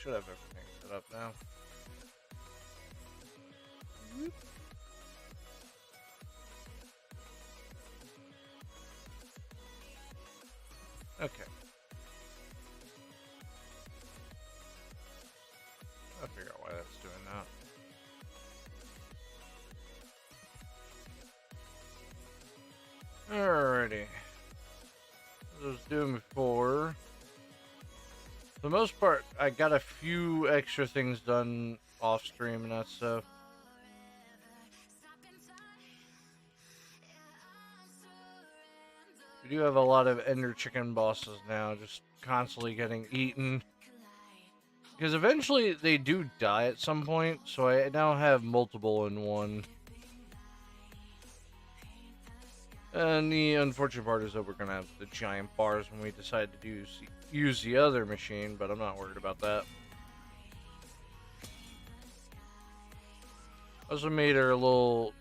should have everything set up now. Okay. I'll figure out why that's doing that. Alrighty. As I was doing before, for the most part, I got a few extra things done off stream and that stuff. We do have a lot of ender chicken bosses now, just constantly getting eaten. Because eventually they do die at some point, so I now have multiple in one. And the unfortunate part is that we're going to have the giant bars when we decide to use the other machine, but I'm not worried about that. Also made our little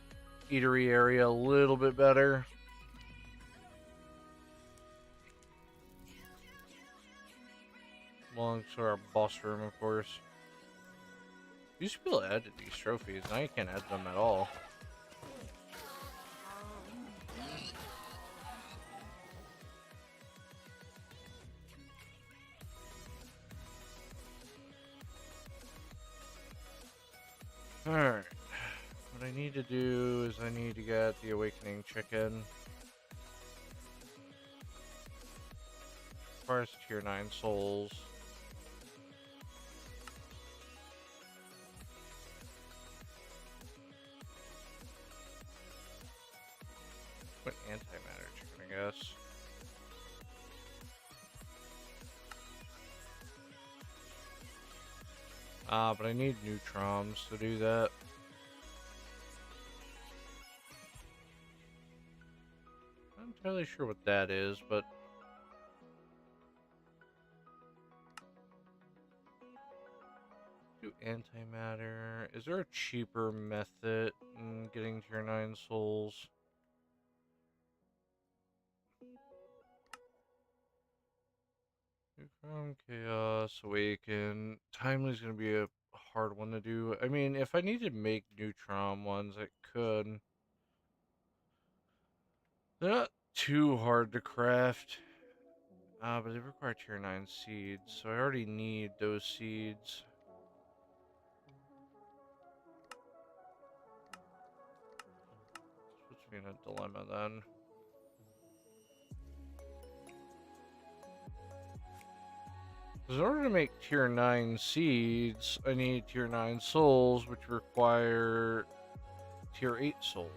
eatery area a little bit better. Belongs to our boss room, of course. You used to be able to add to these trophies, now you can't add them at all. Alright. What I need to do is I need to get the awakening chicken. First tier 9 souls. What antimatter chicken, I guess. But I need neutrons to do that. I'm not entirely sure what that is, but do antimatter. Is there a cheaper method in getting tier 9 souls? From Chaos, Awaken. Timely's gonna be a hard one to do. I mean, if I need to make neutron ones, I could. They're not too hard to craft. But they require tier 9 seeds, so I already need those seeds. This puts me in a dilemma then. In order to make tier 9 seeds, I need tier 9 souls, which require tier 8 souls.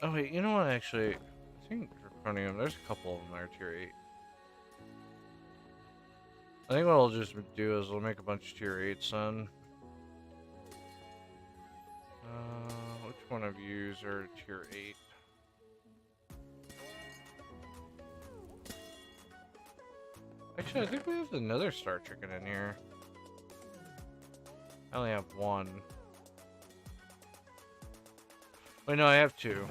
Oh wait, you know what, actually, I think draconium, there's a couple of them that are tier 8. I think what I'll just do is I'll make a bunch of tier 8s then. Which one of yous are tier 8? Actually, I think we have another star chicken in here. I only have one. Wait, no, I have two.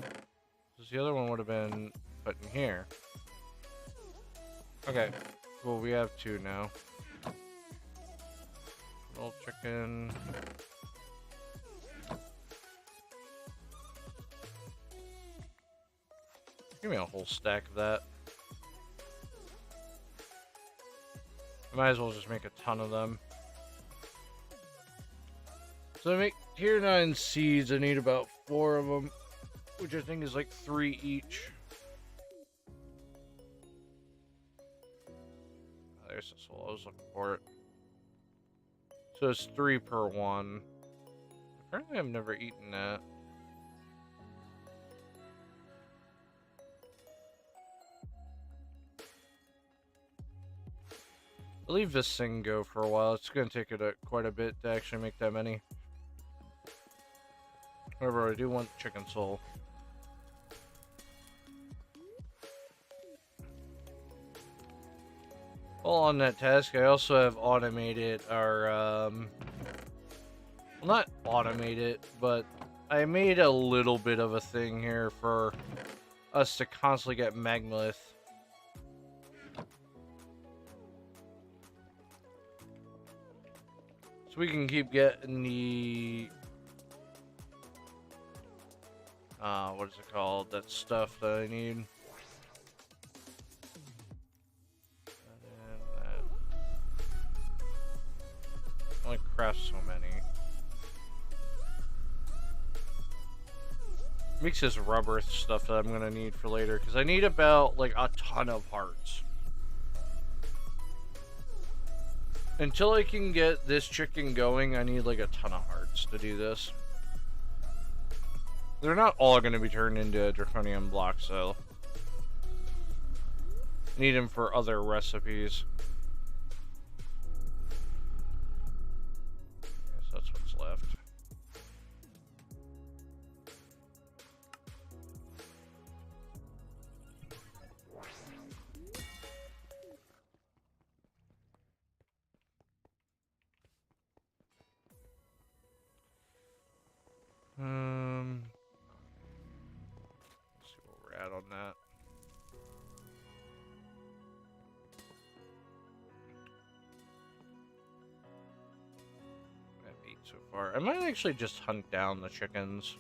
Because the other one would have been put in here. Okay, cool, we have two now. Little chicken. Give me a whole stack of that. I might as well just make a ton of them. So to make tier 9 seeds, I need about 4 of them, which I think is like 3 each. Oh, there's the soul. I was looking for it. So it's 3 per one. Apparently I've never eaten that. I'll leave this thing go for a while. It's going to take it quite a bit to actually make that many. However, I do want chicken soul. While on that task, I also have automated our, well, not automated, but I made a little bit of a thing here for us to constantly get magmalith. So we can keep getting the... what is it called? That stuff that I need. And that. I only craft so many. Makes this rubber stuff that I'm gonna need for later, because I need about like a ton of hearts. Until I can get this chicken going, I need like a ton of hearts to do this. They're not all gonna be turned into draconium blocks though. I need them for other recipes. Guess that's what's left. Let's see where we're at on that. I have 8 so far. I might actually just hunt down the chickens.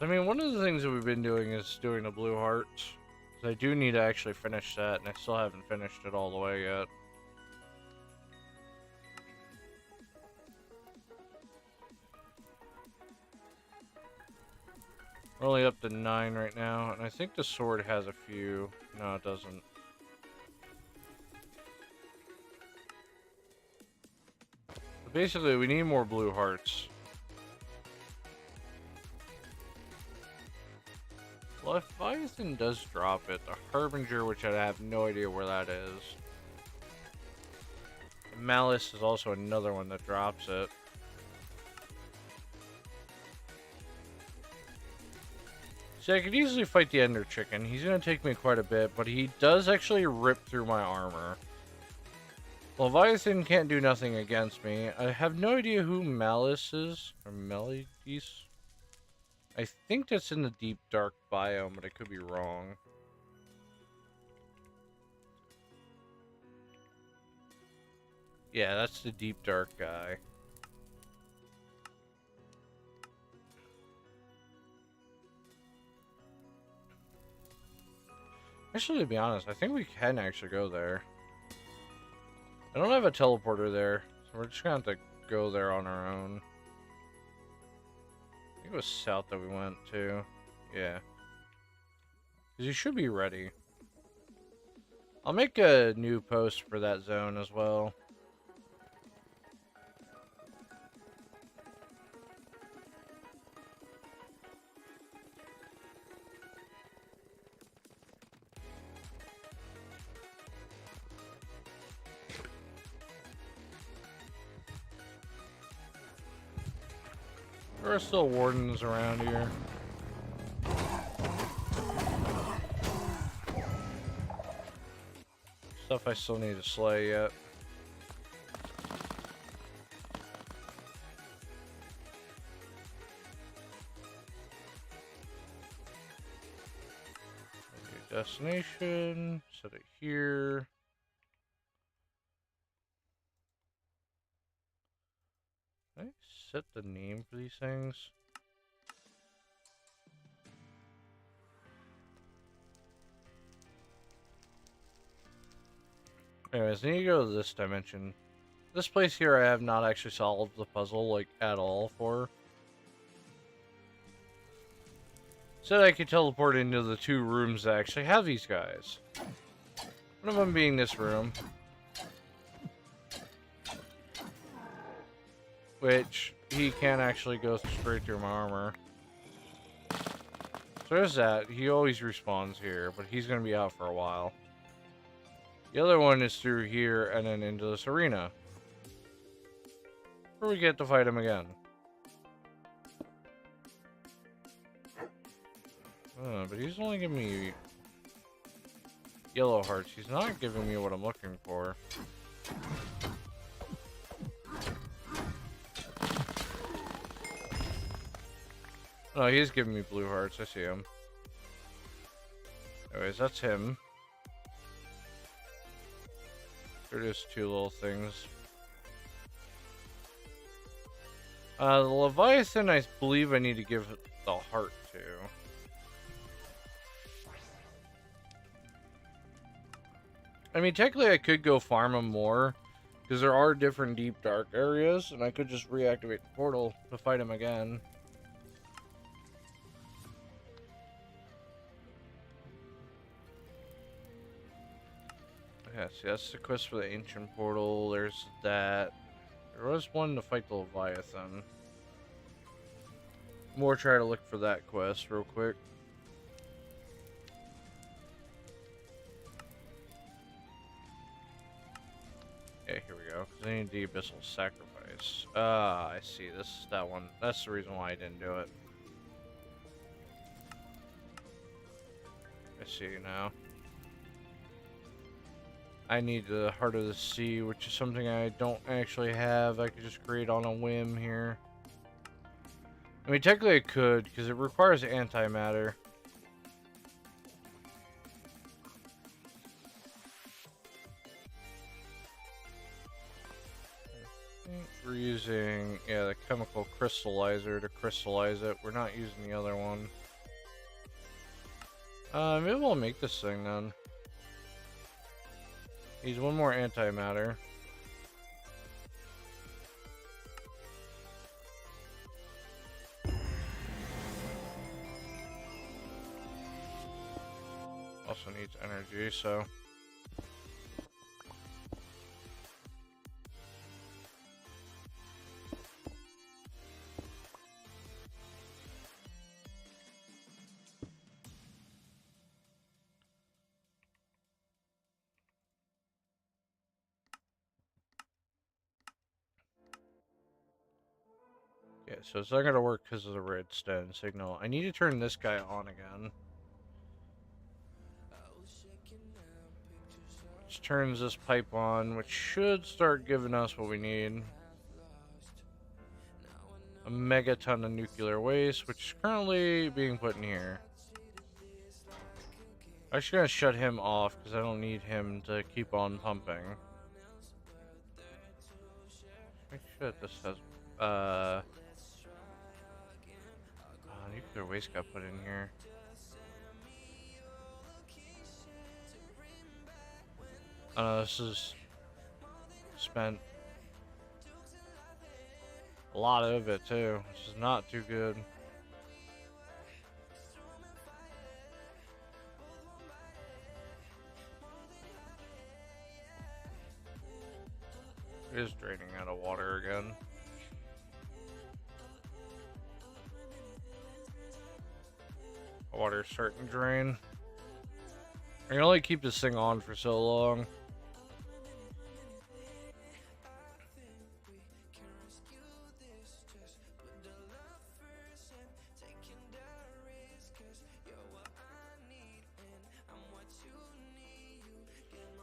I mean, one of the things that we've been doing is doing the blue hearts. I do need to actually finish that, and I still haven't finished it all the way yet. We're only up to 9 right now, and I think the sword has a few. No, it doesn't. But basically, we need more blue hearts. Well, if Leviathan does drop it, the Harbinger, which I have no idea where that is. Malice is also another one that drops it. See, I could easily fight the Ender Chicken. He's going to take me quite a bit, but he does actually rip through my armor. Leviathan can't do nothing against me. I have no idea who Malice is. Or Melodies. I think that's in the deep dark biome, but I could be wrong. Yeah, that's the deep dark guy. Actually, to be honest, I think we can actually go there. I don't have a teleporter there, so we're just gonna have to go there on our own. I think it was south that we went to. Yeah. Because you should be ready. I'll make a new post for that zone as well. There are still wardens around here. Stuff I still need to slay yet. Okay, destination. Set it here. Can I set the name for these things? Anyways, I need to go to this dimension. This place here I have not actually solved the puzzle, like, at all for. Said I could teleport into the 2 rooms that actually have these guys. One of them being this room. Which, he can't actually go straight through my armor. So there's that. He always respawns here, but he's going to be out for a while. The other one is through here and then into this arena. Where we get to fight him again. But he's only giving me yellow hearts. He's not giving me what I'm looking for. I Oh, he's giving me blue hearts. I see him. Anyways, that's him. They're just two little things. The Leviathan, I believe I need to give the heart to. I mean, technically I could go farm them more, because there are different deep dark areas, and I could just reactivate the portal to fight him again. Okay, see, that's the quest for the ancient portal. There's that. There was one to fight the Leviathan. More try to look for that quest real quick. Yeah, here we go. Because I need the Abyssal Sacrifice. Ah, I see. This is that one. That's the reason why I didn't do it. I see now. I need the Heart of the Sea, which is something I don't actually have. I could just create on a whim here. I mean, technically I could, because it requires antimatter. We're using, yeah, the chemical crystallizer to crystallize it. We're not using the other one. Maybe we'll make this thing then. Needs one more antimatter. Also needs energy, so. Yeah, so it's not gonna work because of the redstone signal. I need to turn this guy on again. Which turns this pipe on, which should start giving us what we need. A megaton of nuclear waste, which is currently being put in here. I'm actually gonna shut him off because I don't need him to keep on pumping. Make sure that this has nuclear waste got put in here. This is spent a lot of it too, which is not too good. It is draining out of water again. Water's starting to drain. I can only keep this thing on for so long.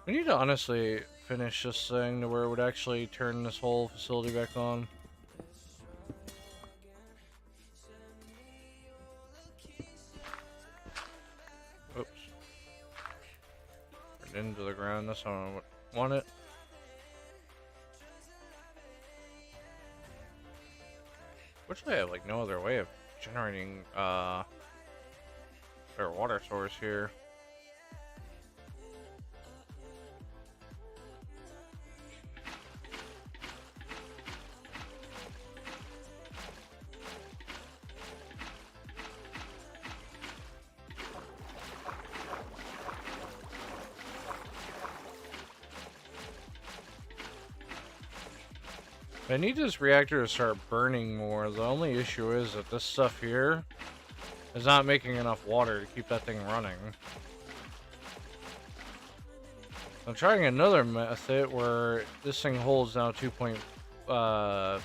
We need to honestly finish this thing to where it would actually turn this whole facility back on. Oops. Put it into the ground. That's how I want it. Which I have like no other way of generating their water source here. I need this reactor to start burning more. The only issue is that this stuff here is not making enough water to keep that thing running. I'm trying another method where this thing holds now 2.14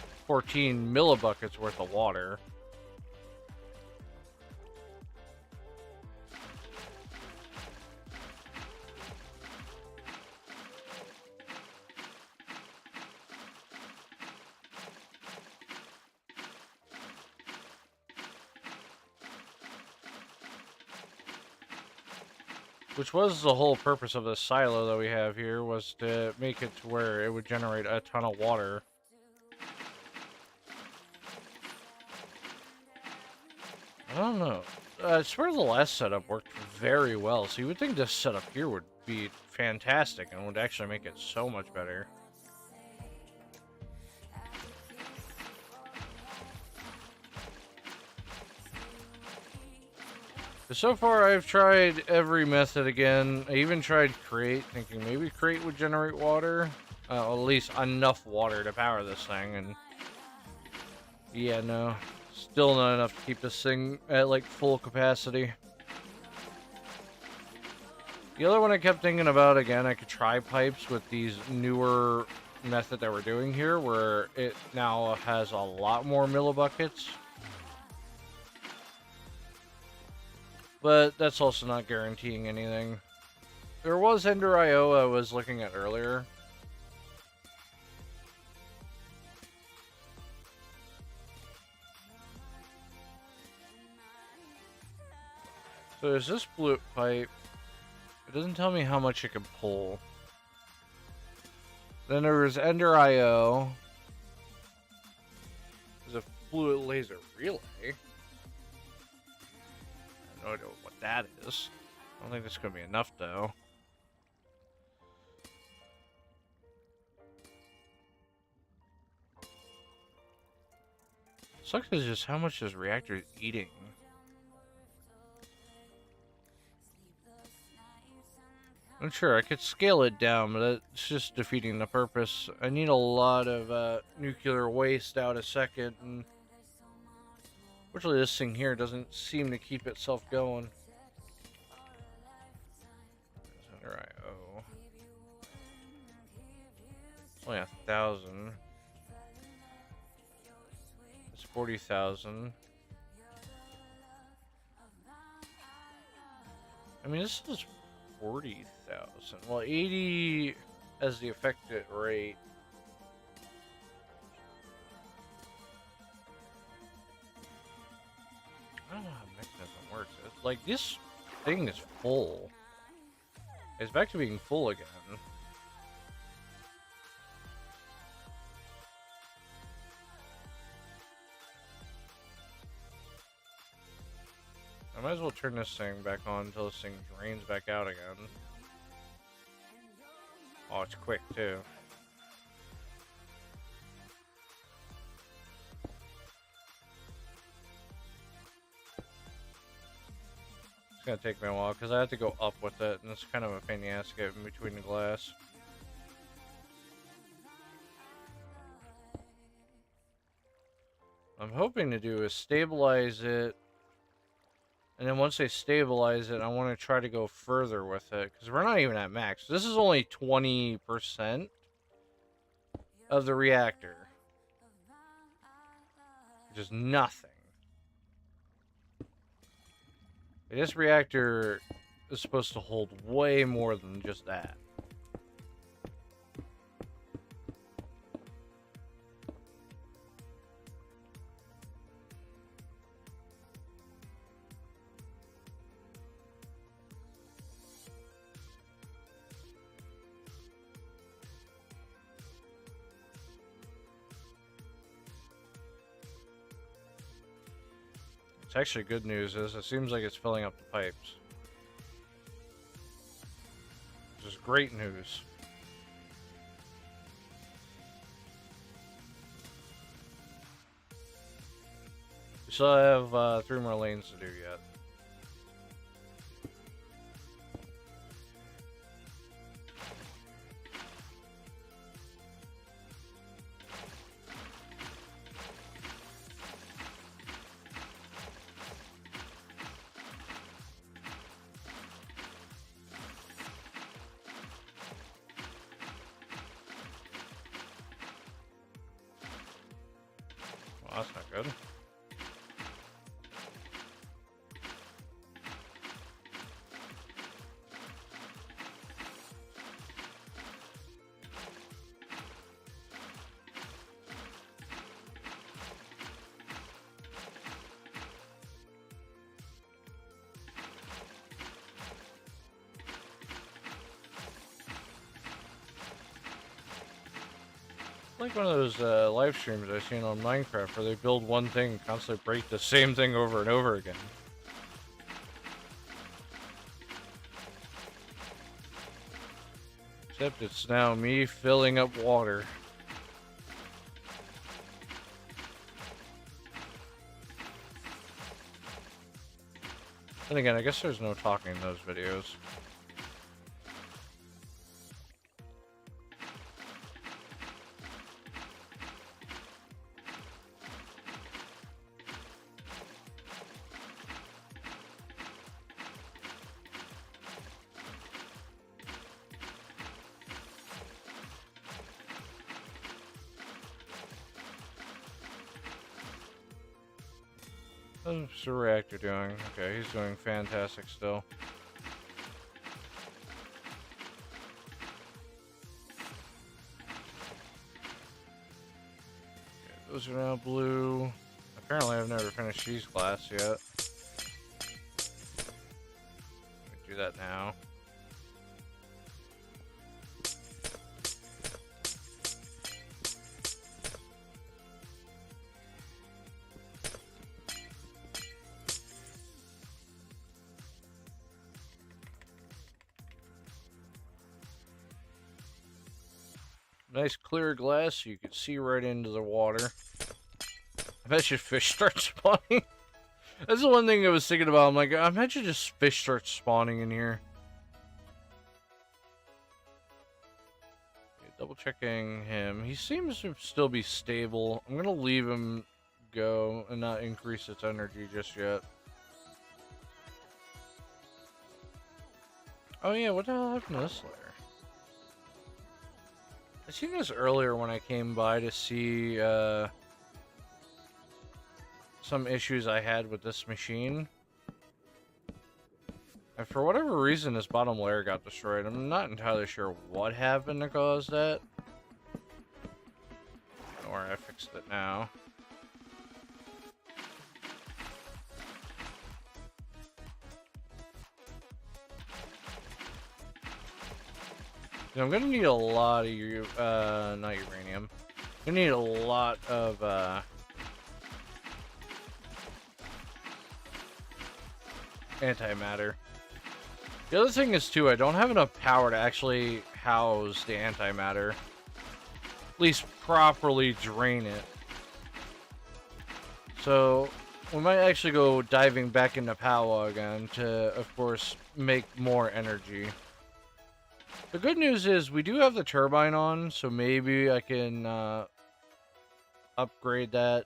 millibuckets worth of water. Which was the whole purpose of this silo that we have here, was to make it to where it would generate a ton of water. I don't know. I swear the last setup worked very well, so you would think this setup here would be fantastic and would actually make it so much better. So far, I've tried every method again. I even tried crate, thinking maybe crate would generate water. At least enough water to power this thing, and yeah, no. Still not enough to keep this thing at, like, full capacity. The other one I kept thinking about, again, I could try pipes with these newer method that we're doing here, where it now has a lot more millibuckets. But that's also not guaranteeing anything. There was Ender IO I was looking at earlier. So there's this blue pipe. It doesn't tell me how much it can pull. Then there was Ender IO. There's a fluid laser relay. I don't know what that is. I don't think this is going to be enough, though. Sucks is just how much this reactor is eating. I'm sure I could scale it down, but it's just defeating the purpose. I need a lot of nuclear waste out a second, and fortunately this thing here doesn't seem to keep itself going. Under IO. Only 1,000. It's 40,000. I mean, this is 40,000. Well, 80 as the affected rate. I don't know how the mechanism works. It's like, this thing is full. It's back to being full again. I might as well turn this thing back on until this thing drains back out again. Oh, it's quick too. It's gonna take me a while because I have to go up with it, and it's kind of a pain in the ass to get in between the glass. What I'm hoping to do is stabilize it, and then once I stabilize it, I want to try to go further with it because we're not even at max. This is only 20% of the reactor, which is nothing. This reactor is supposed to hold way more than just that. It's actually good news is it seems like it's filling up the pipes. Which is great news. We still have 3 more lanes to do yet. Well, that's not good. like one of those live streams I've seen on Minecraft where they build one thing and constantly break the same thing over and over again. Except it's now me filling up water. And again, I guess there's no talking in those videos. How's the reactor doing? Okay, he's doing fantastic still. Okay, those are now blue. Apparently I've never finished these glass yet. Let me do that now. Nice clear glass so you can see right into the water. I bet you fish start spawning. That's the one thing I was thinking about. I'm like, I imagine just fish start spawning in here. Okay, double checking him. He seems to still be stable. I'm gonna leave him go and not increase its energy just yet. Oh yeah, what the hell happened to this layer? I seen this earlier when I came by to see some issues I had with this machine. And for whatever reason, this bottom layer got destroyed. I'm not entirely sure what happened to cause that. Don't worry, I fixed it now. I'm gonna need a lot of not uranium. I'm gonna need a lot of antimatter. The other thing is too, I don't have enough power to actually house the antimatter. At least properly drain it. So we might actually go diving back into power again to, of course, make more energy. The good news is we do have the turbine on, so maybe I can upgrade that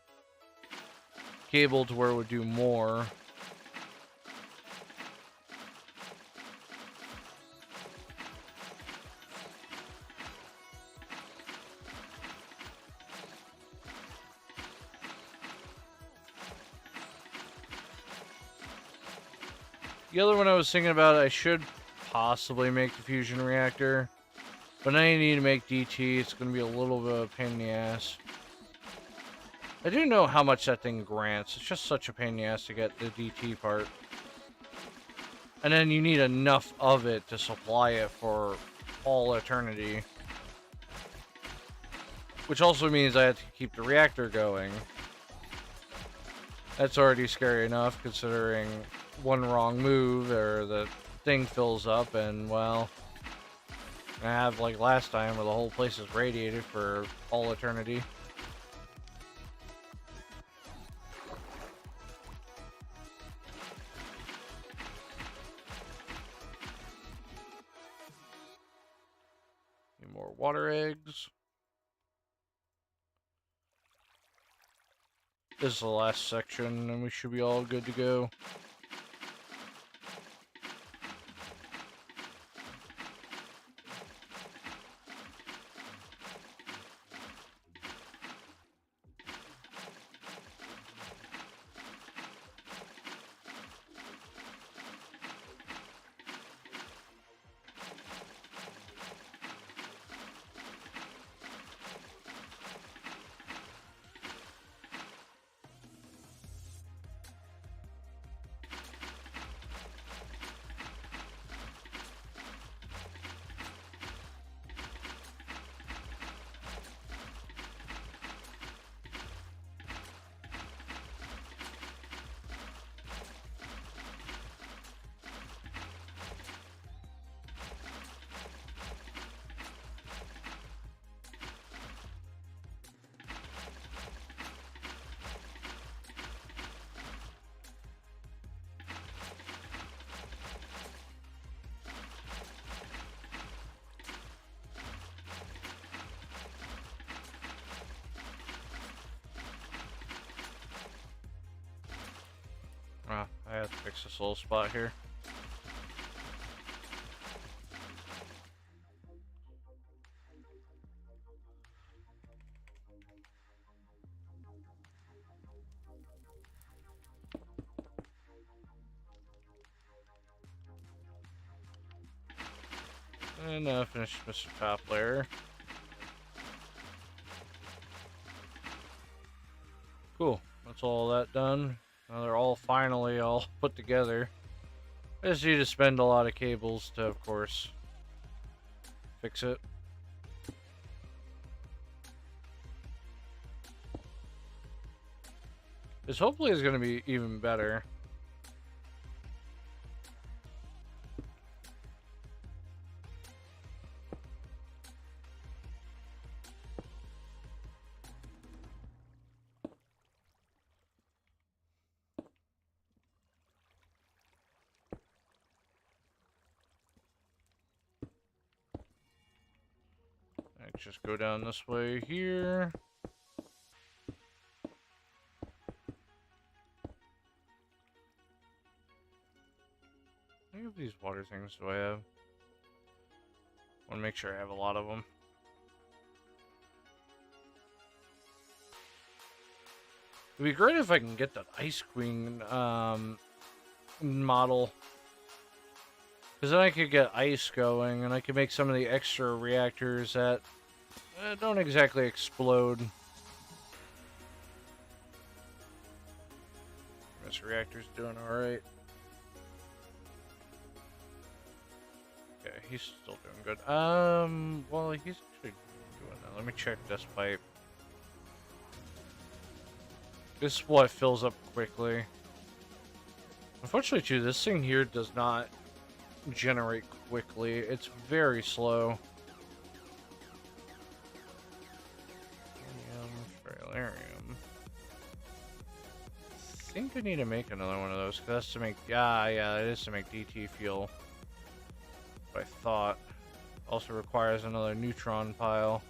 cable to where it would do more. The other one I was thinking about, I should possibly make the fusion reactor, but now you need to make DT. It's going to be a little bit of a pain in the ass. I do know how much that thing grants. It's just such a pain in the ass to get the DT part. And then you need enough of it to supply it for all eternity. Which also means I have to keep the reactor going. That's already scary enough, considering one wrong move or the thing fills up and, well, I have like last time where the whole place is radiated for all eternity. Need more water eggs. This is the last section and we should be all good to go. fix this little spot here. And finish Mr. Top Layer. Cool. That's all that done. Now they're all finally all put together. I just need to spend a lot of cables to, of course, fix it. This hopefully is going to be even better. Let's just go down this way here. How many of these water things do I have? I want to make sure I have a lot of them. It'd be great if I can get that Ice Queen model. Because then I could get ice going, and I could make some of the extra reactors that don't exactly explode. This reactor's doing alright. Okay, he's still doing good. Well, he's actually doing that. Let me check this pipe. This is what fills up quickly. Unfortunately, too, this thing here does not generate quickly. It's very slow. Ferrarium. I think I need to make another one of those, because that's to make... yeah, it is to make DT fuel. What I thought. Also requires another neutron pile.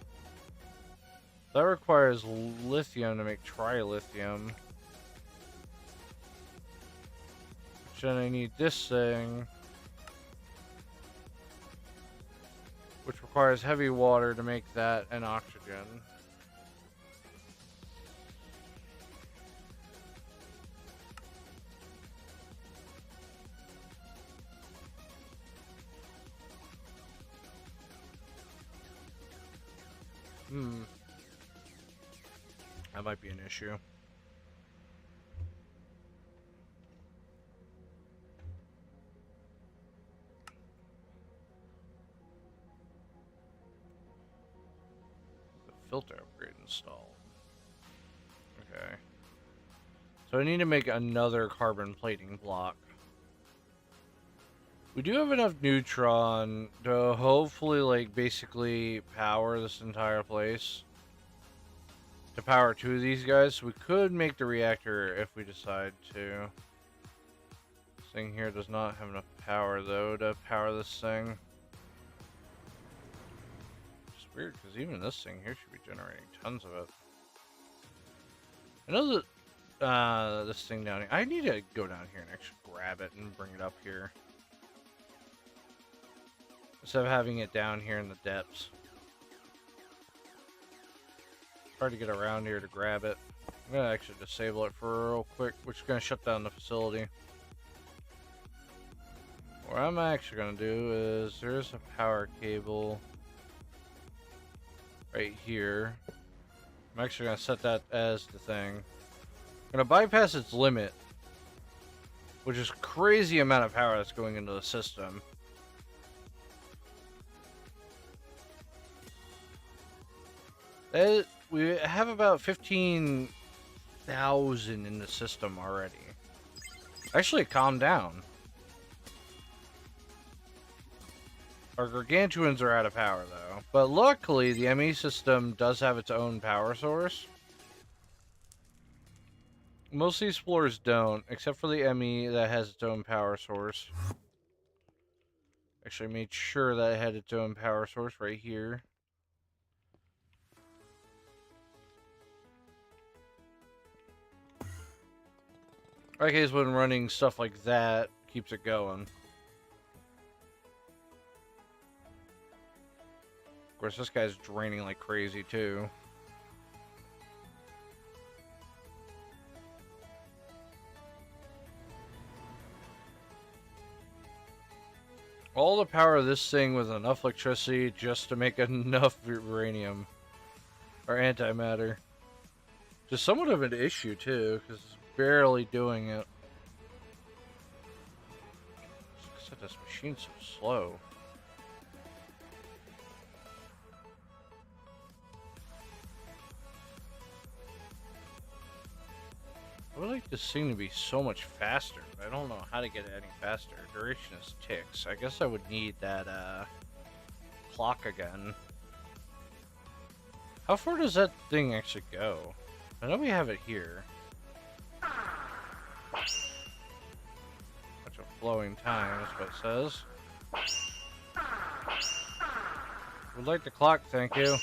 That requires lithium to make trilithium. Which then I need this thing, which requires heavy water to make that and oxygen. That might be an issue. The filter upgrade installed. Okay. So I need to make another carbon plating block. We do have enough neutron to hopefully, like, basically power this entire place. To power two of these guys. So we could make the reactor if we decide to. This thing here does not have enough power, though, to power this thing. It's weird, because even this thing here should be generating tons of it. I know that this thing down here... I need to go down here and actually grab it and bring it up here. Instead of having it down here in the depths. Hard to get around here to grab it. I'm gonna actually disable it for real quick, which is gonna shut down the facility. What I'm actually gonna do is there's a power cable right here. I'm actually gonna set that as the thing. I'm gonna bypass its limit, which is crazy amount of power that's going into the system. We have about 15,000 in the system already. Actually, calm down. Our gargantuans are out of power, though. But luckily, the ME system does have its own power source. Most of the explorers don't, except for the ME that has its own power source. Actually, I made sure that it had its own power source right here. I guess when running stuff like that keeps it going. Of course, this guy's draining like crazy too. All the power of this thing with enough electricity just to make enough uranium or antimatter. Just somewhat of an issue too, because it's barely doing it. Just 'cause this machine's so slow. I would like this thing to be so much faster, but I don't know how to get it any faster. Duration is ticks. I guess I would need that clock again. How far does that thing actually go? I know we have it here. Bunch of flowing time is what it says. Would like the clock, thank you.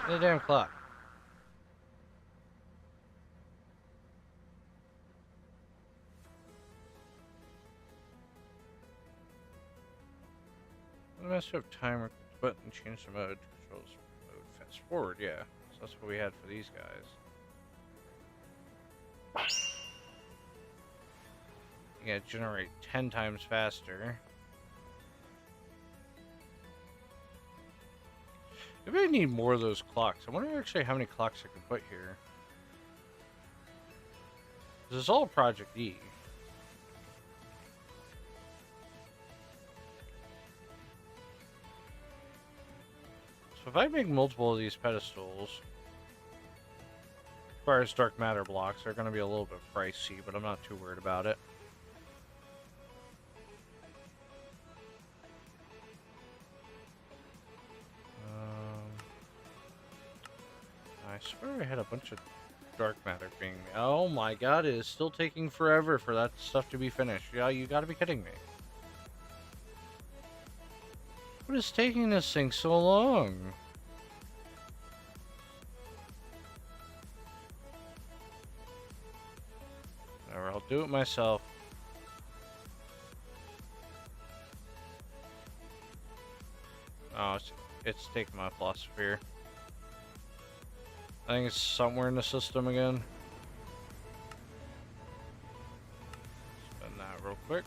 The damn clock. Master of timer button, change the mode. Controls mode fast forward, yeah. So that's what we had for these guys. You gotta generate 10 times faster. Maybe I need more of those clocks. I wonder actually how many clocks I can put here. This is all Project E. So if I make multiple of these pedestals, as far as dark matter blocks, they're going to be a little bit pricey, but I'm not too worried about it. I swear I had a bunch of dark matter being... Oh my god, it is still taking forever for that stuff to be finished. Yeah, you gotta be kidding me. What is taking this thing so long? Or I'll do it myself. Oh, it's taking my philosophy. I think it's somewhere in the system again. Spin that real quick.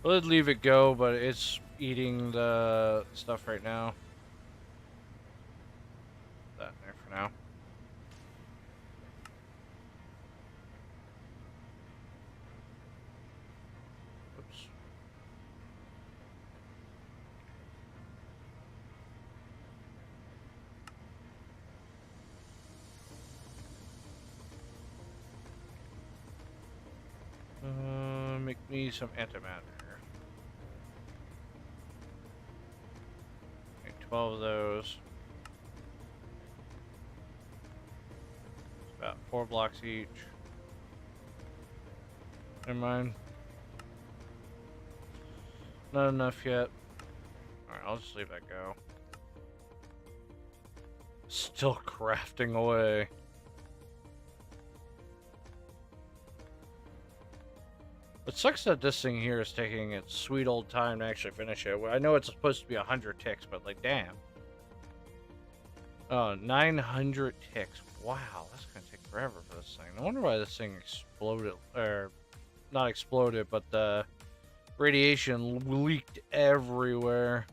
I'd leave it go, but it's eating the stuff right now. That in there for now. Oops. Make me some antimatter. 12 of those. It's about 4 blocks each. Never mind. Not enough yet. Alright, I'll just leave that go. Still crafting away. It sucks that this thing here is taking its sweet old time to actually finish it. I know it's supposed to be 100 ticks, but like, damn. Oh, 900 ticks. Wow, that's gonna take forever for this thing. I wonder why this thing exploded, or not exploded, but the radiation leaked everywhere.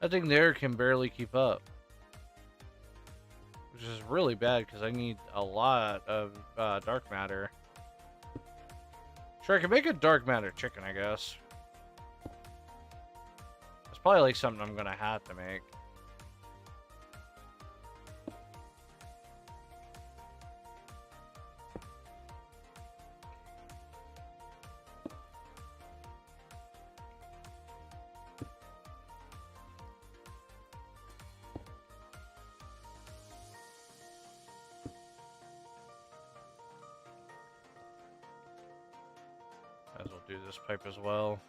That thing there can barely keep up. Which is really bad because I need a lot of dark matter. Sure, I can make a dark matter chicken, I guess. It's probably like something I'm gonna have to make. Might as well do this pipe as well.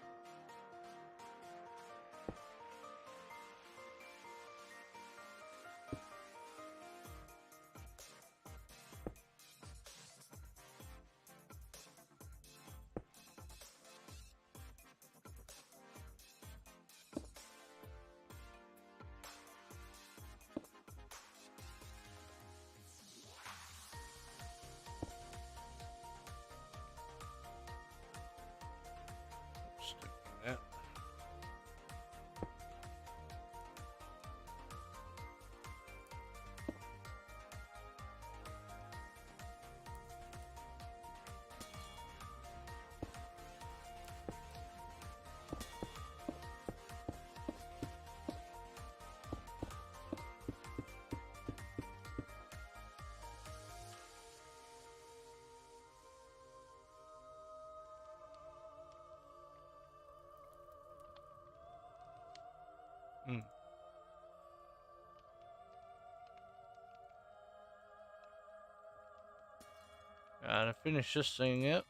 Hmm. Gotta finish this thing up.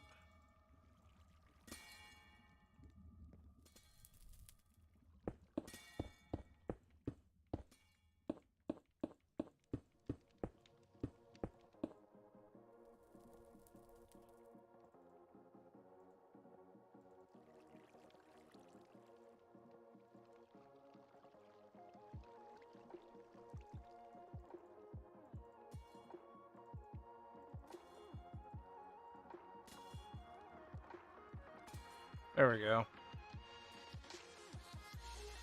There we go.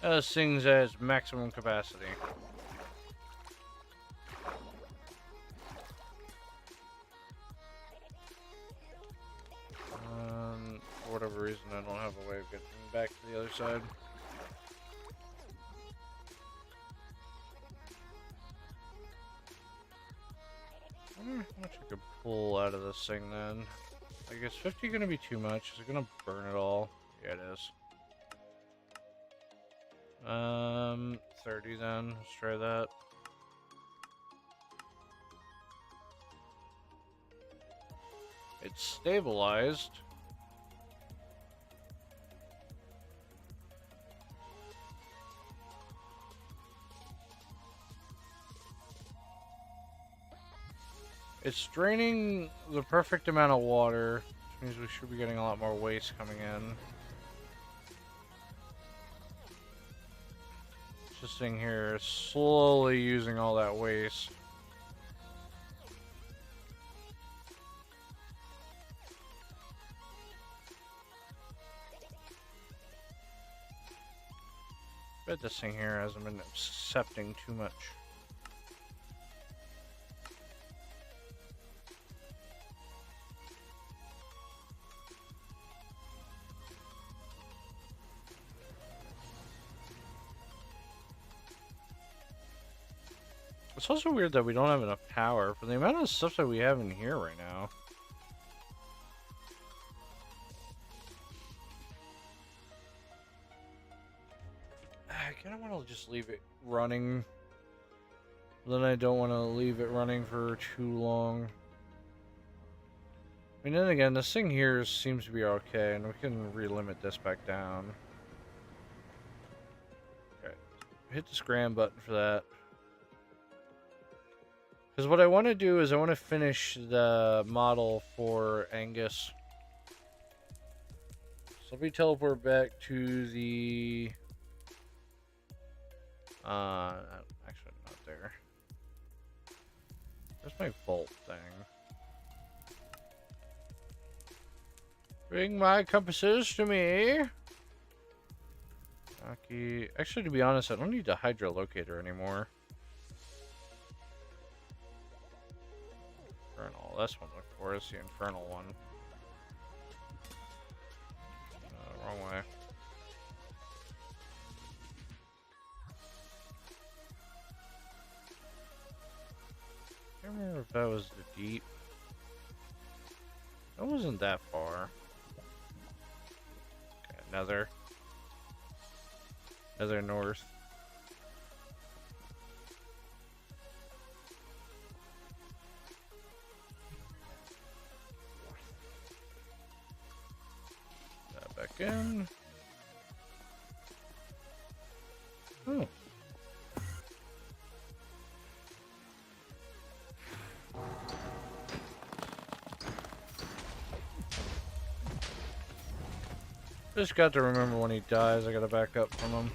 This thing's at its maximum capacity. For whatever reason, I don't have a way of getting back to the other side. I wonder how much I could pull out of this thing then. Like, is 50 gonna be too much? Is it gonna burn it all? Yeah, it is. 30 then. Let's try that. It's stabilized. It's draining the perfect amount of water, which means we should be getting a lot more waste coming in. This thing here is slowly using all that waste. I bet this thing here hasn't been accepting too much. It's also weird that we don't have enough power for the amount of stuff that we have in here right now. I kind of want to just leave it running. Then I don't want to leave it running for too long. I mean, then again, this thing here seems to be okay, and we can relimit this back down. Okay, hit the scram button for that. Because what I want to do is I want to finish the model for Angus. So let me teleport back to the... actually not there. Where's my vault thing? Bring my compasses to me. Okay. Actually, to be honest, I don't need the hydrolocator anymore. Infernal. That's one to look for. It's the infernal one. Wrong way. I can't remember if that was the deep. That wasn't that far. Okay, another north. That back in. Oh. Just got to remember when he dies, I gotta back up from him.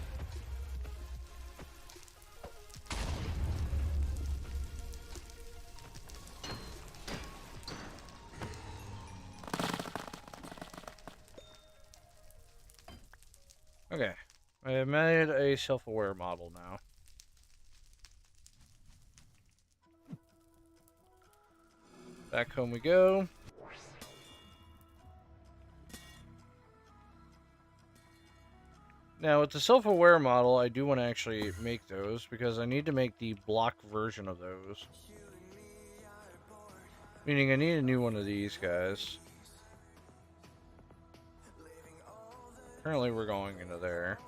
Okay, I have made a self-aware model now. Back home we go. Now, with the self-aware model, I do want to actually make those, because I need to make the block version of those. Meaning I need a new one of these guys. Currently, we're going into there.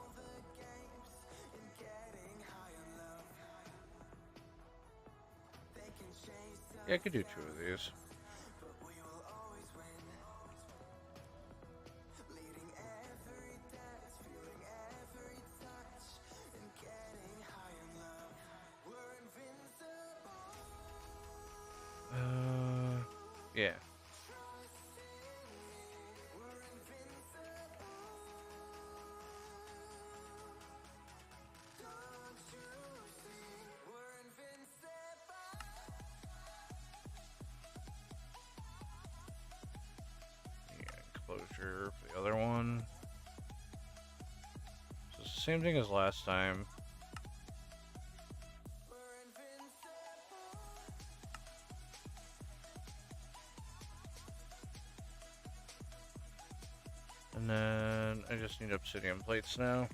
Yeah, I could do 2 of these. Yeah. Closure for the other one. So it's the same thing as last time. And then I just need obsidian plates now.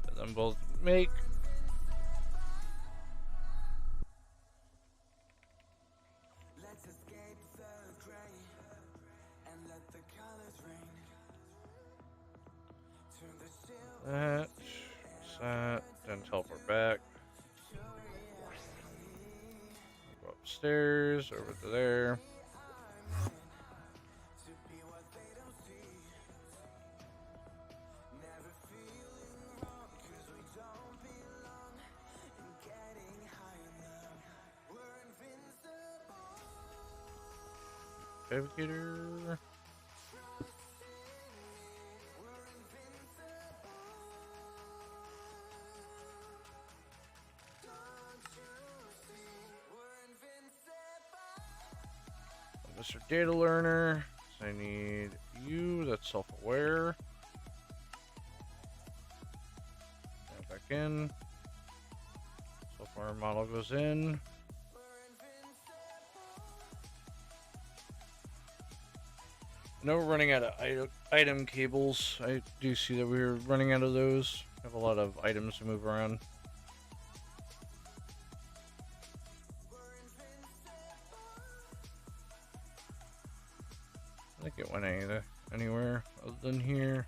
And then we'll make. That, then teleport back. Go upstairs, over to there. Fabricator. Mr. Data Learner. So I need you, that's self-aware. Back in. Self-aware model goes in. I know we're running out of item cables. I do see that we're running out of those. I have a lot of items to move around. I think it went anywhere other than here.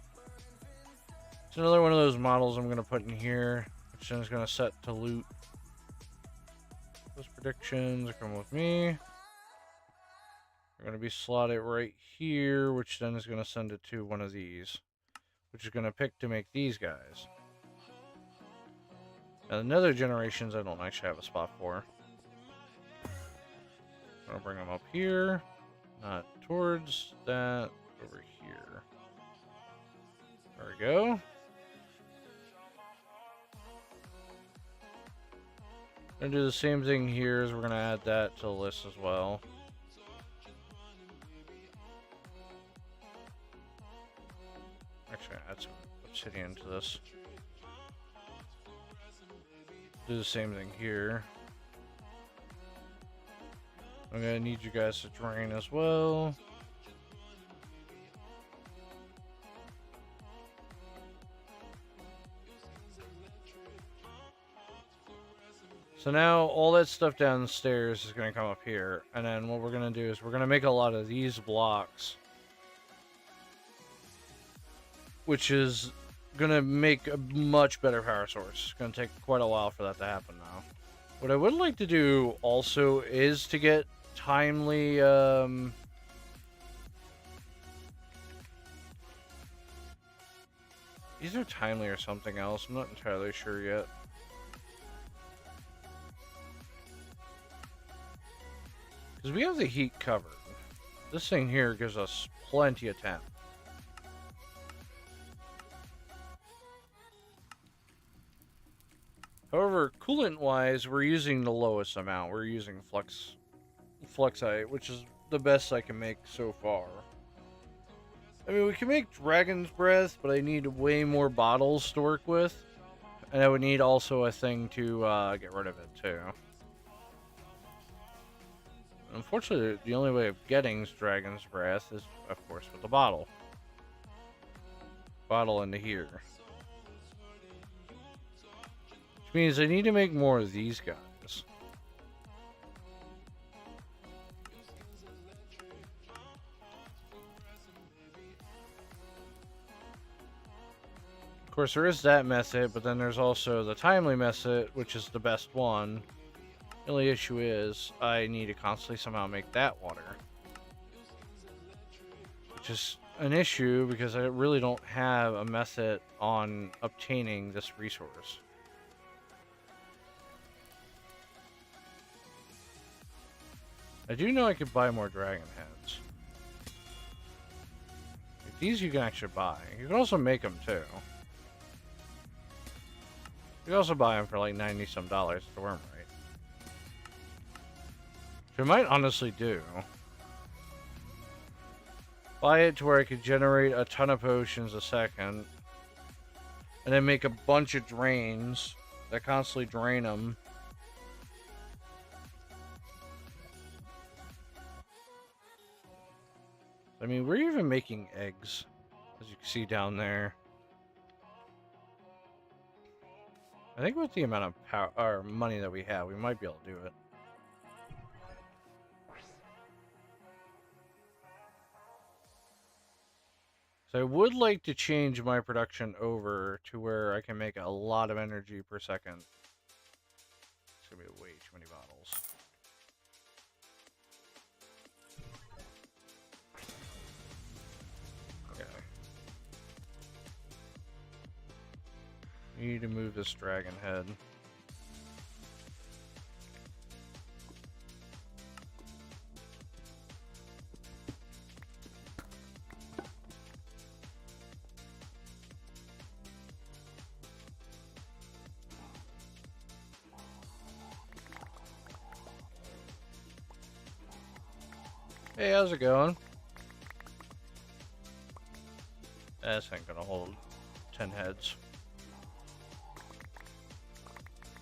It's another one of those models I'm going to put in here, which then is going to set to loot. Those predictions are coming with me. We're going to be slotted right here, which then is going to send it to one of these, which is going to pick to make these guys. Now, the nether generations I don't actually have a spot for. I'm going to bring them up here. Not towards that, over here. There we go. Gonna do the same thing here, as we're gonna add that to the list as well. Actually, add some obsidian to this. Do the same thing here. I'm gonna need you guys to drain as well. So now all that stuff downstairs is going to come up here. And then what we're going to do is we're going to make a lot of these blocks, which is going to make a much better power source. It's going to take quite a while for that to happen now. What I would like to do also is to get timely... These are timely or something else. I'm not entirely sure yet. Because we have the heat covered. This thing here gives us plenty of temp. However, coolant-wise, we're using the lowest amount. We're using Fluxite, which is the best I can make so far. I mean, we can make Dragon's Breath, but I need way more bottles to work with. And I would need also a thing to get rid of it, too. Unfortunately, the only way of getting Dragon's Breath is, of course, with the bottle. Bottle into here. Which means I need to make more of these guys. Of course, there is that method, but then there's also the timely method, which is the best one. The only issue is I need to constantly somehow make that water. Which is an issue because I really don't have a method on obtaining this resource. I do know I could buy more dragon heads. These you can actually buy. You can also make them too. You can also buy them for like $90 some at the worm rate. Which I might honestly do. Buy it to where I could generate a ton of potions a second. And then make a bunch of drains that constantly drain them. I mean, we're even making eggs, as you can see down there. I think with the amount of power or money that we have, we might be able to do it. So I would like to change my production over to where I can make a lot of energy per second. It's gonna be way too many bottles. Need to move this dragon head. Hey, how's it going? This ain't gonna hold 10 heads.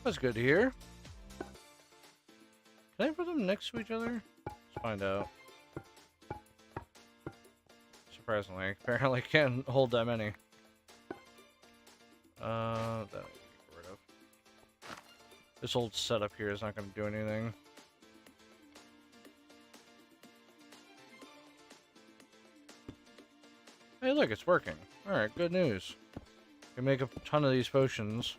That's good to hear. Can I put them next to each other? Let's find out. Surprisingly, apparently can't hold that many. That I need to get rid of. This old setup here is not going to do anything. Hey, look, it's working. Alright, good news. We can make a ton of these potions.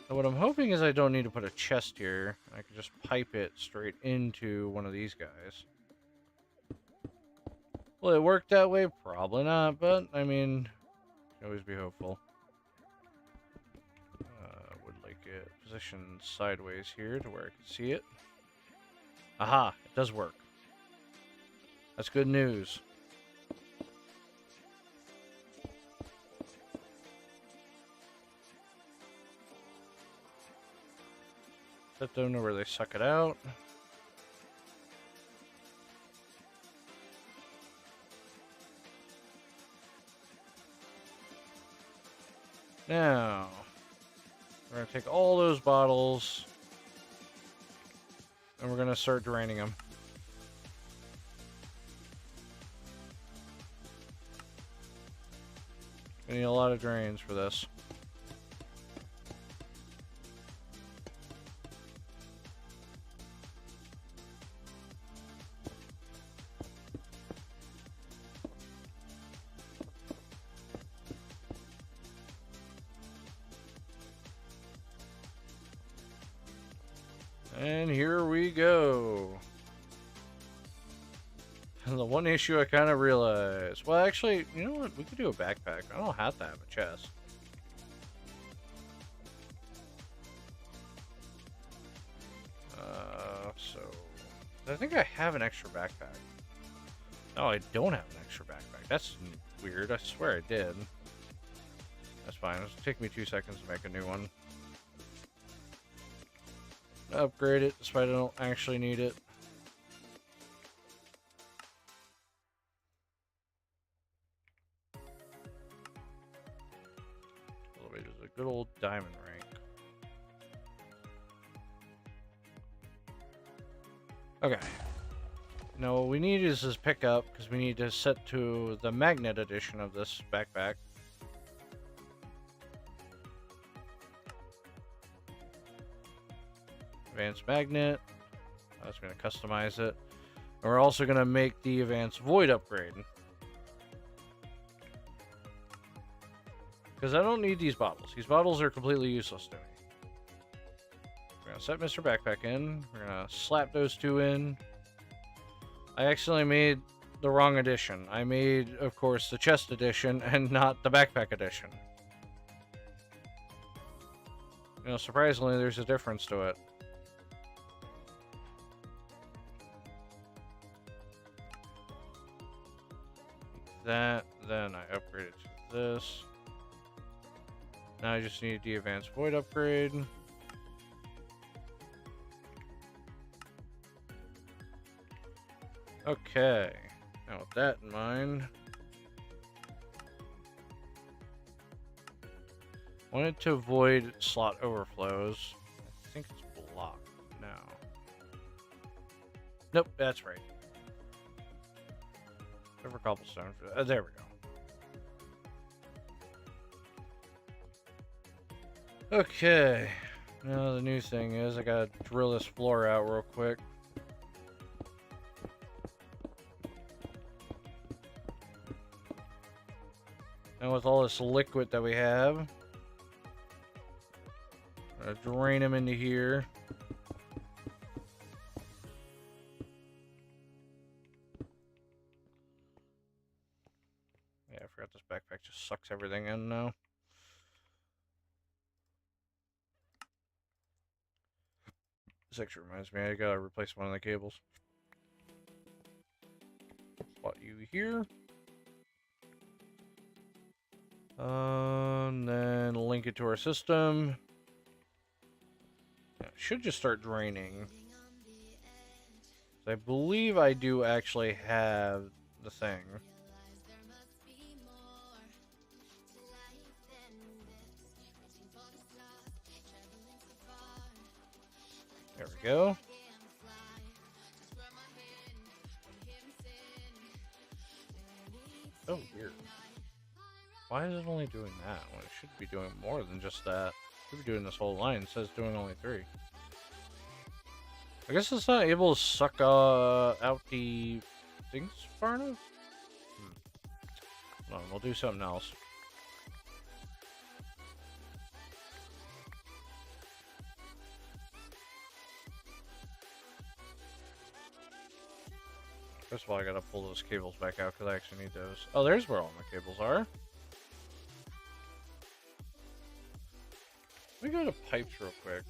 So what I'm hoping is I don't need to put a chest here. I can just pipe it straight into one of these guys. Will it work that way? Probably not, but I mean, you can always be hopeful. Would like it positioned sideways here to where I can see it. Aha! It does work. That's good news. I don't know where they suck it out. Now, we're going to take all those bottles and we're going to start draining them. We need a lot of drains for this. And here we go. And the one issue I kind of realized... Well, actually, you know what? We could do a backpack. I don't have to have a chest. So... I think I have an extra backpack. No, I don't have an extra backpack. That's weird. I swear I did. That's fine. It'll take me 2 seconds to make a new one. Upgrade it, despite I don't actually need it. Elevator's a good old diamond rank. Okay. Now what we need is this pickup, because we need to set to the magnet edition of this backpack. Advanced magnet. That's going to customize it. And we're also going to make the advanced void upgrade. Because I don't need these bottles. These bottles are completely useless to me. We're going to set Mr. Backpack in. We're going to slap those two in. I accidentally made the wrong edition. I made, of course, the chest edition and not the backpack edition. You know, surprisingly, there's a difference to it. That, then I upgrade it to this. Now I just need the advanced void upgrade. Okay, now with that in mind, wanted to avoid slot overflows. I think it's blocked now. Nope, that's right. For cobblestone. There we go. Okay. Now the new thing is I gotta drill this floor out real quick. And with all this liquid that we have, I'm gonna drain them into here. Yeah, I forgot this backpack just sucks everything in now. This actually reminds me, I gotta replace one of the cables. Spot you here. And then link it to our system. Yeah, it should just start draining. I believe I do actually have the thing. There we go. Oh, weird. Why is it only doing that when it should be doing more than just that? It should be doing this whole line. It says doing only 3. I guess it's not able to suck out the things far enough? No, we'll do something else. First of all, I gotta pull those cables back out because I actually need those. Oh, there's where all my cables are. Let me go to pipes real quick.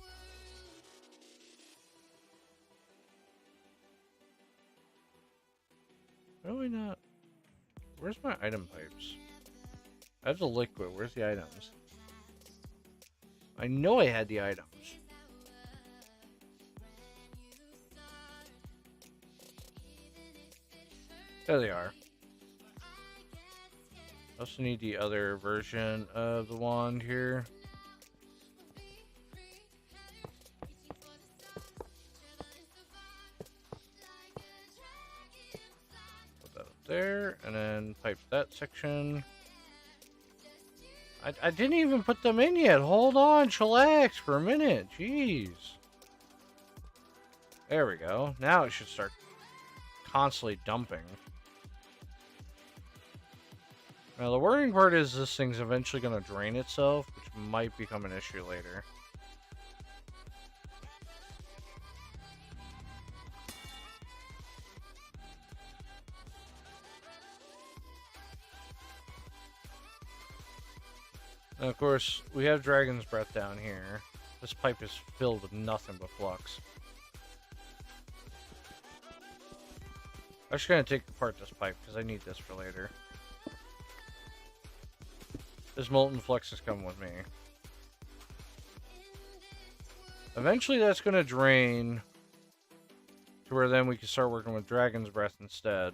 Really not. Where's my item pipes? I have the liquid. Where's the items? I know I had the items. There they are. I also need the other version of the wand here. Put that up there, and then pipe that section. I didn't even put them in yet. Hold on, chillax for a minute. Jeez. There we go. Now it should start constantly dumping. Now the worrying part is this thing's eventually going to drain itself, which might become an issue later. And of course, we have Dragon's Breath down here. This pipe is filled with nothing but flux. I'm just going to take apart this pipe because I need this for later. This molten flux is coming with me. Eventually that's going to drain to where then we can start working with Dragon's Breath instead.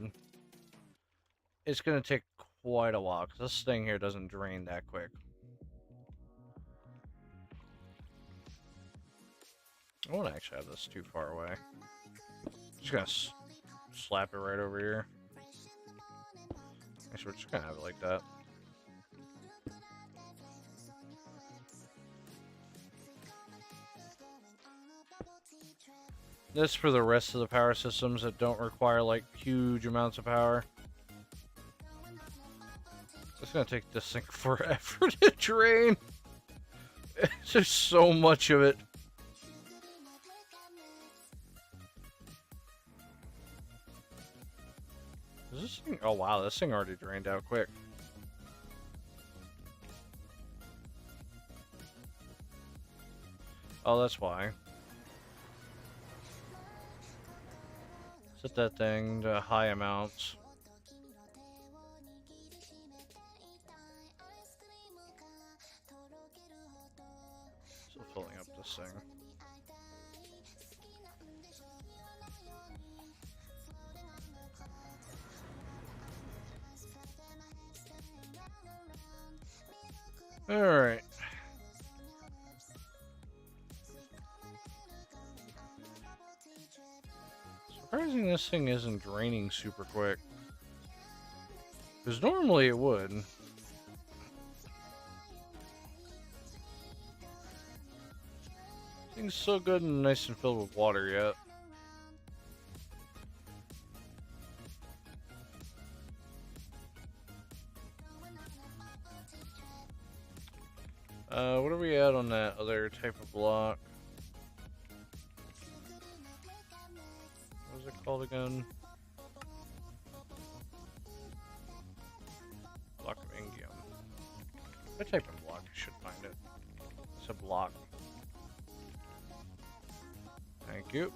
It's going to take quite a while because this thing here doesn't drain that quick. I won't actually have this too far away. Just going to slap it right over here. Actually, we're just going to have it like that. This for the rest of the power systems that don't require like huge amounts of power. It's gonna take this thing forever to drain. There's so much of it. Is this thing? Oh wow, this thing already drained out quick. Oh, that's why. Set that thing to high amounts. Still filling up this thing. Alright. Surprising this thing isn't draining super quick. Because normally it would. Thing's so good and nice and filled with water yet. What are we at on that other type of block? What was it called again? Block of Ingium. If I type in block, I should find it. It's a block. Thank you.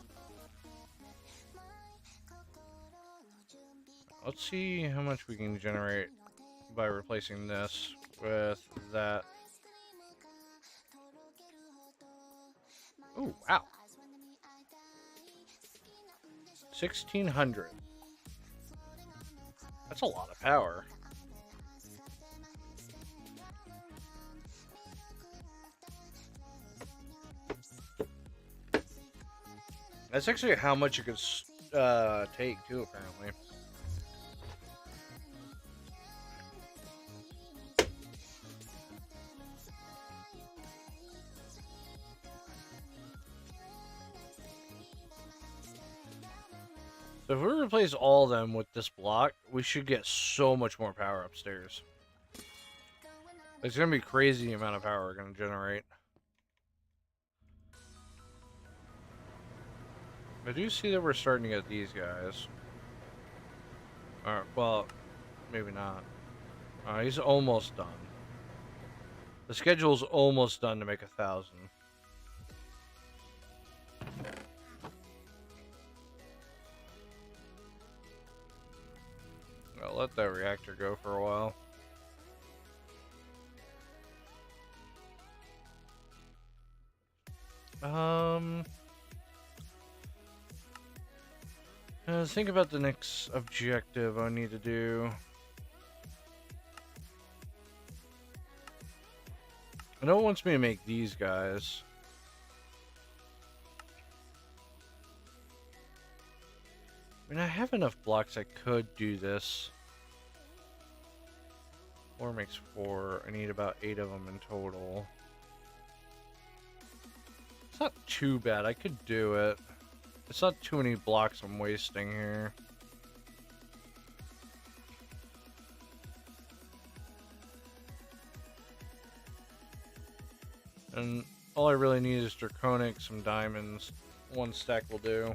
Let's see how much we can generate by replacing this with that. Oh, wow. 1600. That's a lot of power. That's actually how much you could take, too, apparently. So if we replace all of them with this block, we should get so much more power upstairs. It's going to be crazy the amount of power we're going to generate. I do see that we're starting to get these guys. Alright, well, maybe not. He's almost done. The schedule's almost done to make 1,000. I'll let that reactor go for a while. Think about the next objective I need to do. I know it wants me to make these guys. I mean, I have enough blocks I could do this. 4 makes 4. I need about 8 of them in total. It's not too bad. I could do it. It's not too many blocks I'm wasting here. And all I really need is draconic, some diamonds. 1 stack will do.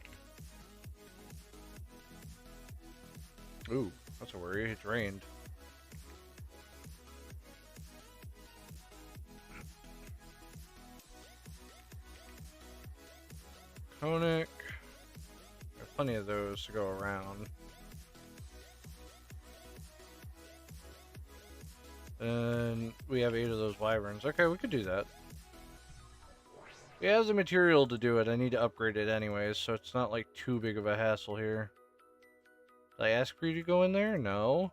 Ooh, that's a worry. It drained. Draconic. There are plenty of those to go around. And we have 8 of those wyverns. Okay, we could do that. We have the material to do it. I need to upgrade it anyways, so it's not like too big of a hassle here. Did I ask for you to go in there? No.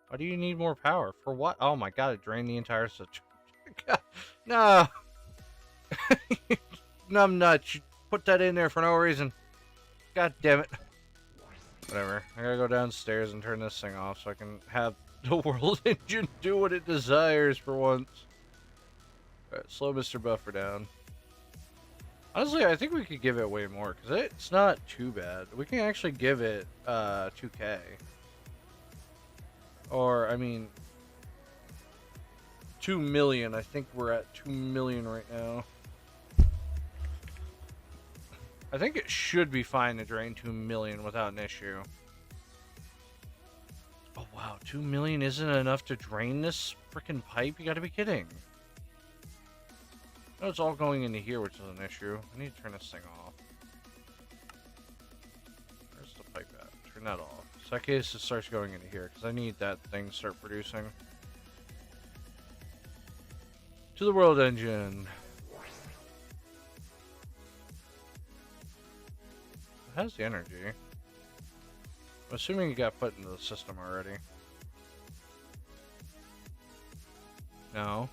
Why do you need more power? For what? Oh my god, it drained the entire situation. No! Numbnuts, you put that in there for no reason. God damn it. Whatever. I gotta go downstairs and turn this thing off so I can have the world engine do what it desires for once. Alright, slow Mr. Buffer down. Honestly, I think we could give it way more, because it's not too bad. We can actually give it 2K. Or, I mean, 2 million. I think we're at 2 million right now. I think it should be fine to drain 2 million without an issue. Oh wow, 2 million isn't enough to drain this freaking pipe? You gotta be kidding. No, it's all going into here, which is an issue. I need to turn this thing off. Where's the pipe at? Turn that off. So in that case, it starts going into here, because I need that thing to start producing. To the world engine. It has the energy. I'm assuming it got put into the system already. No.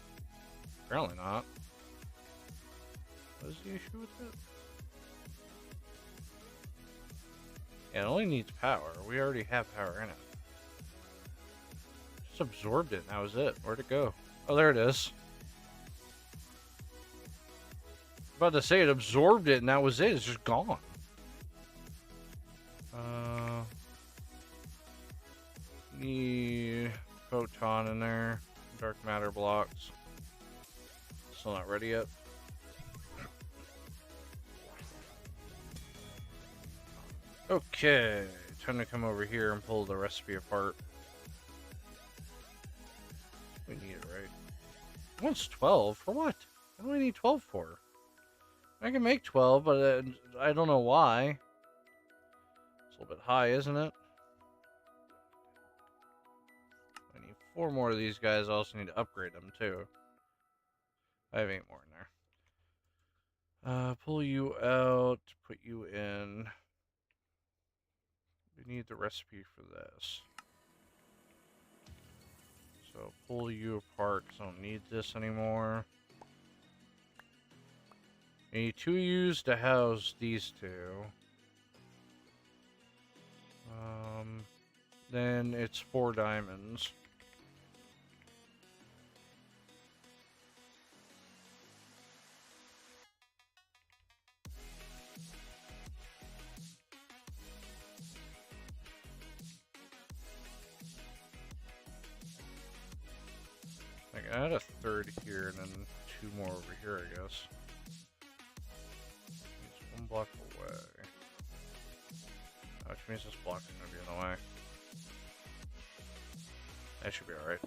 Apparently not. What is the issue with it? Yeah, it only needs power. We already have power in it. Just absorbed it, and that was it. Where'd it go? Oh, there it is. About to say it absorbed it, and that was it. It's just gone. Need photon in there. Dark matter blocks. Still not ready yet. Okay, time to come over here and pull the recipe apart. We need it, right? What's 12? For what? What do I need 12 for? I can make 12, but I don't know why. It's a little bit high, isn't it? I need 4 more of these guys. I also need to upgrade them, too. I have 8 more in there. Pull you out, put you in. We need the recipe for this. So pull you apart because I don't need this anymore. I need 2 U's to house these 2. Then it's 4 diamonds. I can add a 3rd here and then 2 more over here, I guess. It's 1 block away. Which means this block is going to be in the way. That should be alright.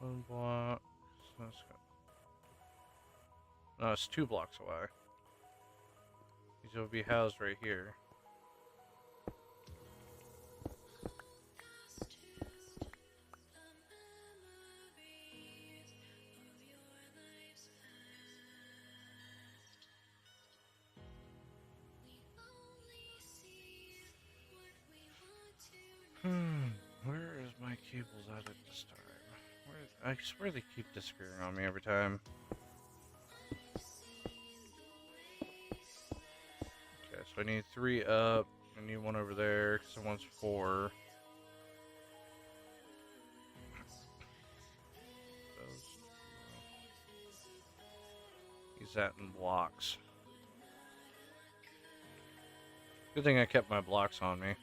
One block. So that's good. No, it's 2 blocks away. These will be housed right here. Where is my cables at this time? I swear they keep disappearing on me every time. Okay, so I need 3 up. I need 1 over there because one's 4. Use that in blocks. Good thing I kept my blocks on me.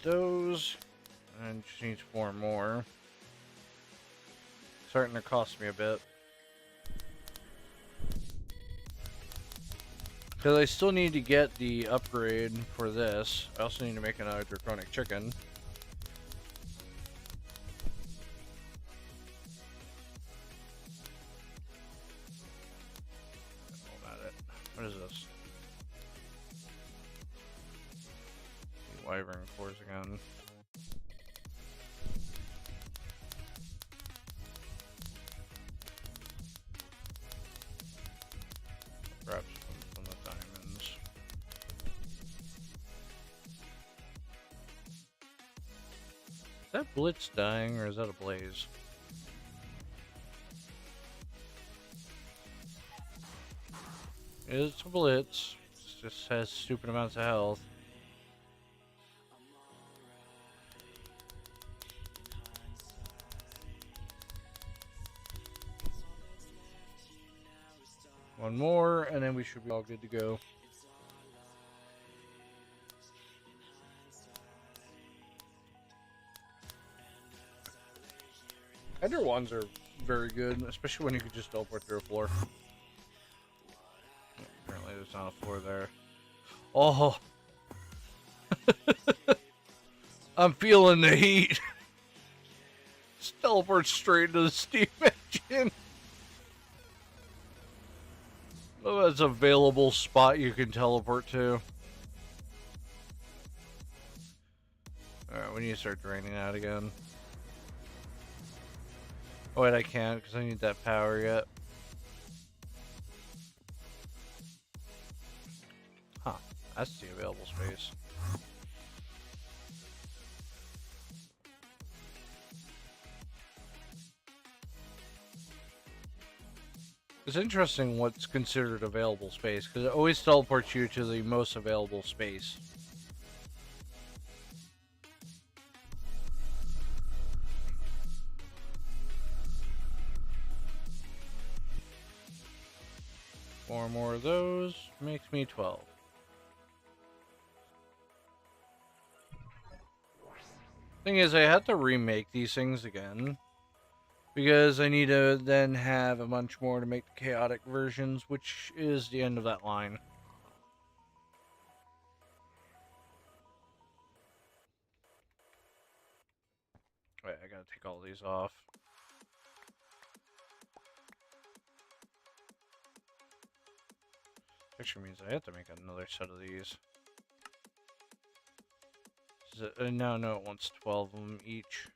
Those, and just needs 4 more. Starting to cost me a bit. Because I still need to get the upgrade for this. I also need to make another draconic chicken. What is this? Wyvern cores again. Perhaps from the diamonds. Is that Blitz dying or is that a blaze? It's a Blitz. just has stupid amounts of health. One more, and then we should be all good to go. Ender ones are very good, especially when you can just teleport through a floor. Apparently there's not a floor there. Oh! I'm feeling the heat! Just teleport straight into the steam engine! Oh, that's a available spot you can teleport to. Alright, we need to start draining that again. Oh wait, I can't because I need that power yet. Huh, that's the available space. It's interesting what's considered available space, because it always teleports you to the most available space. Four more of those makes me 12. Thing is, I have to remake these things again, because I need to then have a bunch more to make the chaotic versions, which is the end of that line. Wait, I gotta take all these off. Actually means I have to make another set of these. No, it wants 12 of them each.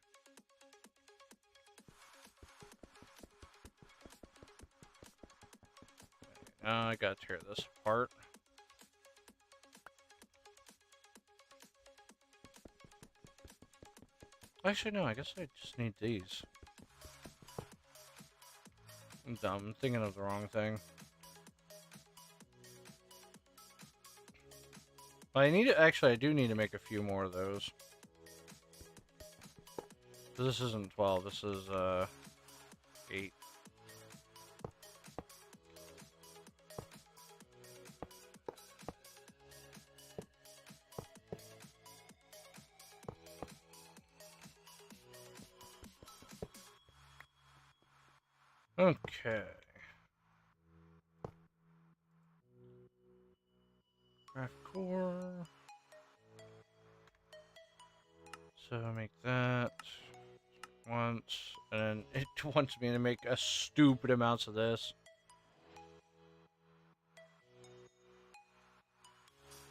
Now I gotta tear this apart. Actually, no, I guess I just need these. I'm dumb. I'm thinking of the wrong thing. But I need to, actually, I do need to make a few more of those. This isn't 12, this is, 8. Okay. Craft core. So make that once, and then it wants me to make a stupid amounts of this.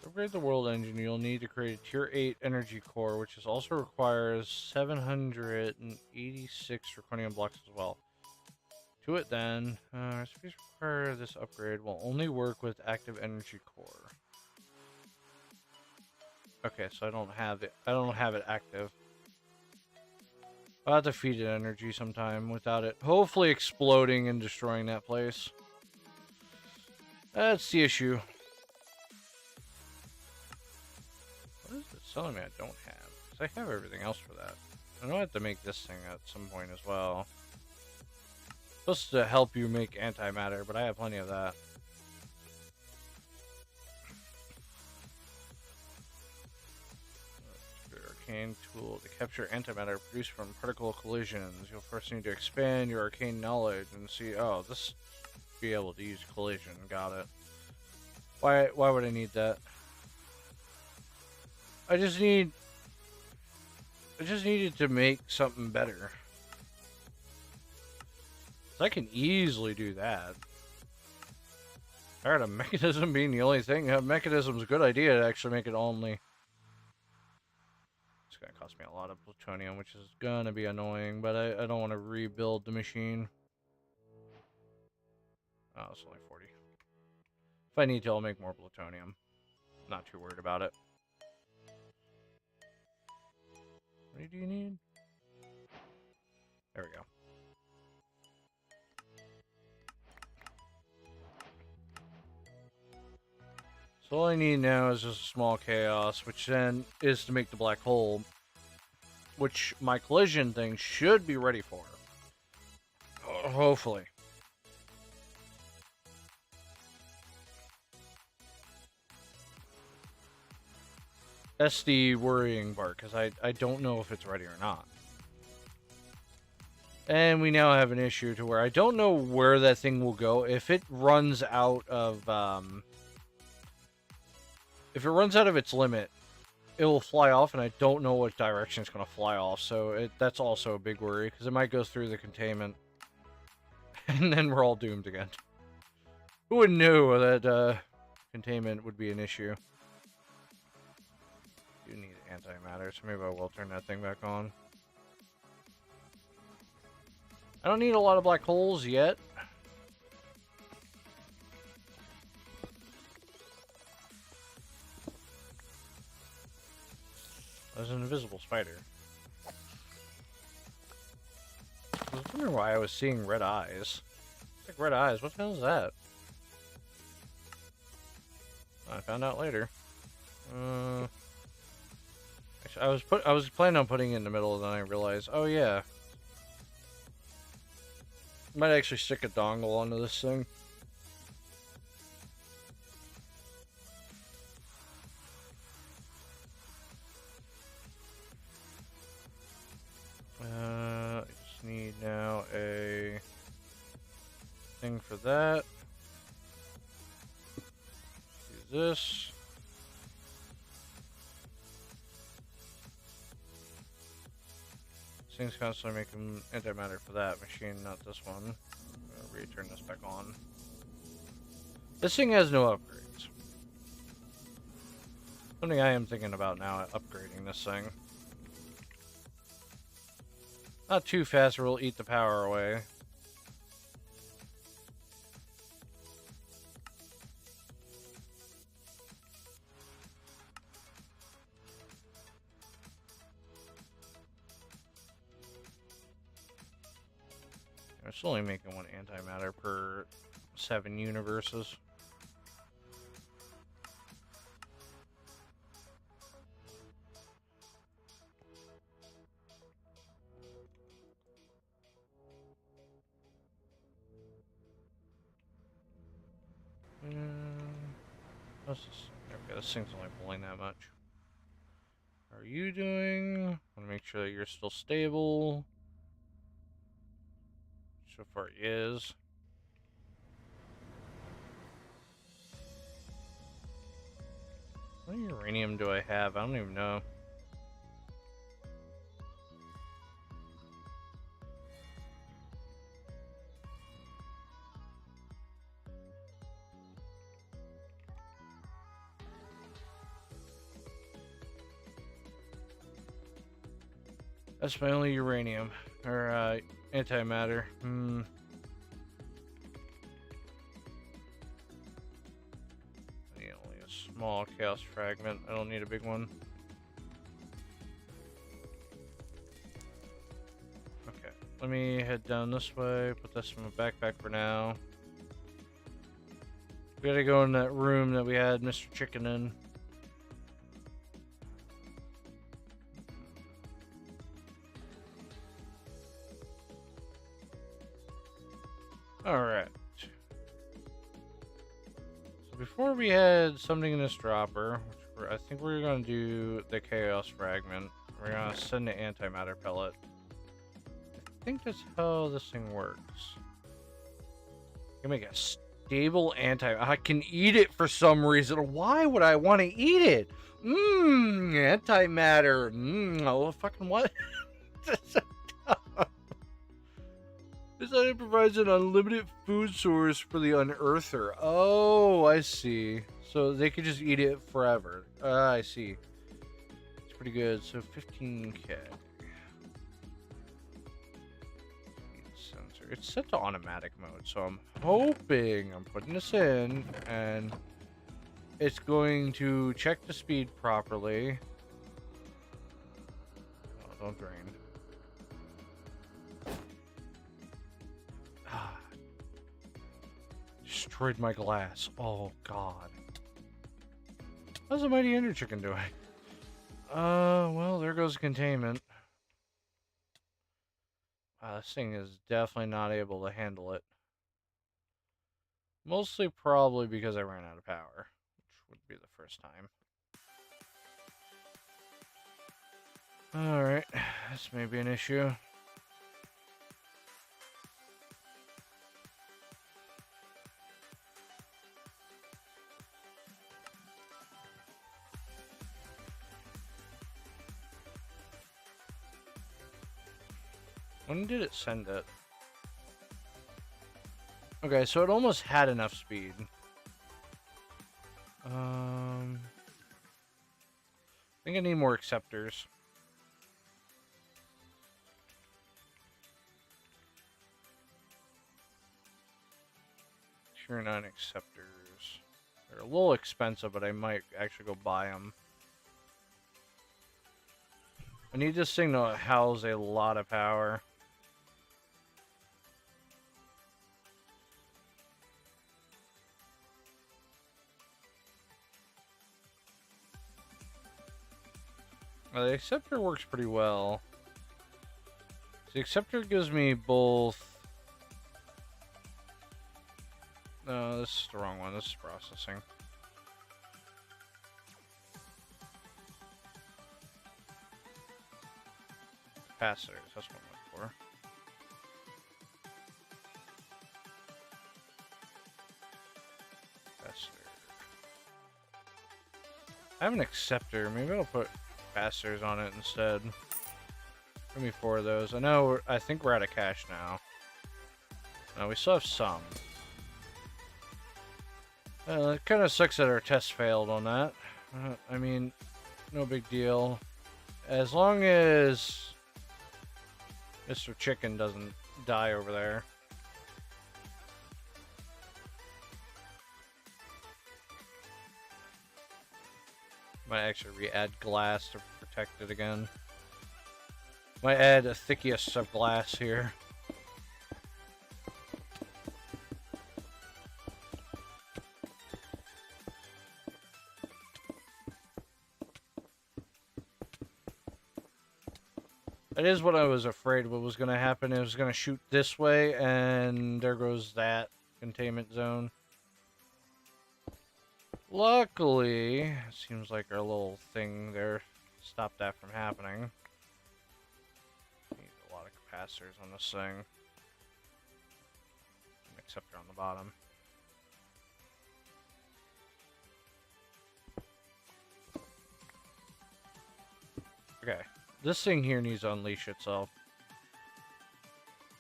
To upgrade the world engine, you'll need to create a tier 8 energy core, which also requires 786 draconium blocks as well. To it then, recipes require this upgrade will only work with active energy core. Okay, so I don't have it active. I'll have to feed it energy sometime without it hopefully exploding and destroying that place. That's the issue. What is it telling me I don't have? Because I have everything else for that. I know I have to make this thing at some point as well. It's supposed to help you make antimatter, but I have plenty of that. Arcane tool to capture antimatter produced from particle collisions. You'll first need to expand your arcane knowledge and see. Oh, this be able to use collision. Got it. Why would I need that? I just needed to make something better. I can easily do that. Tired of mechanism being the only thing. Mechanism's a good idea to actually make it only. It's gonna cost me a lot of plutonium, which is gonna be annoying, but I don't want to rebuild the machine. Oh, it's only 40. If I need to, I'll make more plutonium. Not too worried about it. What do you need? There we go. So So all I need now is just a small chaos, which then is to make the black hole, which my collision thing should be ready for. Hopefully. That's the worrying part, because I don't know if it's ready or not. And we now have an issue to where I don't know where that thing will go. If it runs out of, if it runs out of its limit, it will fly off, and I don't know what direction it's going to fly off. So that's also a big worry, because it might go through the containment. And then we're all doomed again. Who would know that containment would be an issue? You need antimatter, so maybe I will turn that thing back on. I don't need a lot of black holes yet. There's an invisible spider. I was wondering why I was seeing red eyes. It's like red eyes. What the hell is that? I found out later. Actually, I was planning on putting it in the middle, and then I realized, oh yeah. Might actually stick a dongle onto this thing. I just need now a thing for that. Do this. This thing's constantly making antimatter for that machine, not this one. I'm gonna return this back on. This thing has no upgrades. Something I am thinking about now, upgrading this thing. Not too fast, or we'll eat the power away. It's only making one antimatter per 7 universes. What's this? Okay, this thing's only pulling that much. How are you doing? I want to make sure that you're still stable. So far, he is. What uranium do I have? I don't even know. That's my only uranium, or antimatter. I need only a small chaos fragment. I don't need a big one. Okay, let me head down this way. Put this in my backpack for now. We gotta go in that room that we had Mr. Chicken in. Alright. So before we had something in this dropper, which I think we're going to do the Chaos Fragment. We're going to send the antimatter pellet. I think that's how this thing works. You can make a stable I can eat it for some reason. Why would I want to eat it? Antimatter. Oh, fucking what? This item provides an unlimited food source for the unearther. Oh, I see. So they could just eat it forever. I see. It's pretty good. So 15k. Sensor. It's set to automatic mode, so I'm hoping I'm putting this in and it's going to check the speed properly. Oh, don't drain. Destroyed my glass. Oh, God. How's the mighty ender chicken doing? Well, there goes containment. This thing is definitely not able to handle it. Mostly probably because I ran out of power, which would be the first time. Alright, this may be an issue. When did it send it? Okay, so it almost had enough speed. I think I need more acceptors. Tier 9 acceptors. They're a little expensive, but I might actually go buy them. I need this thing to house a lot of power. The acceptor works pretty well. The acceptor gives me both... No, this is the wrong one. This is processing. Capacitors, that's what I'm looking for. Capacitor. I have an acceptor. Maybe I'll put capacitors on it instead. Give me 4 of those. I think we're out of cash now. No, we still have some. It kind of sucks that our test failed on that. I mean, no big deal. As long as Mr. Chicken doesn't die over there. Might actually re-add glass to protect it again. Might add a thickest of glass here. That is what I was afraid what was going to happen. It was going to shoot this way, and there goes that containment zone. Luckily, it seems like our little thing there stopped that from happening. Need a lot of capacitors on this thing. Except they're on the bottom. Okay. This thing here needs to unleash itself.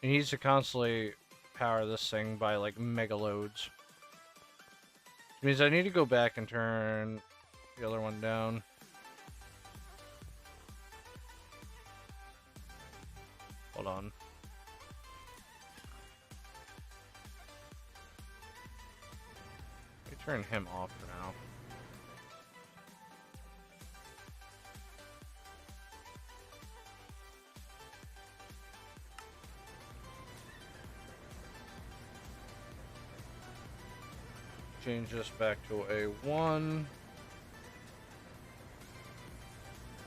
It needs to constantly power this thing by like mega loads. Which means I need to go back and turn the other one down. Hold on. Let me turn him off for now. Change this back to a 1.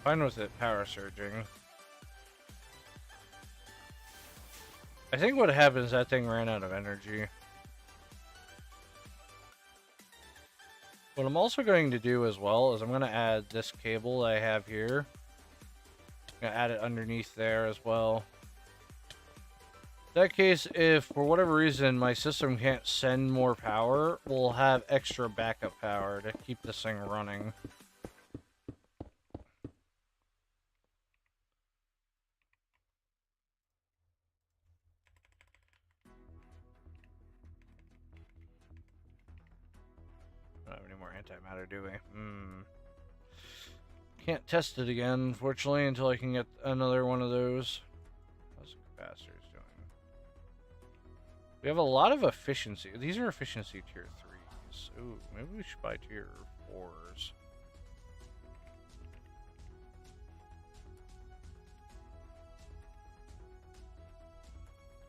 Fine with it power surging. I think what happened is that thing ran out of energy. What I'm also going to do as well is I'm going to add this cable that I have here. I'm going to add it underneath there as well. In that case, if for whatever reason my system can't send more power, we'll have extra backup power to keep this thing running. Don't have any more antimatter, do we? Can't test it again, unfortunately, until I can get another one of those. How's the capacitors doing? We have a lot of efficiency. These are efficiency tier 3s. Ooh, maybe we should buy tier 4s.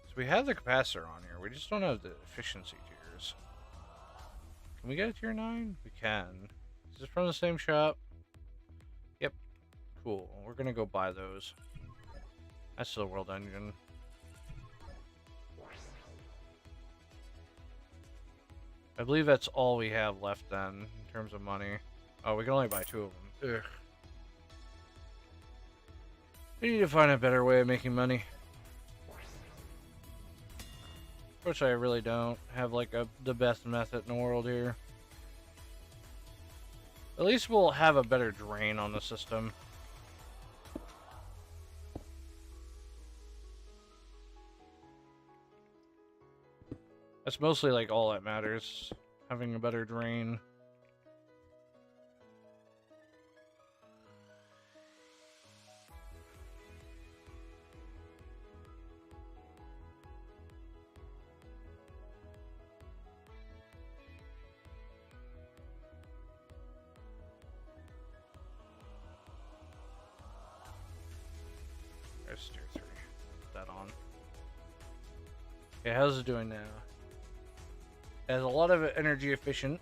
So we have the capacitor on here. We just don't have the efficiency tiers. Can we get a tier 9? We can. Is it from the same shop? Yep. Cool. We're gonna go buy those. That's the world engine. I believe that's all we have left then, in terms of money. Oh, we can only buy 2 of them. Ugh. We need to find a better way of making money. Which I really don't have like the best method in the world here. At least we'll have a better drain on the system. That's mostly like all that matters. Having a better drain. There's tier 3. Put that on. Okay, how's it doing now? It has a lot of energy efficient.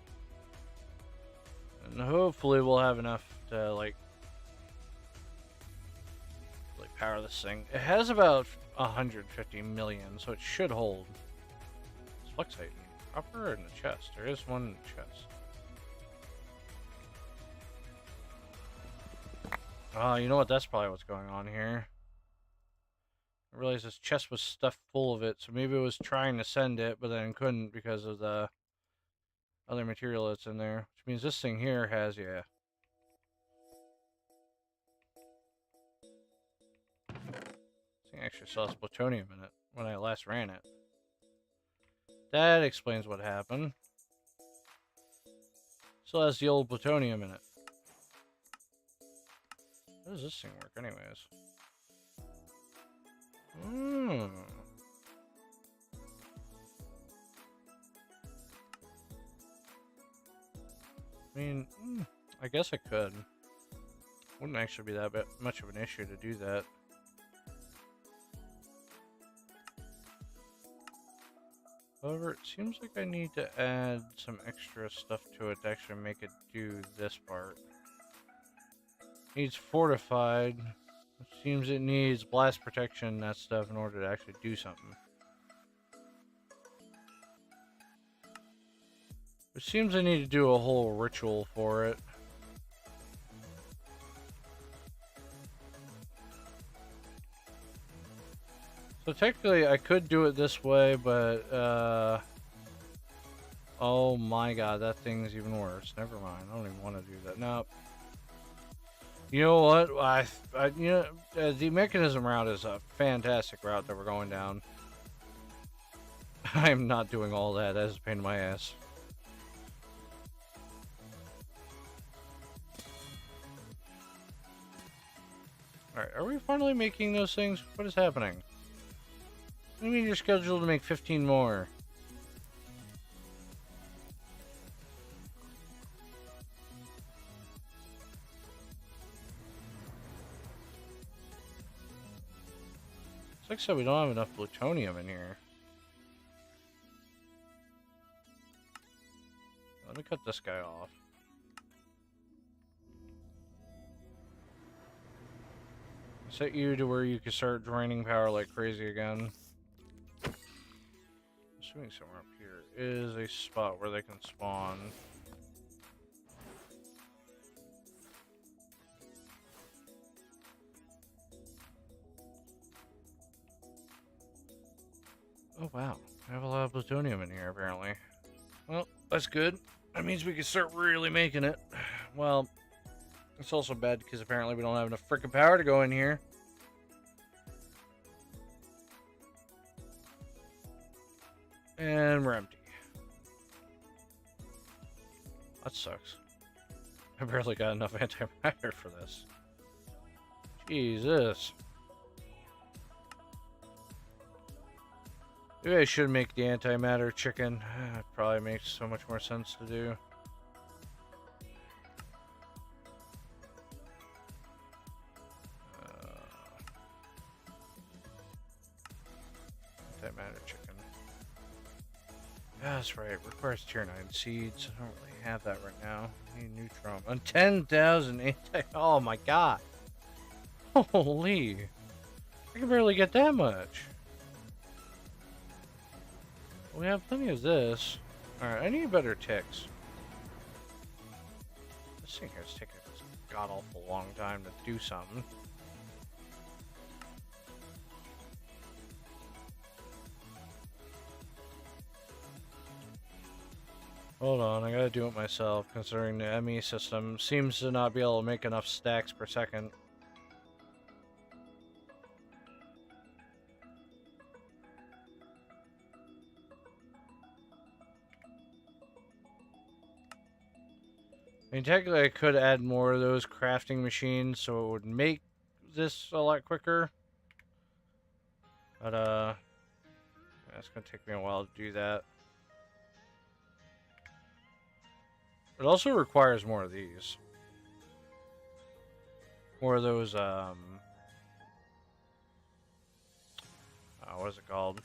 And hopefully we'll have enough to like power this thing. It has about 150 million, so it should hold. It's flux Titan. Upper in the chest. There is one in the chest. Oh, you know what? That's probably what's going on here. I realized this chest was stuffed full of it, so maybe it was trying to send it, but then couldn't because of the other material that's in there. Which means this thing here has, yeah. This thing actually still has plutonium in it when I last ran it. That explains what happened. Still has the old plutonium in it. How does this thing work anyways? I mean, I guess I could. Wouldn't actually be that much of an issue to do that. However, it seems like I need to add some extra stuff to it to actually make it do this part. It needs fortified. It seems it needs blast protection and that stuff in order to actually do something. It seems I need to do a whole ritual for it. So technically I could do it this way, but oh my god, that thing's even worse. Never mind. I don't even want to do that. Nope. You know what? The mechanism route is a fantastic route that we're going down. I'm not doing all that. That is a pain in my ass. Alright, are we finally making those things? What is happening? What do you mean you're scheduled to make 15 more? Like I said, we don't have enough plutonium in here. Let me cut this guy off. Set you to where you can start draining power like crazy again. Assuming somewhere up here is a spot where they can spawn. Oh wow, I have a lot of plutonium in here apparently. Well, that's good. That means we can start really making it. Well, it's also bad because apparently we don't have enough freaking power to go in here. And we're empty. That sucks. I barely got enough antimatter for this. Jesus. Maybe I should make the antimatter chicken. It probably makes so much more sense to do. Antimatter chicken. That's right. Requires tier 9 seeds. I don't really have that right now. I need neutron. On 10,000 anti. Oh my god. Holy. I can barely get that much. We have plenty of this. Alright, I need better ticks. This thing here's taking a god awful long time to do something. Hold on, I gotta do it myself, considering the ME system seems to not be able to make enough stacks per second. I mean, technically I could add more of those crafting machines so it would make this a lot quicker. But, it's gonna take me a while to do that. It also requires more of these. More of those, what is it called?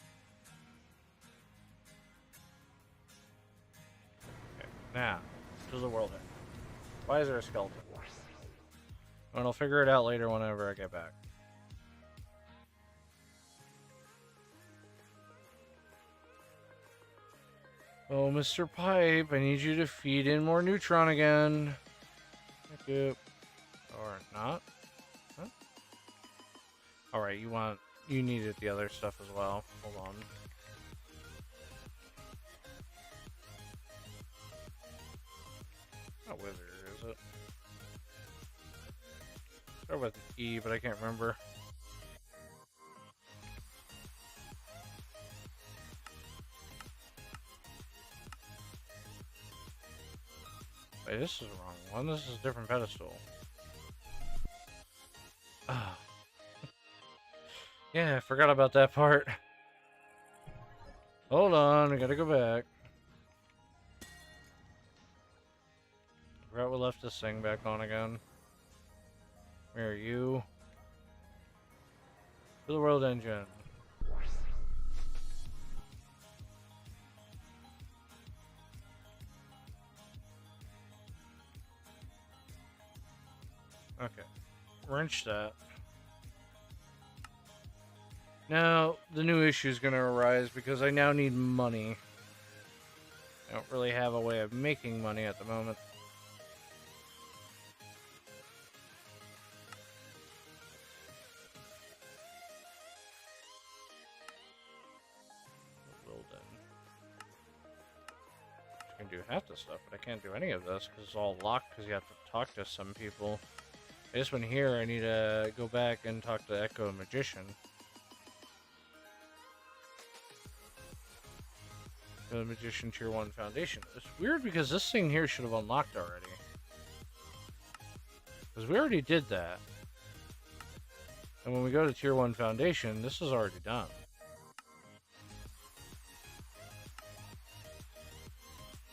Okay, now, to the world end. Why is there a skeleton? And I'll figure it out later whenever I get back. Oh, Mr. Pipe, I need you to feed in more neutron again. Thank you. Or not. Huh? Alright, you needed the other stuff as well. Hold on. Not wither, is it? Start with E, but I can't remember. Wait, this is the wrong one. This is a different pedestal. Ah. Yeah, I forgot about that part. Hold on, I gotta go back. Forgot we left this thing back on again. Where are you? To the world engine. Okay. Wrench that. Now, the new issue is going to arise because I now need money. I don't really have a way of making money at the moment. Well then. I can do half the stuff, but I can't do any of this because it's all locked because you have to talk to some people. This one here, I need to go back and talk to Echo Magician. The Magician Tier 1 Foundation. It's weird because this thing here should have unlocked already. Because we already did that. And when we go to Tier 1 Foundation, this is already done.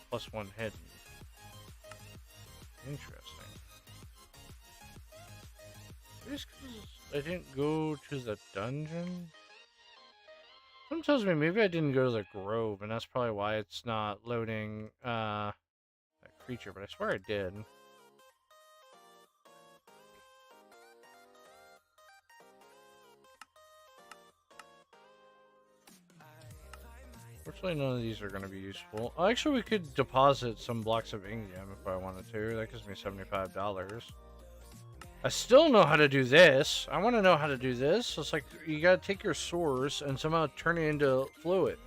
Plus 1 hidden. Interesting. Just because I didn't go to the dungeon? Something tells me maybe I didn't go to the grove, and that's probably why it's not loading that creature, but I swear I did. Fortunately, none of these are going to be useful. Actually, we could deposit some blocks of Ingium if I wanted to. That gives me $75. I still know how to do this. I want to know how to do this. It's like you got to take your source and somehow turn it into fluid.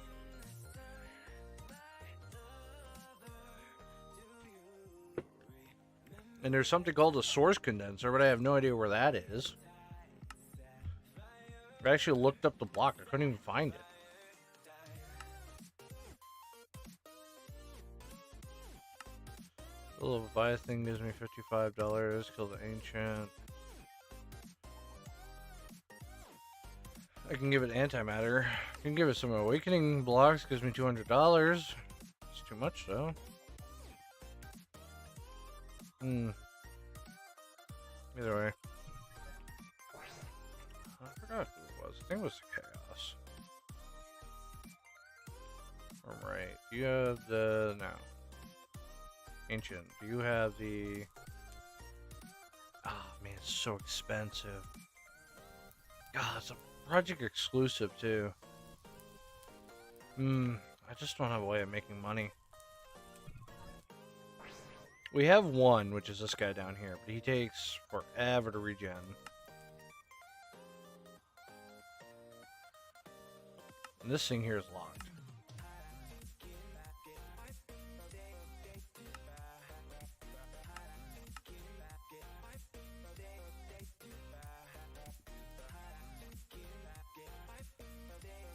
And there's something called a source condenser, but I have no idea where that is. I actually looked up the block. I couldn't even find it. The Leviathan gives me $55. Kill the Ancient. I can give it antimatter. I can give it some Awakening blocks. Gives me $200. It's too much though. Either way. I forgot who it was. I think it was the Chaos. Alright, do you have the... no. Ancient, do you have the... oh man, it's so expensive. God, it's a project exclusive too. I just don't have a way of making money. We have one, which is this guy down here, but he takes forever to regen. And this thing here is locked.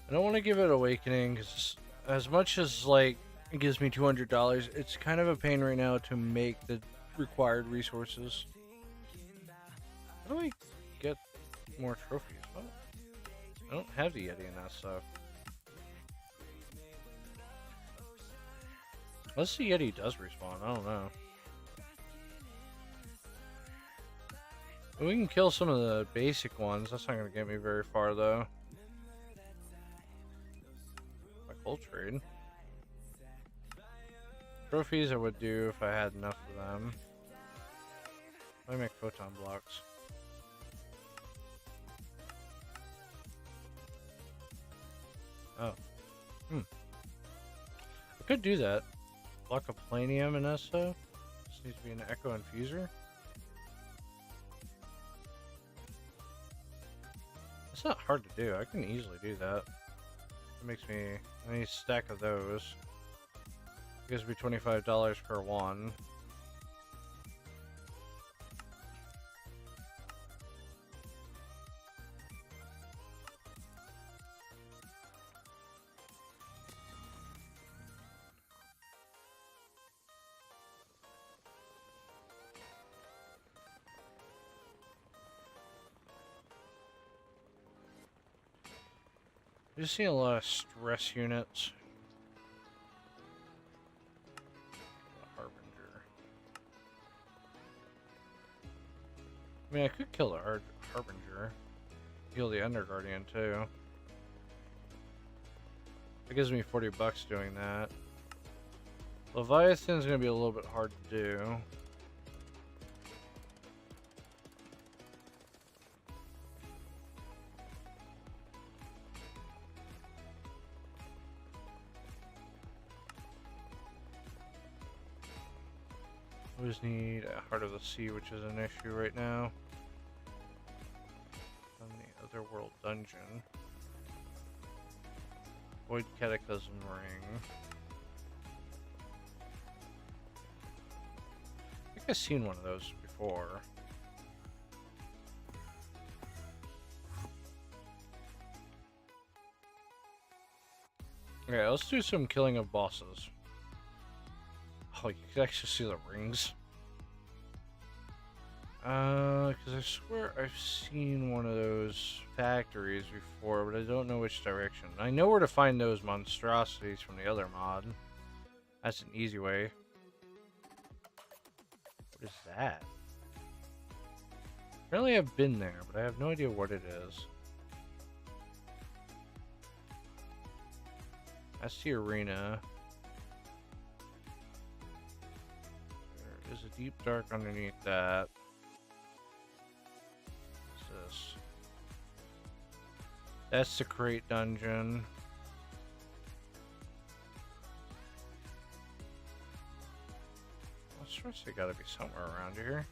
I don't want to give it Awakening, because as much as, like, it gives me $200, it's kind of a pain right now to make the required resources. How do I get more trophies? Well, I don't have the Yeti in that stuff. Unless the Yeti does respawn, I don't know. We can kill some of the basic ones. That's not going to get me very far, though. Full trade. Trophies I would do if I had enough of them. Let me make photon blocks. Oh. I could do that. Block of planium and ESO. This needs to be an echo infuser. It's not hard to do. I can easily do that. It makes me... I need a stack of those. It gives me $25 per one. I just see a lot of stress units. Harbinger. I mean, I could kill the Harbinger. Kill the Ender Guardian too. That gives me $40 doing that. Leviathan's gonna be a little bit hard to do. We just need a Heart of the Sea, which is an issue right now. On the Otherworld Dungeon. Void Cataclysm Ring. I think I've seen one of those before. Okay, let's do some killing of bosses. Oh, you can actually see the rings. Because I swear I've seen one of those factories before, but I don't know which direction. I know where to find those monstrosities from the other mod. That's an easy way. What is that? Apparently I've been there, but I have no idea what it is. That's the arena. There is a deep dark underneath that. What's this? That's the crate dungeon. Well, stress they gotta be somewhere around here.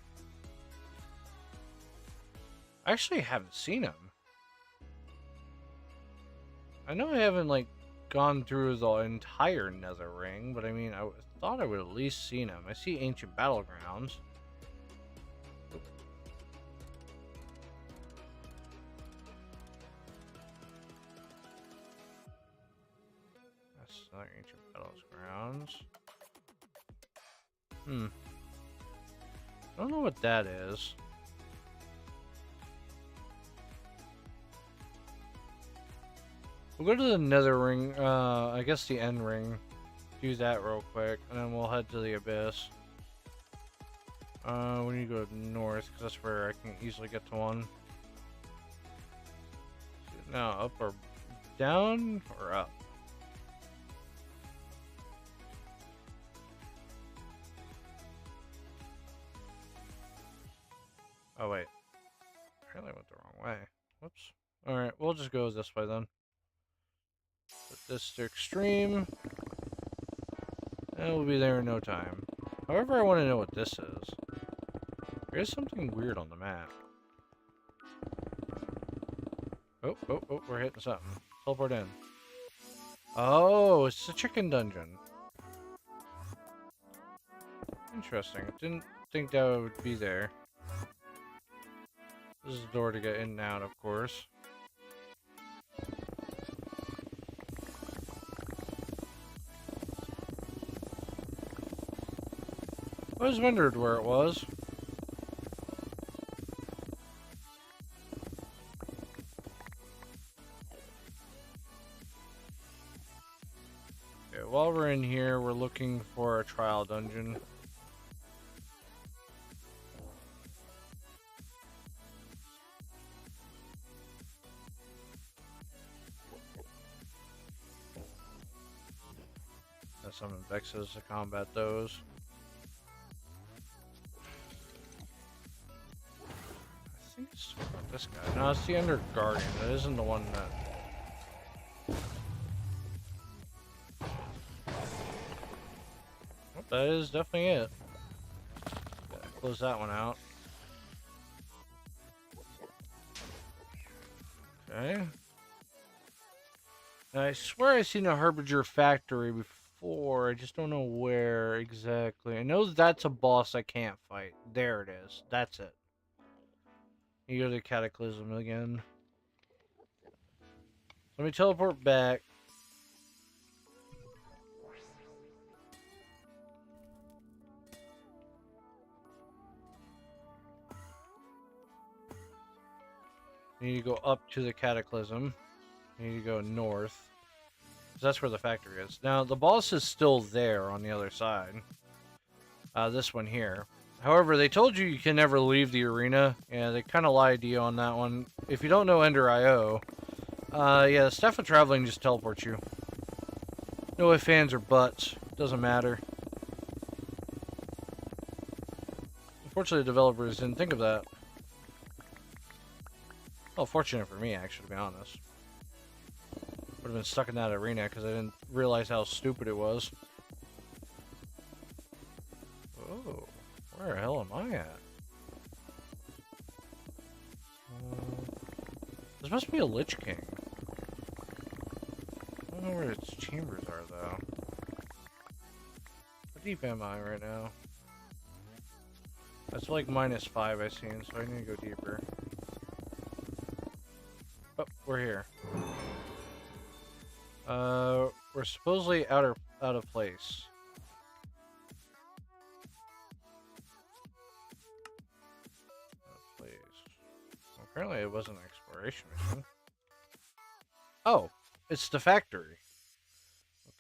I actually haven't seen him. I know I haven't like gone through the entire Nether Ring, but I mean, I thought I would at least seen him. I see Ancient Battlegrounds. That's another Ancient Battlegrounds. I don't know what that is. We'll go to the Nether Ring, I guess the End Ring. Do that real quick, and then we'll head to the Abyss. We need to go north, because that's where I can easily get to one. Now, up or down, or up? Oh, wait. Apparently I went the wrong way. Whoops. Alright, we'll just go this way then. Put this to extreme. And we'll be there in no time. However, I want to know what this is. There is something weird on the map. Oh, oh, oh, we're hitting something. Teleport in. Oh, it's a chicken dungeon. Interesting. Didn't think that would be there. This is the door to get in and out, of course. I always wondered where it was. Okay, while we're in here, we're looking for a trial dungeon. That's some Vexes to combat those. I think it's this guy. No, it's the Ender Guardian. That isn't the one that... Oh, that is definitely it. Gotta close that one out. Okay. Now, I swear I've seen a Harbinger factory before. I just don't know where exactly. I know that's a boss I can't fight. There it is. That's it. You go to the Cataclysm again. Let me teleport back. You need to go up to the Cataclysm. You need to go north. That's where the factory is. Now, the boss is still there on the other side. This one here. However, they told you can never leave the arena. Yeah, they kind of lied to you on that one. If you don't know Ender IO, yeah, the Staff of Traveling just teleports you. No ifs, ands, or buts. Doesn't matter. Unfortunately, the developers didn't think of that. Well, fortunate for me, actually, to be honest. Would have been stuck in that arena because I didn't realize how stupid it was. Oh, where the hell am I at? This must be a Lich King. I don't know where its chambers are, though. How deep am I right now? That's like -5 I've seen, so I need to go deeper. Oh, we're here. We're supposedly out of place. Please. Well, apparently it wasn't an exploration mission. Oh, it's the factory.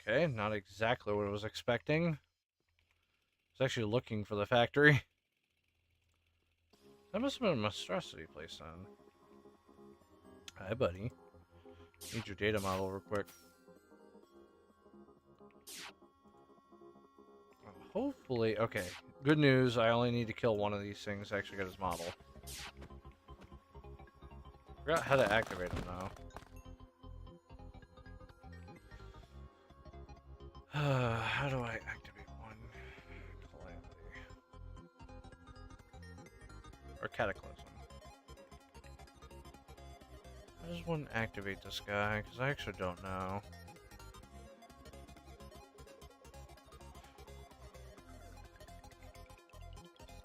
Okay, not exactly what I was expecting. I was actually looking for the factory. That must have been a monstrosity place then. Hi, buddy. Need your data model real quick. Hopefully, okay. Good news, I only need to kill one of these things to actually get his model. Forgot how to activate him now. How do I activate one? Calamity. Or Cataclysm. How does one activate this guy? Because I actually don't know.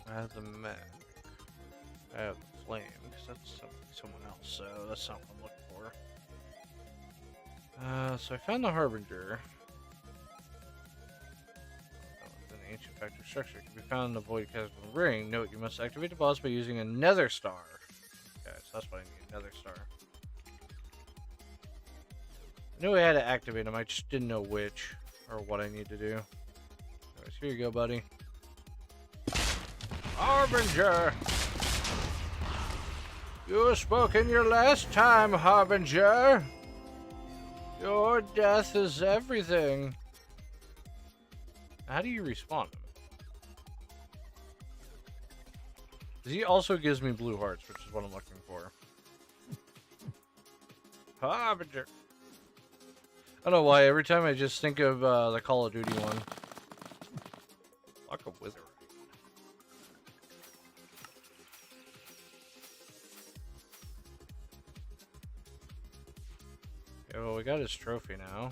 I have the mech. I have the flame, because that's someone else, so that's not what I'm looking for. So I found the Harbinger. An ancient factory structure can be found in the Void Chasm Ring. Note, you must activate the boss by using a Nether Star. Okay, so that's what I need, Nether Star. I knew I had to activate him, I just didn't know which, or what I need to do. Anyways, here you go, buddy. Harbinger! You have spoken your last time, Harbinger! Your death is everything. How do you respawn him? He also gives me blue hearts, which is what I'm looking for. Harbinger. I don't know why, every time I just think of the Call of Duty one. Lock of Wither. Okay, well, we got his trophy now.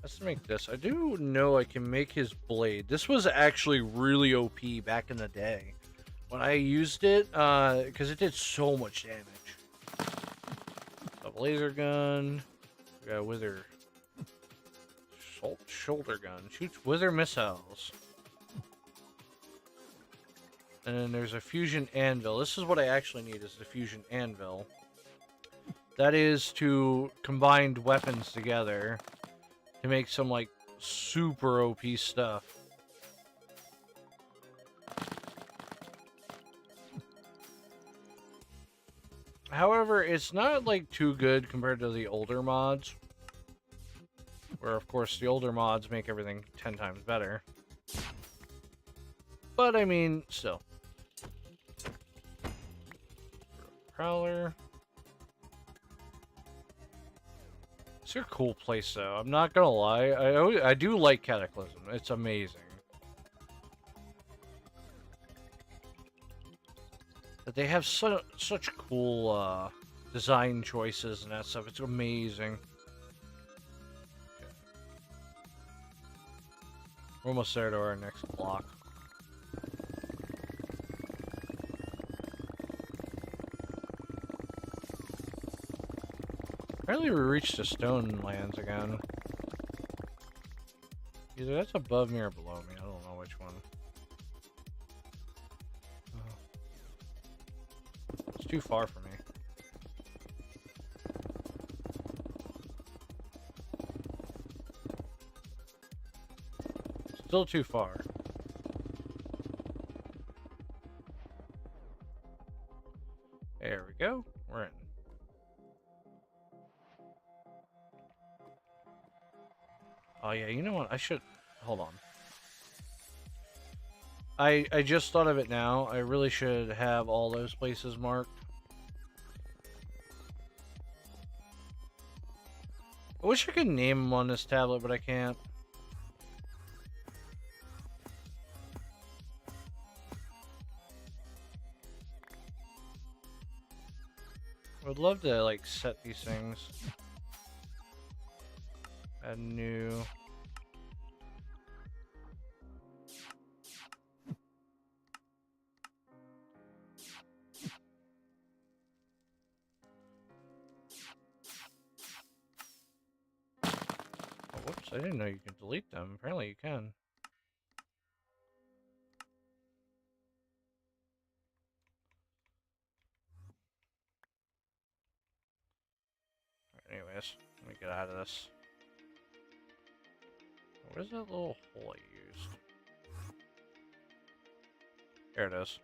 Let's make this. I do know I can make his blade. This was actually really OP back in the day. When I used it, because it did so much damage. A laser gun. We got a Wither. Shoulder gun. Shoots Wither missiles. And then there's a fusion anvil. This is what I actually need, is the fusion anvil. That is to combine weapons together to make some, like, super OP stuff. However, it's not, like, too good compared to the older mods. Where, of course, the older mods make everything 10 times better. But, I mean, still. Prowler. It's a cool place, though. I'm not gonna lie. I do like Cataclysm. It's amazing. But they have such cool design choices and that stuff. It's amazing. Okay. We're almost there to our next block. Apparently we reached the stone lands again. Either that's above me or below me. I don't know which one. It's too far for me. Still too far. There we go. We're in. Oh yeah, you know what? I should... Hold on. I just thought of it now. I really should have all those places marked. I wish I could name them on this tablet, but I can't. I would love to, like, set these things. Add new... Whoops, I didn't know you could delete them. Apparently you can. Anyways, let me get out of this. Where's that little hole I used? There it is.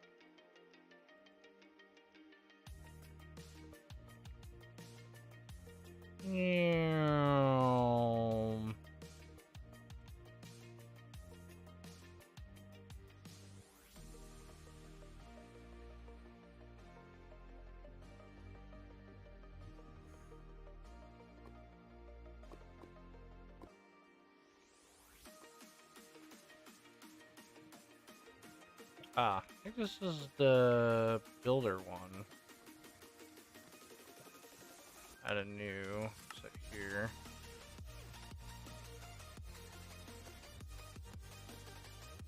Ah, I think this is the builder one. Add a new set here.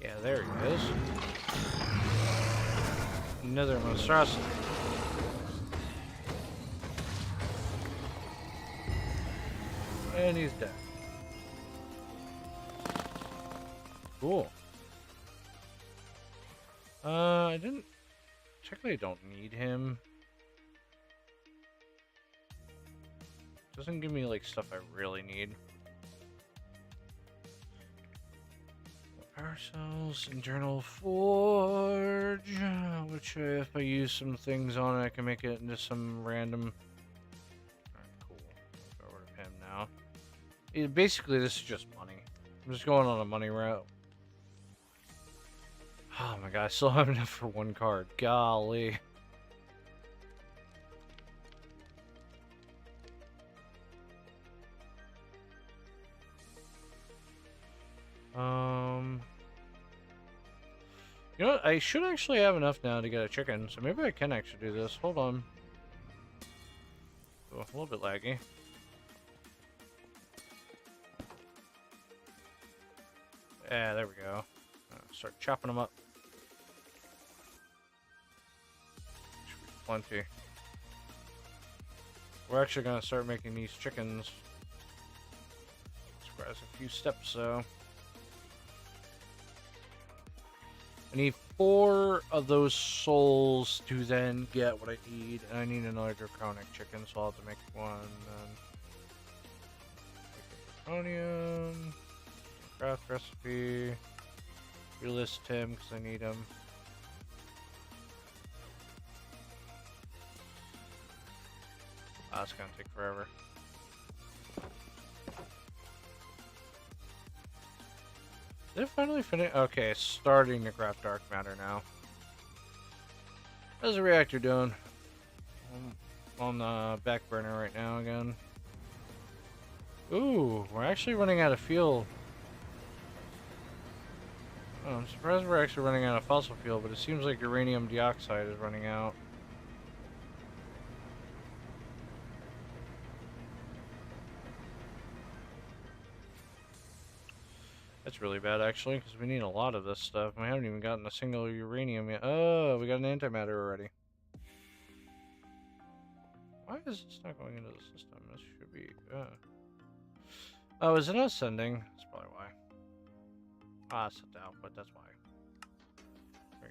Yeah, there he is. Another monstrosity. And he's dead. Cool. I didn't... Technically, I don't need him. Doesn't give me, like, stuff I really need. Power cells, internal forge, which if I use some things on it, I can make it into some random... Alright, cool. Go over to him now. Basically, this is just money. I'm just going on a money route. Oh my god, I still have enough for one card. Golly. You know what? I should actually have enough now to get a chicken, so maybe I can actually do this. Hold on. Oh, a little bit laggy. Yeah, there we go. Start chopping them up. Should be plenty. We're actually gonna start making these chickens. Surprise a few steps, though. I need 4 of those souls to then get what I need, and I need another draconic chicken, so I'll have to make one. Draconium, craft recipe, relist him because I need him. That's gonna take forever. Did it finally finish? Okay, starting to craft dark matter now. How's the reactor doing? I'm on the back burner right now again. Ooh, we're actually running out of fuel. Oh, I'm surprised we're actually running out of fossil fuel, but it seems like uranium dioxide is running out. That's really bad, actually, because we need a lot of this stuff. We haven't even gotten a single uranium yet. Oh, we got an antimatter already. Why is this not going into the system? This should be... Oh, is it not sending? That's probably why. Ah, it's sent out, but that's why. There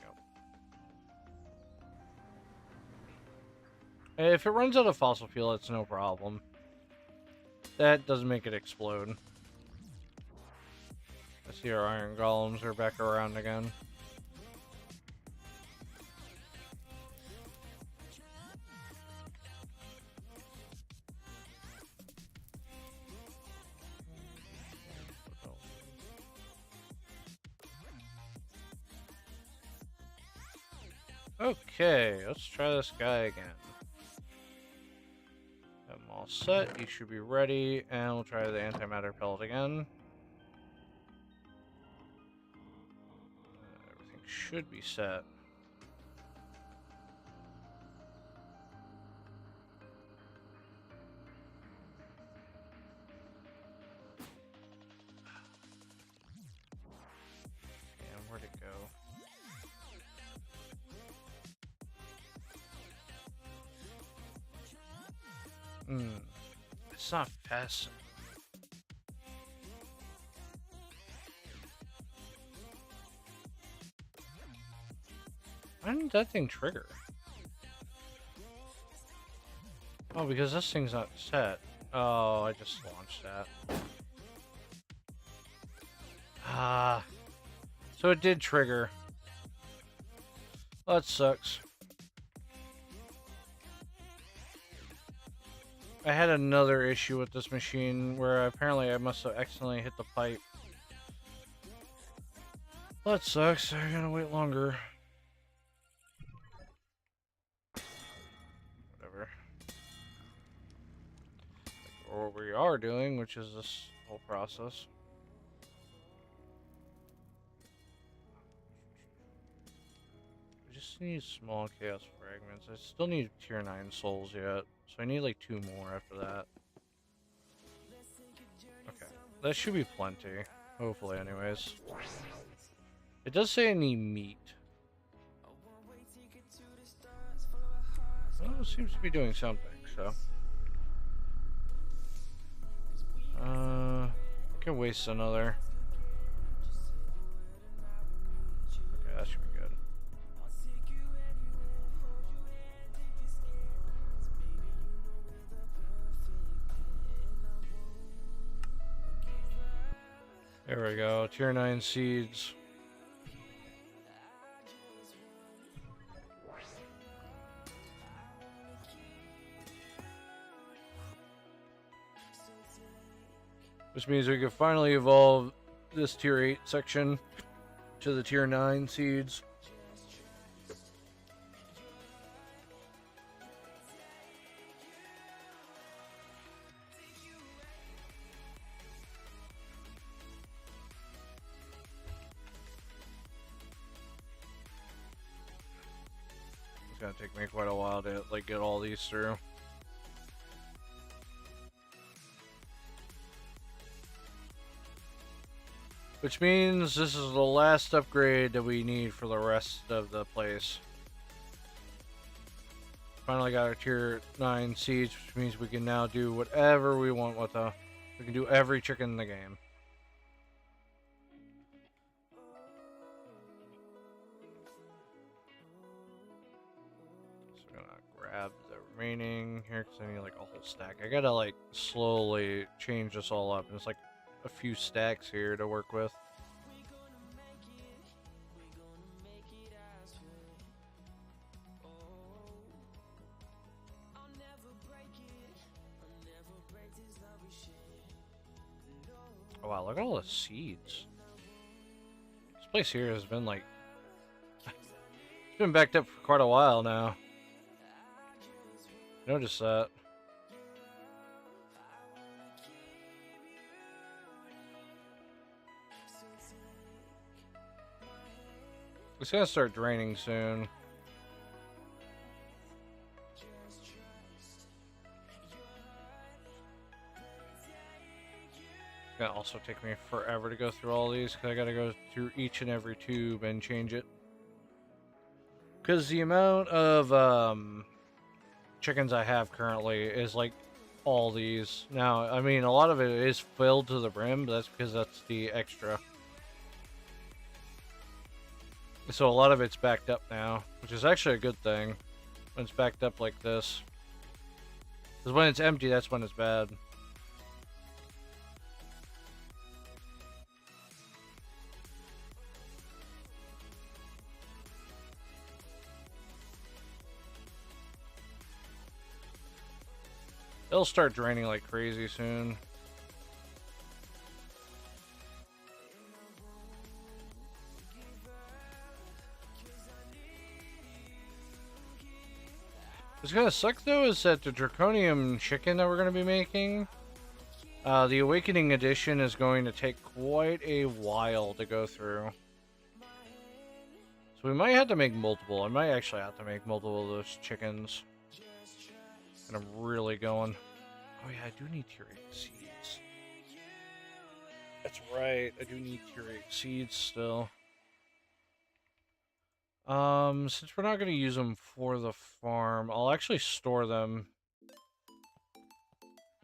we go. If it runs out of fossil fuel, it's no problem. That doesn't make it explode. I see our iron golems are back around again. Okay, let's try this guy again. Have them all set, you should be ready, and we'll try the antimatter pellet again. Everything should be set. And where'd it go? It's not fast. Why didn't that thing trigger? Oh, because this thing's not set. Oh, I just launched that. Ah. So it did trigger. Oh, that sucks. I had another issue with this machine where apparently I must have accidentally hit the pipe. Well, that sucks. I gotta wait longer. Whatever. Or what we are doing, which is this whole process. I just need small chaos fragments. I still need tier 9 souls yet. So I need like 2 more after that. Okay. That should be plenty. Hopefully, anyways. It does say I need meat. Well, it seems to be doing something, so. I can waste another. Okay, that should be good. There we go. Tier 9 seeds. Which means we can finally evolve this tier 8 section to the tier 9 seeds. It's gonna take me quite a while to like get all these through. Which means this is the last upgrade that we need for the rest of the place. Finally got our tier 9 seeds, which means we can now do whatever we want with the... We can do every chicken in the game. So I'm gonna grab the remaining here because I need like a whole stack. I gotta like slowly change this all up, and it's like a few stacks here to work with. Oh wow, look at all the seeds. This place here has been like... It's been backed up for quite a while now. Notice that. It's gonna start draining soon. It's gonna also take me forever to go through all these because I gotta go through each and every tube and change it. Because the amount of chickens I have currently is like all these. Now, I mean, a lot of it is filled to the brim, but that's because that's the extra. So a lot of it's backed up now, which is actually a good thing when it's backed up like this. Because when it's empty, that's when it's bad. It'll start draining like crazy soon. What's gonna suck though is that the draconium chicken that we're gonna be making, the awakening edition is going to take quite a while to go through. So we might have to make multiple. I might actually have to make multiple of those chickens. And I'm really going. Oh yeah, I do need tier 8 seeds. That's right, I do need tier 8 seeds still. Since we're not going to use them for the farm, I'll actually store them.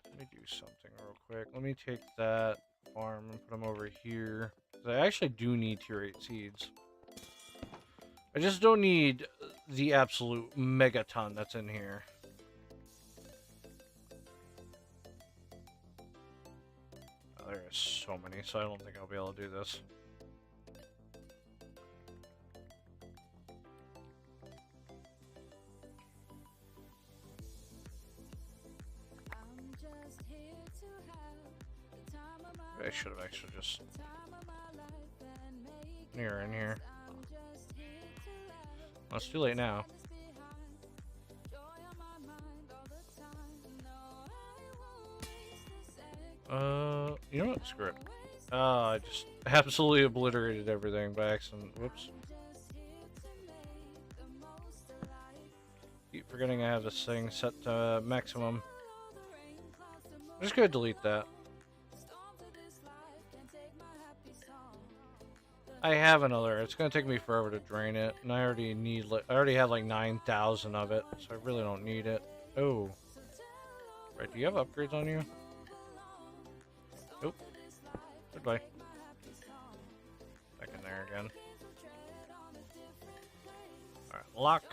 Let me do something real quick. Let me take that farm and put them over here. I actually do need tier 8 seeds. I just don't need the absolute megaton that's in here. Oh, there is so many, so I don't think I'll be able to do this. I should have actually just near in here. Well, it's too late now. You know what? Screw it. I just absolutely obliterated everything by accident. Whoops. Keep forgetting I have this thing set to maximum. I'm just gonna delete that. I have another. It's gonna take me forever to drain it, and I already need. I already have like 9,000 of it, so I really don't need it. Oh, right. Do you have upgrades on you? Nope. Goodbye. Back in there again. All right, lock.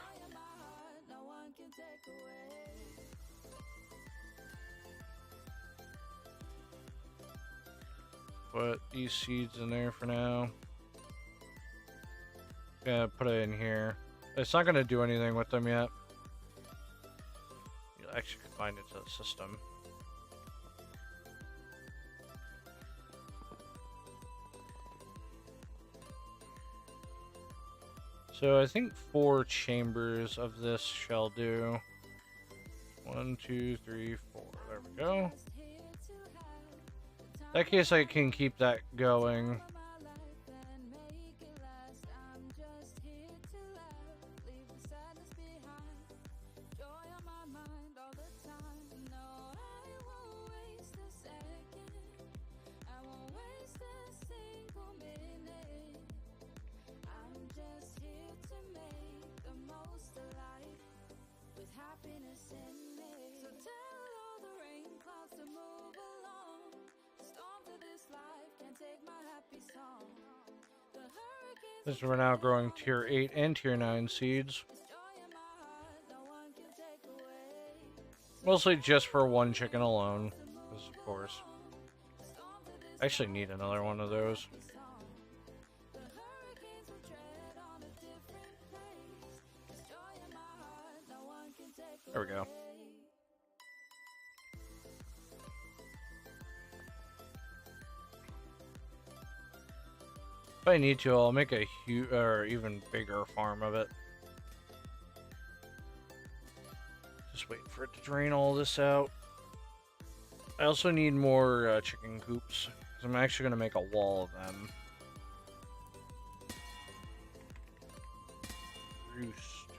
Put these seeds in there for now. Gonna put it in here. It's not gonna do anything with them yet. You'll actually combine it to the system. So I think 4 chambers of this shall do. 1, 2, 3, 4. There we go. In that case, I can keep that going. As we're now growing tier 8 and tier 9 seeds. Mostly just for 1 chicken alone, because of course. I actually need another one of those. There we go. If I need to, I'll make a huge or even bigger farm of it. Just wait for it to drain all this out. I also need more chicken coops, because I'm actually going to make a wall of them. Roost.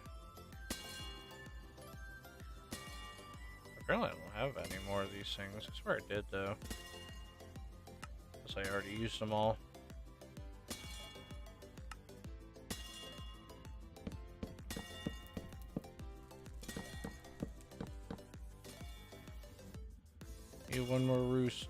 Apparently I don't have any more of these things. I swear I did, though. Guess I already used them all. Need one more roost.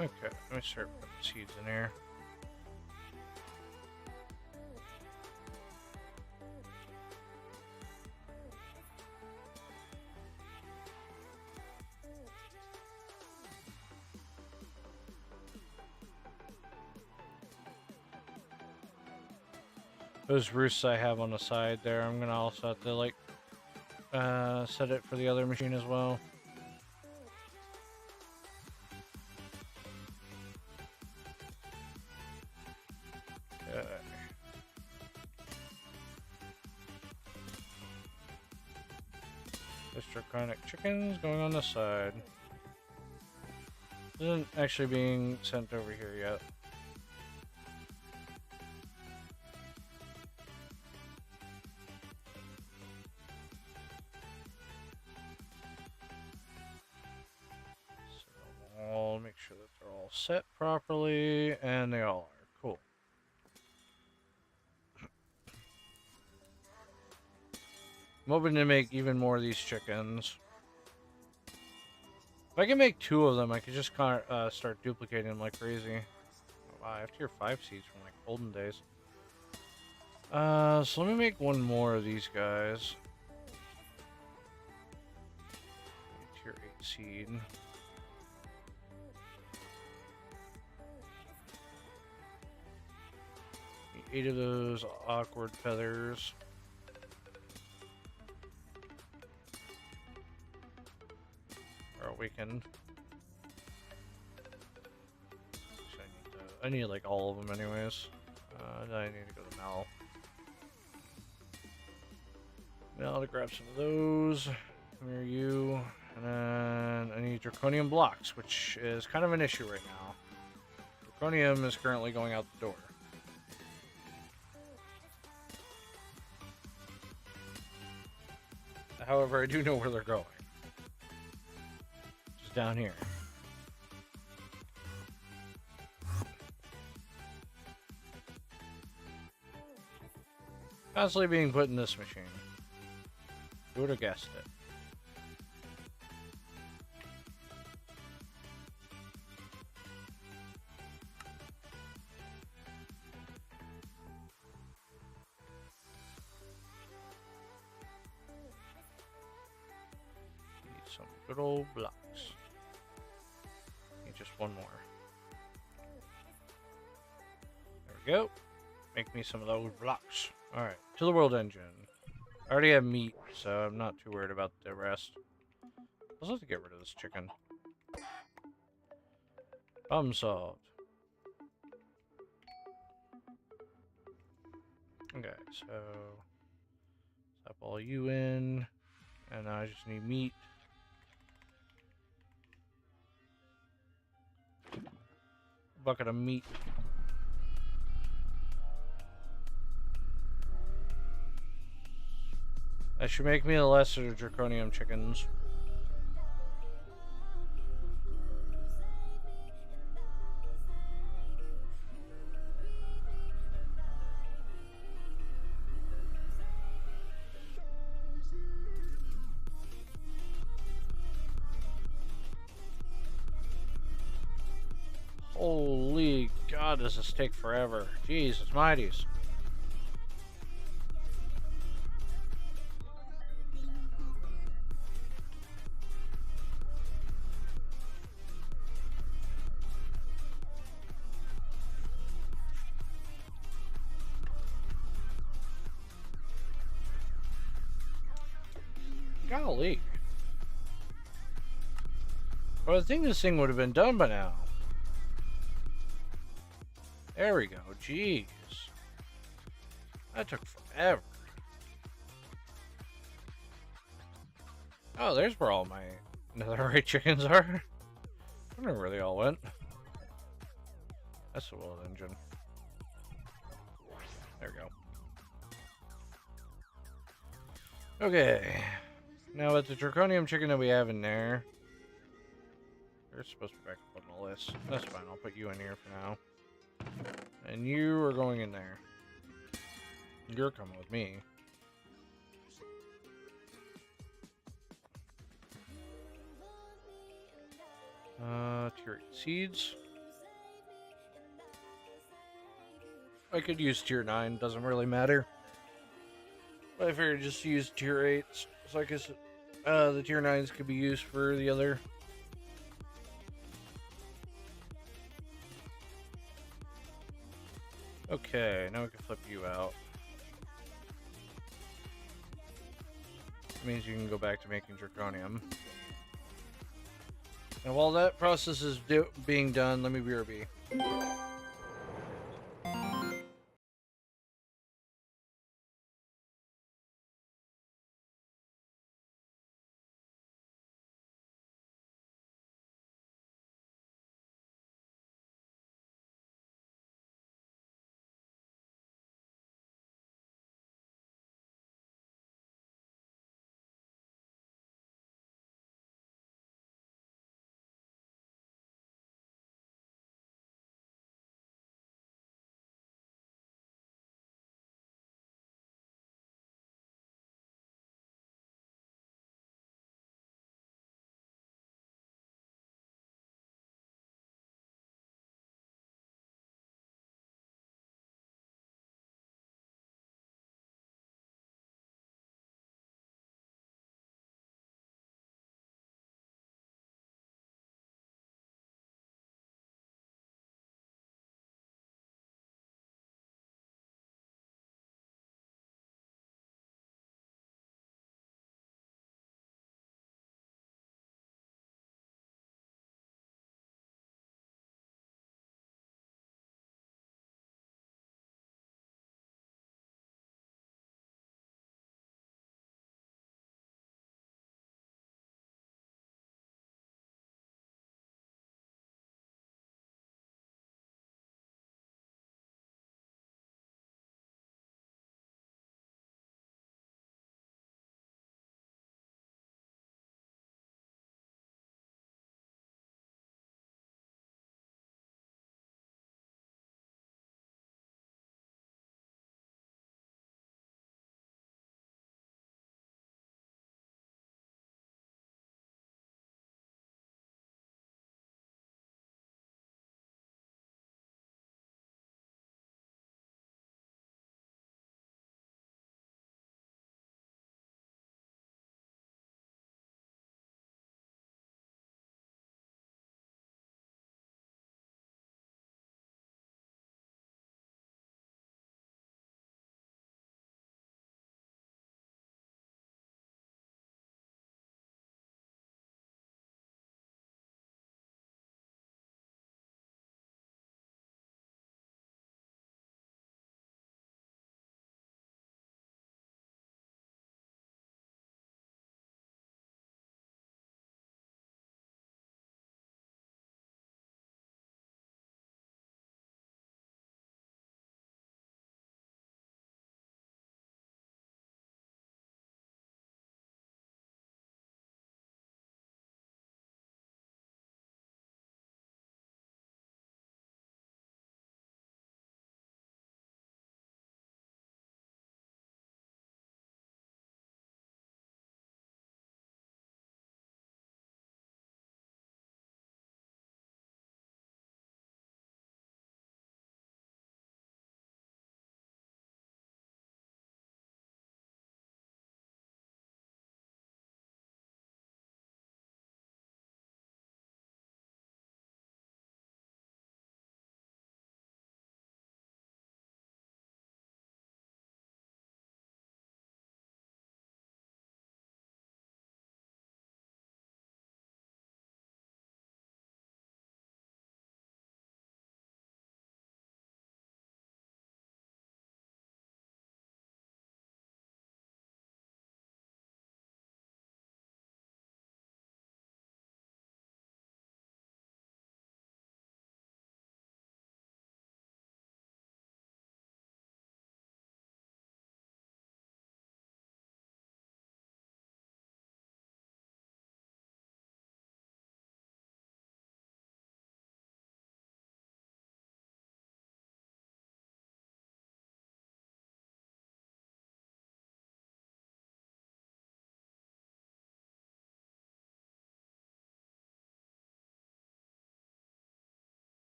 Okay, let me start putting seeds in here. Those roosts I have on the side there, I'm gonna also have to like set it for the other machine as well. This draconic chicken's going on the side. Isn't actually being sent over here yet. So I'll make sure that they're all set properly, and they all are. Cool. I'm hoping to make even more of these chickens. If I can make 2 of them, I could just kind of start duplicating them like crazy. Oh, wow, I have tier 5 seeds from like olden days. So let me make 1 more of these guys. Tier 8 seed. Need 8 of those awkward feathers. Awakened. I need like all of them anyways. I need to go to Mal. Mal to grab some of those. Come here, you. And then I need draconium blocks, which is kind of an issue right now. Draconium is currently going out the door. However, I do know where they're going. Down here. Constantly being put in this machine. Who would have guessed it? Good old blocks. Need just one more. There we go. Make me some of those blocks. Alright, to the world engine. I already have meat, so I'm not too worried about the rest. Let's have to get rid of this chicken. Problem solved. Okay, so stop all you in, and I just need meat. Bucket of meat. That should make me the lesser draconium chickens. Holy God, does this take forever. Jesus mighties. Golly. Well, I think this thing would have been done by now. There we go. Jeez. That took forever. Oh, there's where all my netherite chickens are. I don't know where they all went. That's the world engine. There we go. Okay. Now with the draconium chicken that we have in there, they're supposed to be back up on the list. That's fine. I'll put you in here for now. And you are going in there. You're coming with me. Tier 8 seeds. I could use tier 9, doesn't really matter. But I figured just use tier 8s. So I guess the tier 9s could be used for the other. Okay, now we can flip you out. That means you can go back to making draconium. And while that process is being done, let me BRB.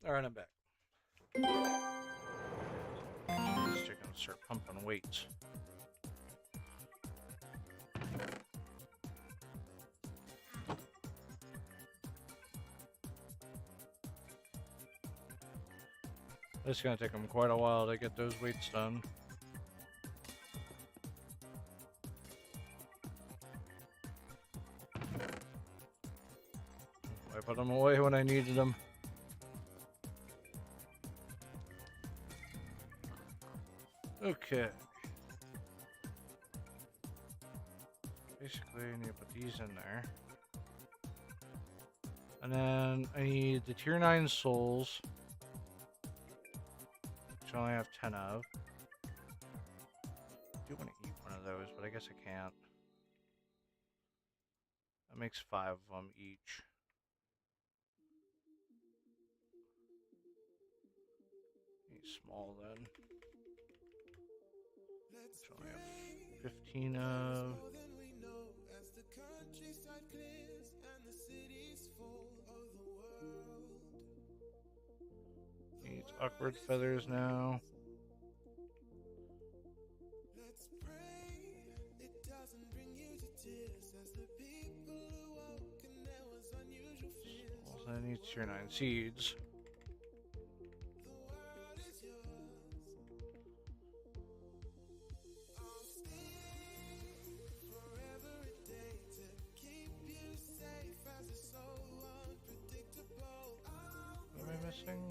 Alright, I'm back. Just gonna start pumping weights. It's gonna take them quite a while to get those weights done. I put them away when I needed them. Okay. Basically, I need to put these in there. And then I need the tier 9 souls, which I only have 10 of. I do want to eat one of those, but I guess I can't. That makes 5 of them each. Eat small then. Which I only have 15 of. Needs awkward feathers now. Also, I need tier 9 seeds. What am I missing?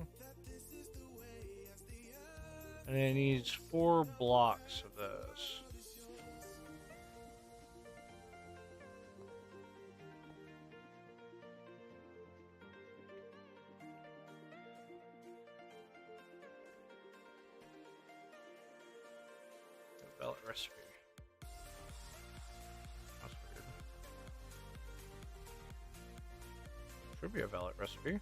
And it needs 4 blocks of this. A velvet recipe. That's weird. Should be a velvet recipe.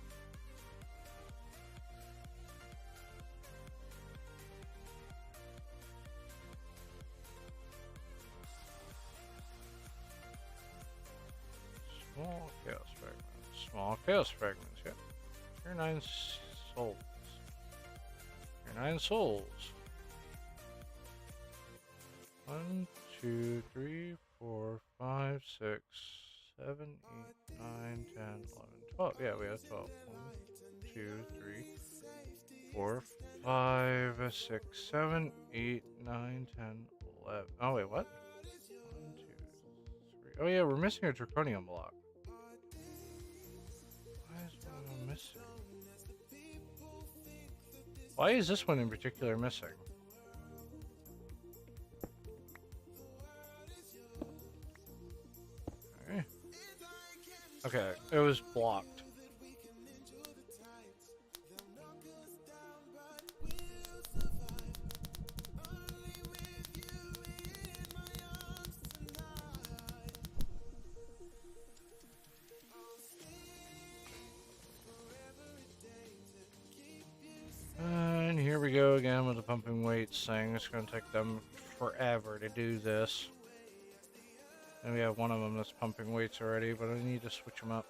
Small chaos fragments. Small chaos fragments, yep. Tier 9 souls. Tier 9 souls. 1, 2, 3, 4, 5, 6, 7, 8, 9, 10, 11, 12. Yeah, we have 12. 1, 2, 3, 4, 5, 6, 7, 8, 9, 10, 11. Oh, wait, what? 1, 2, 3. Oh, yeah, we're missing a draconium block. Why is one of them missing? Why is this one in particular missing? Okay. Okay, it was blocked. And here we go again with the pumping weights thing. It's going to take them forever to do this. And we have one of them that's pumping weights already, but I need to switch them up.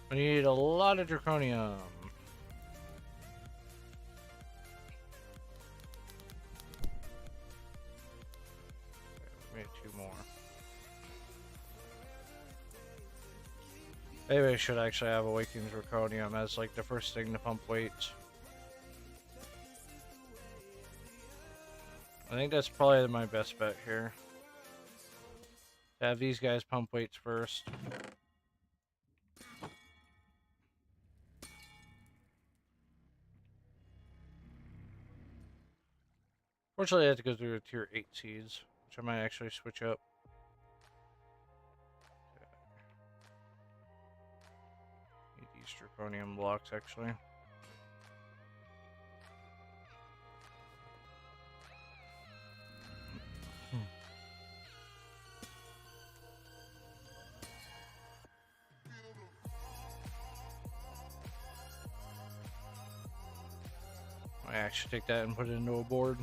I need a lot of draconium. Maybe 2 more. Maybe I should actually have Awakened Draconium as like the first thing to pump weights. I think that's probably my best bet here. To have these guys pump weights first. Fortunately, I have to go through tier 8 seeds, which I might actually switch up. Need these draconium blocks actually. I actually take that and put it into a board.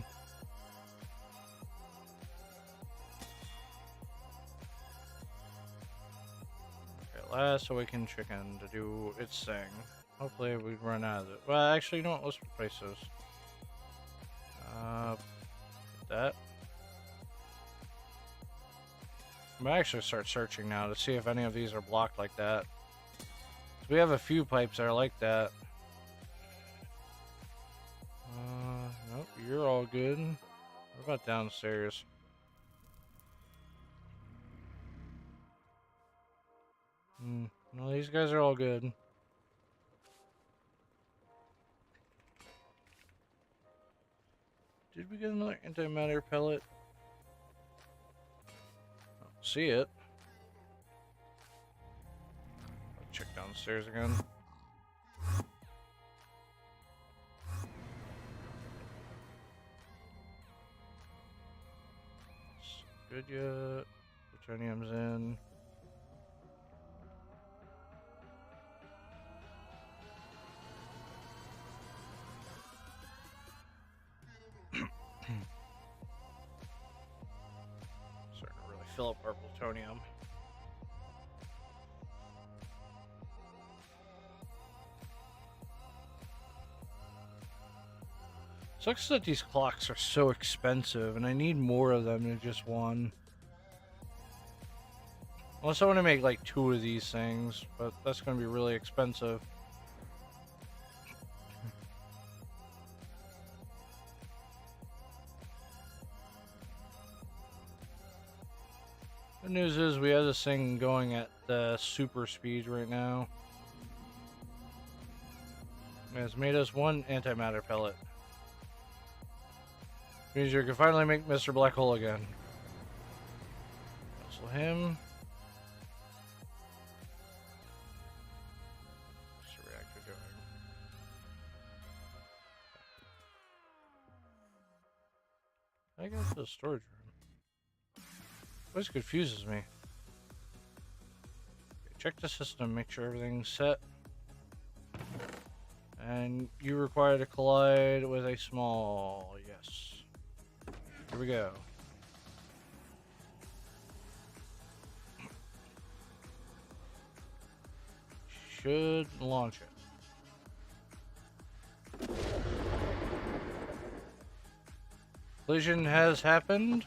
last awakened chicken to do its thing. Hopefully we run out of it. Well, actually, you know what? Let's replace those. Get that. I'm gonna actually start searching now to see if any of these are blocked like that. We have a few pipes that are like that. Nope, you're all good. What about downstairs? No, these guys are all good. Did we get another antimatter pellet? I don't see it. I'll check downstairs again. Good yet. Plutonium's in. Starting to really fill up our plutonium. Sucks that these clocks are so expensive, and I need more of them than just one. Unless I want to make like 2 of these things, but that's going to be really expensive. Good news is we have this thing going at the super speed right now. And it's made us 1 antimatter pellet. Means you can finally make Mr. Black Hole again. Cancel him. What's the reactor doing? I got to the storage room. Always confuses me. Okay, check the system, make sure everything's set. And you require to collide with a small, yes. Here we go. Should launch it. Collision has happened.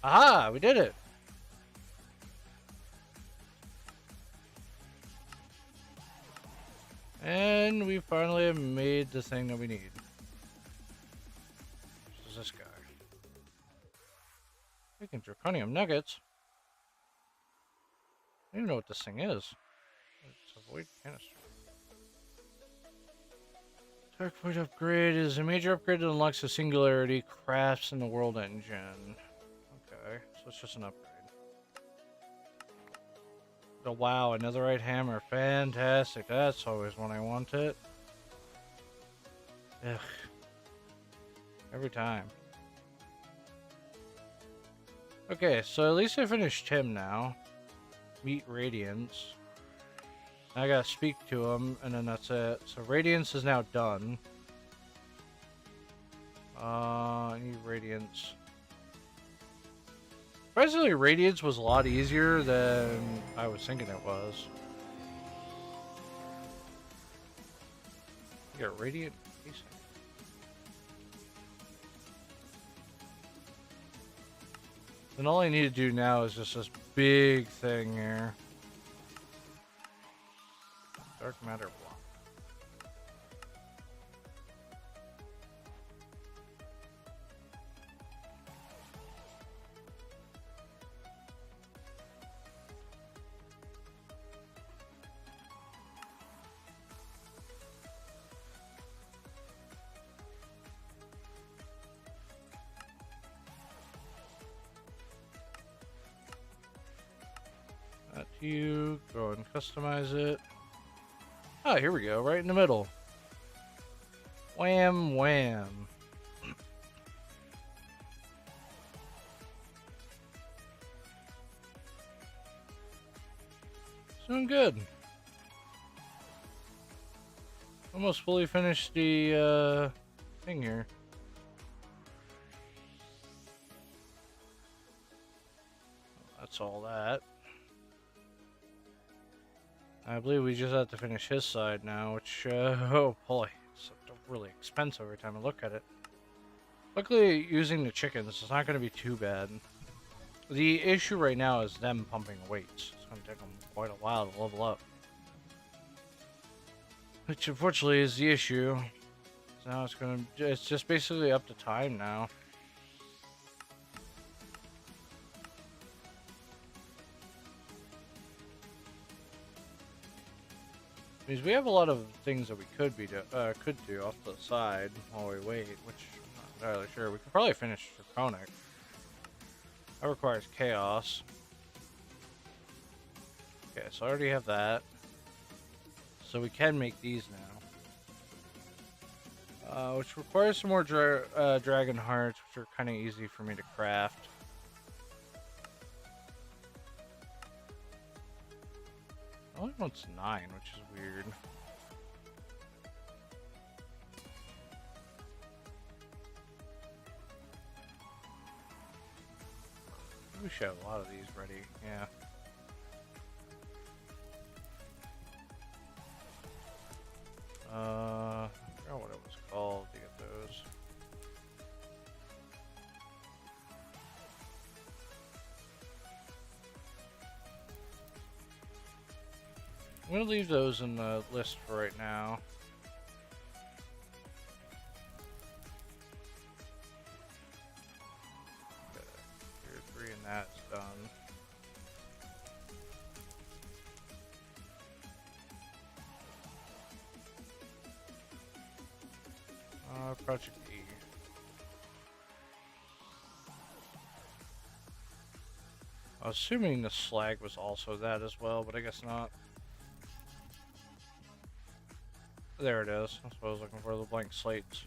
Aha! We did it! And we finally have made the thing that we need. This is this guy. Making draconium nuggets. I don't even know what this thing is. It's a void canister. Dark Void upgrade is a major upgrade that unlocks the singularity crafts in the world engine. Okay, so it's just an upgrade. Oh wow, another right hammer. Fantastic. That's always when I want it. Ugh. Every time. Okay, so at least I finished him now. Meet Radiance. I gotta speak to him, and then that's it. So Radiance is now done. I need Radiance. Surprisingly, Radiance was a lot easier than I was thinking it was. You got Radiant Casing. Then all I need to do now is just this big thing here. Dark matter block. That to you. Go and customize it. Ah, here we go, right in the middle. Wham, wham. Doing good. Almost fully finished the thing here. That's all that. I believe we just have to finish his side now, which, oh boy, it's really expensive every time I look at it. Luckily, using the chickens is not going to be too bad. The issue right now is them pumping weights. It's going to take them quite a while to level up. Which, unfortunately, is the issue. So now it's just basically up to time now. Because we have a lot of things that we could do off to the side while we wait, which I'm not entirely sure. We could probably finish draconic. That requires chaos. Okay, so I already have that. So we can make these now. Which requires some more dragon hearts, which are kind of easy for me to craft. I only wants 9, which is weird. We should have a lot of these ready, yeah. I forgot what it was called to get those. I'm gonna leave those in the list for right now. Okay, tier 3 and that's done. Project E. I was assuming the slag was also that as well, but I guess not. There it is. That's what I was looking for, the blank slates.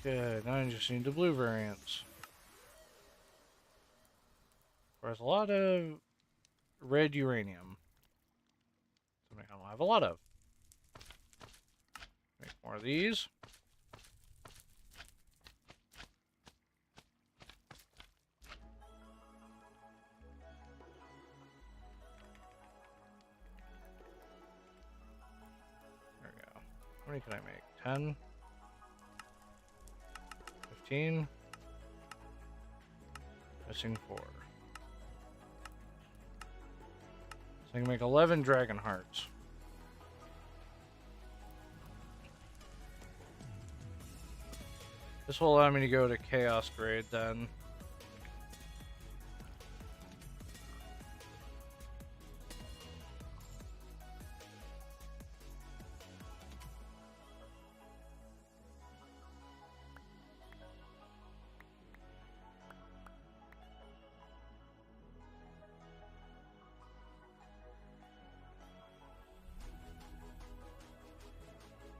Good, now I just need the blue variants. There's a lot of red uranium. Something I don't have a lot of. Make more of these. There we go. How many can I make? 10? 15? Missing 4. So I can make 11 dragon hearts. This will allow me to go to chaos grade then.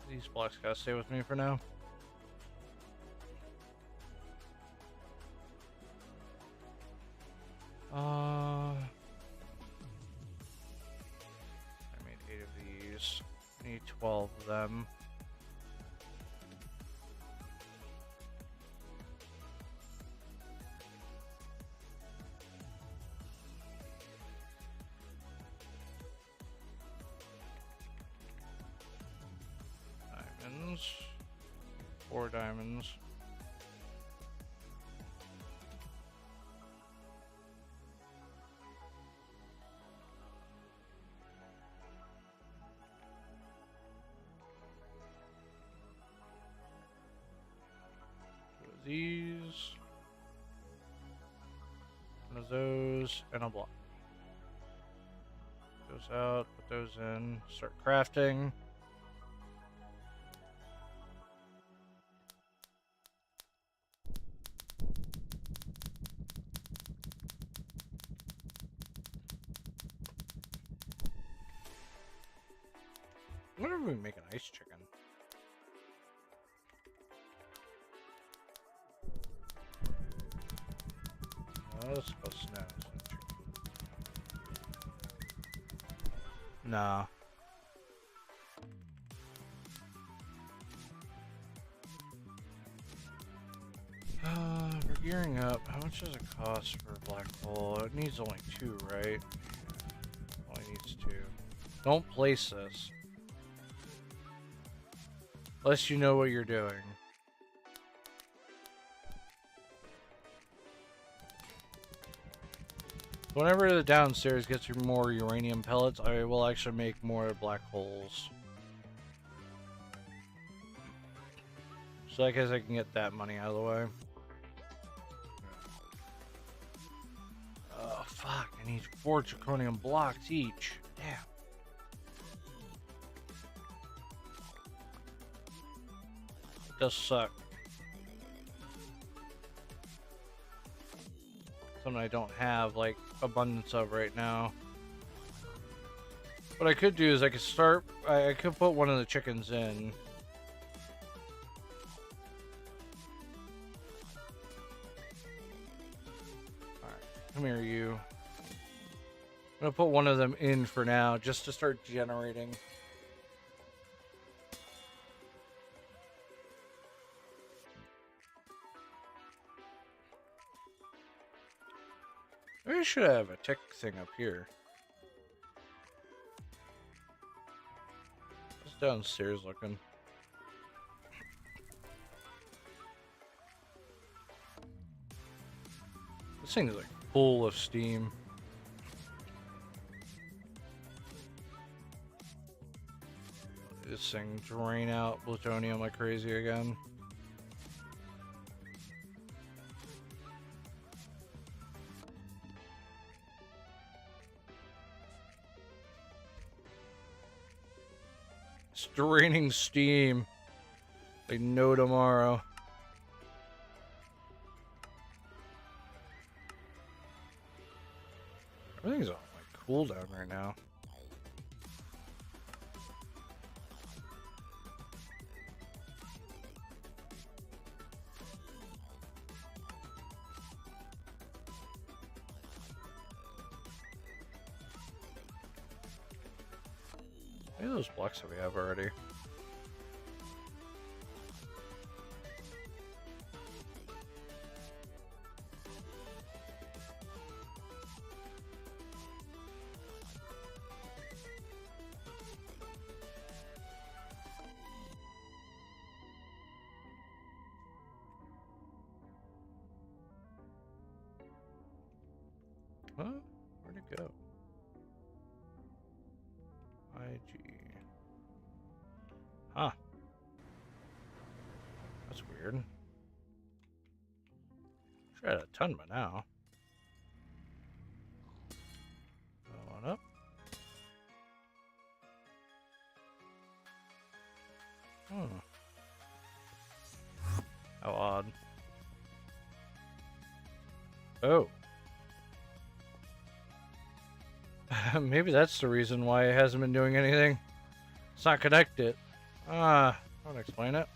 These blocks gotta stay with me for now. I made 8 of these. I need 12 of them. Diamonds. 4 diamonds. These, one of those, and a block. Those out, put those in, start crafting. I wonder if we can make an ice chicken. Oh, it's supposed to snow. Nah. We're gearing up. How much does it cost for a black hole? It needs only 2, right? Only needs 2. Don't place this. Unless you know what you're doing. Whenever the downstairs gets you more uranium pellets, I will actually make more black holes. So I guess I can get that money out of the way. Oh, fuck. I need 4 draconium blocks each. Damn. It does suck. Something I don't have, like, abundance of right now. What I could do is I could start... I could put one of the chickens in. Alright, come here, you. I'm gonna put one of them in for now, just to start generating. Maybe I should have a tick thing up here. Just downstairs looking. This thing is like full of steam. This thing drain out plutonium like crazy again. It's draining steam like no tomorrow. Everything's on like cooldown right now. How many of those blocks do we have already? Huh? Where'd it go? IG. Huh. That's weird. Should have a ton by now. Going up. Hmm. How odd. Oh. Maybe that's the reason why it hasn't been doing anything. It's not connected. Ah, I don't explain it.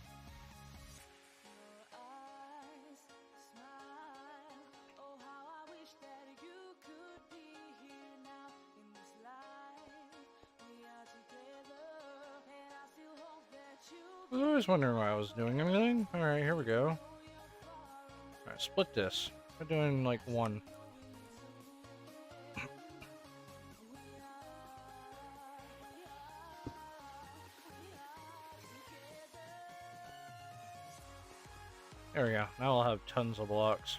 I was always wondering why I was doing anything. Alright, here we go. Alright, split this. We're doing like 1. There we go. Now I'll have tons of blocks.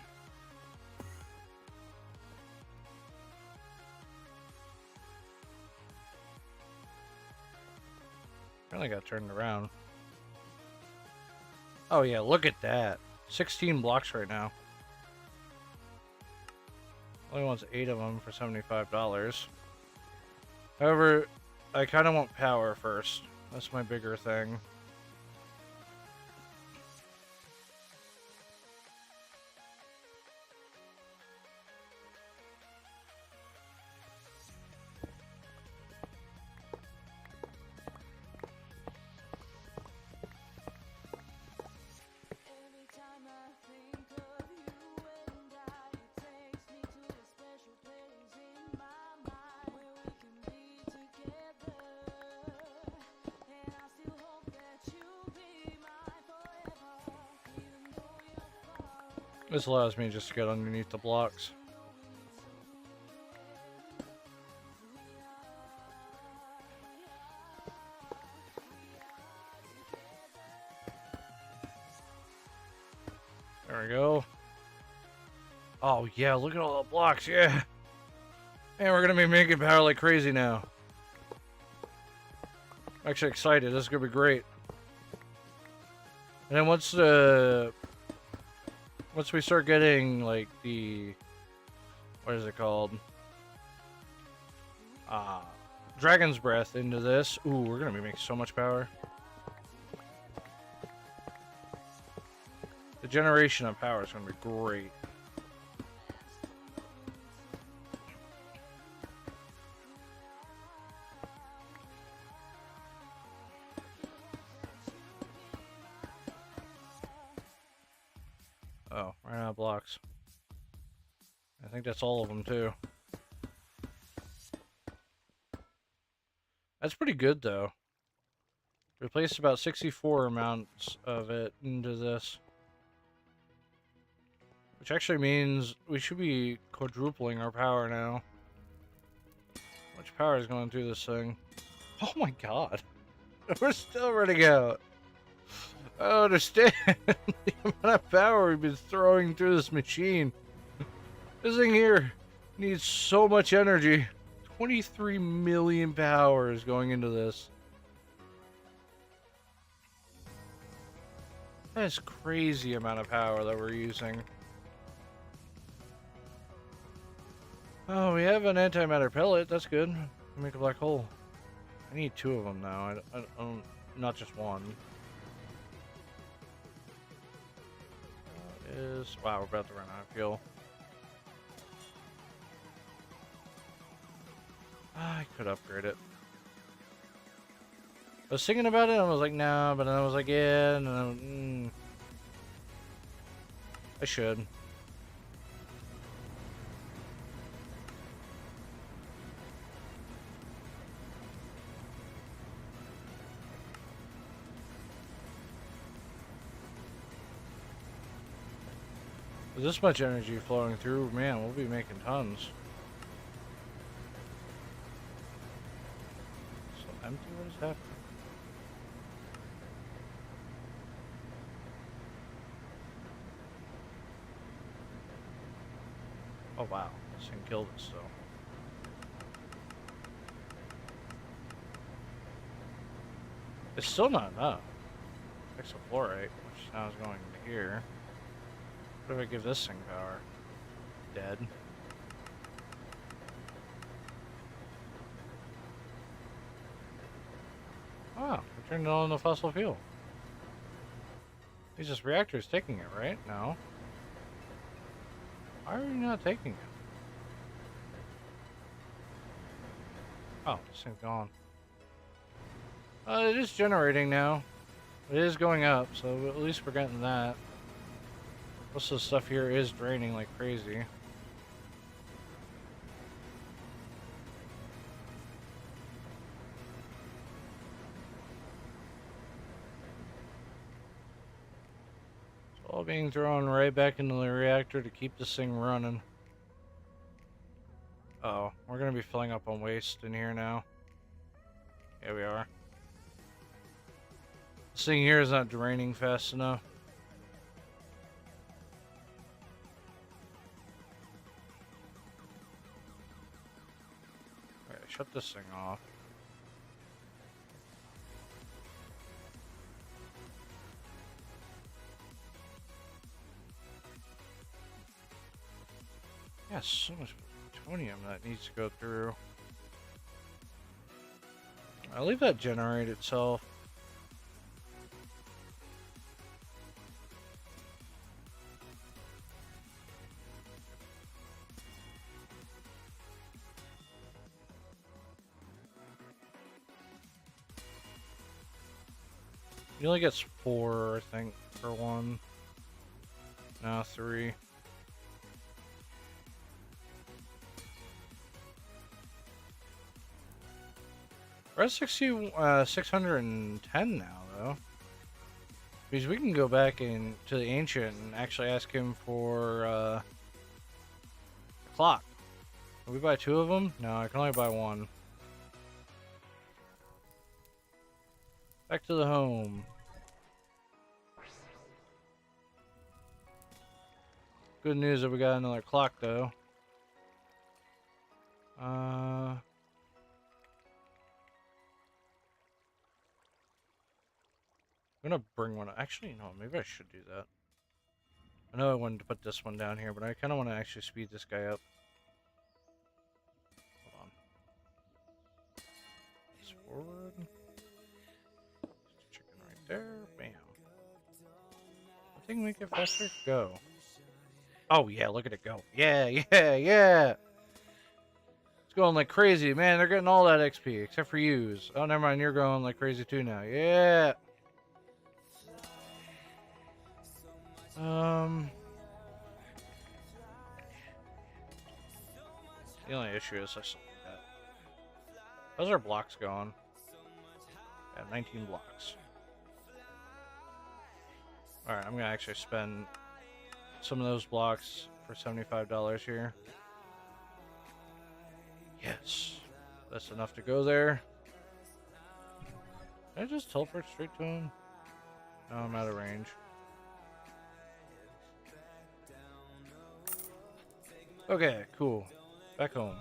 Finally got turned around. Oh yeah, look at that. 16 blocks right now. Only wants 8 of them for $75. However, I kind of want power first. That's my bigger thing. This allows me just to get underneath the blocks. There we go. Oh yeah, look at all the blocks, yeah. Man, we're gonna be making power like crazy now. I'm actually excited, this is gonna be great. And then once we start getting like the, what is it called? Dragon's Breath into this. Ooh, we're gonna be making so much power. The generation of power is gonna be great. Oh, ran out of blocks. I think that's all of them too. That's pretty good though. Replaced about 64 amounts of it into this. Which actually means we should be quadrupling our power now. How much power is going through this thing? Oh my god. We're still running out. I don't understand the amount of power we've been throwing through this machine. This thing here needs so much energy. 23 million power is going into this. That is crazy amount of power that we're using. Oh, we have an antimatter pellet. That's good. Make a black hole. I need 2 of them now. I don't, not just one. Wow, we're about to run out of fuel. I could upgrade it. I was thinking about it and I was like, nah, but then I was like, yeah, no, I should. With this much energy flowing through, man, we'll be making tons. So empty, what is happening? Oh wow, this thing killed us though. It's still not enough. Hexafluorite, which now is going into here. What if I give this thing power? Dead. Oh, we turned it all into fossil fuel. These just reactors taking it, right? No. Why are you not taking it? Oh, this thing's gone. It is generating now. It is going up, so at least we're getting that. Most of the stuff here is draining like crazy. It's all being thrown right back into the reactor to keep this thing running. Uh oh, we're gonna be filling up on waste in here now. Yeah, we are. This thing here is not draining fast enough. Alright, shut this thing off. Yeah, so much plutonium that needs to go through. I'll leave that generate itself. He only gets 4, I think, for one. No, 3. We're at 610 now, though. Because we can go back in to the ancient and actually ask him for a clock. Can we buy 2 of them? No, I can only buy 1. Back to the home. Good news that we got another clock, though. I'm gonna bring one. Actually, no, maybe I should do that. I know I wanted to put this one down here, but I kind of want to actually speed this guy up. Hold on. This forward. Chicken right there. Bam. I think make it faster. Go. Oh yeah, look at it go. Yeah, yeah, yeah. It's going like crazy, man. They're getting all that XP except for yous. Oh, never mind. You're going like crazy too now. Yeah. The only issue is I still need that. How's our blocks going? Yeah, 19 blocks. Alright, I'm gonna actually spend some of those blocks for $75 here. Yes. That's enough to go there. Can I just teleport straight to him? No, I'm out of range. Okay, cool. Back home.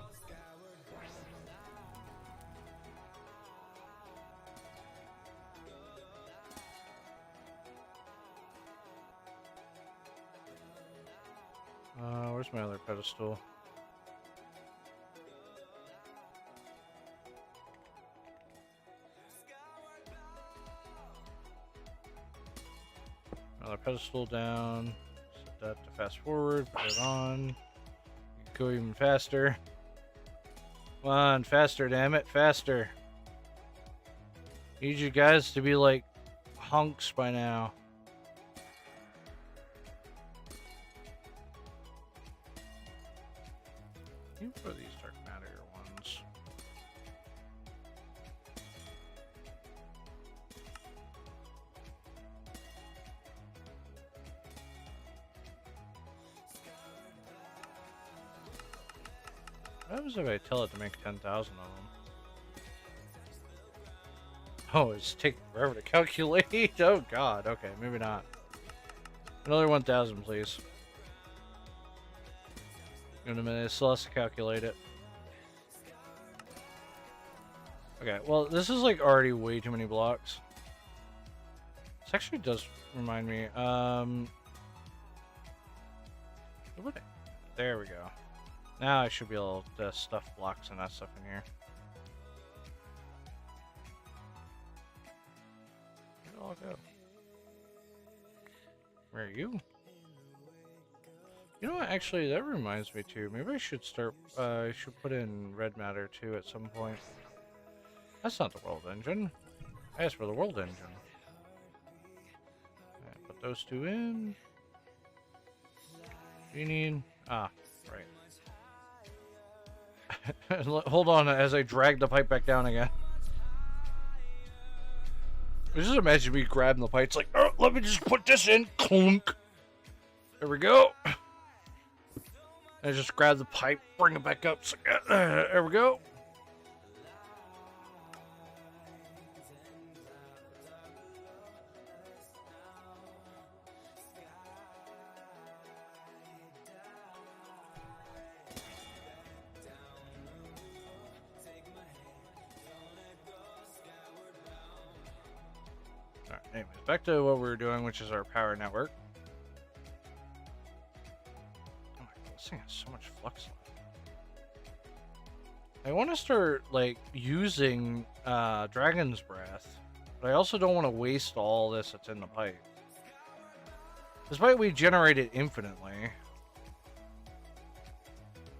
Where's my other pedestal? Another pedestal down. Set that to fast forward. Put it on. Go even faster. Come on, faster, damn it, faster. Need you guys to be like hunks by now. For these dark matter ones. What happens if I tell it to make 10,000 of them? Oh, it's taking forever to calculate. Oh god, okay, maybe not. Another 1,000, please. In a minute, it still has to calculate it. Okay, well, this is like already way too many blocks. This actually does remind me. There we go. Now I should be able to stuff blocks and that stuff in here. Where'd it all go? Where are you? You know what, actually, that reminds me too. Maybe I should start, I should put in red matter too at some point. That's not the world engine. I asked for the world engine. Right, put those 2 in. You need, ah, right. Hold on as I drag the pipe back down again. Just imagine me grabbing the pipe. It's like, oh, let me just put this in. Clunk. There we go. I just grab the pipe, bring it back up. So, there we go. Alright, anyways, back to what we were doing, which is our power network. This thing has so much flux left. I want to start like using Dragon's Breath, but I also don't want to waste all this that's in the pipe. This pipe we generated infinitely.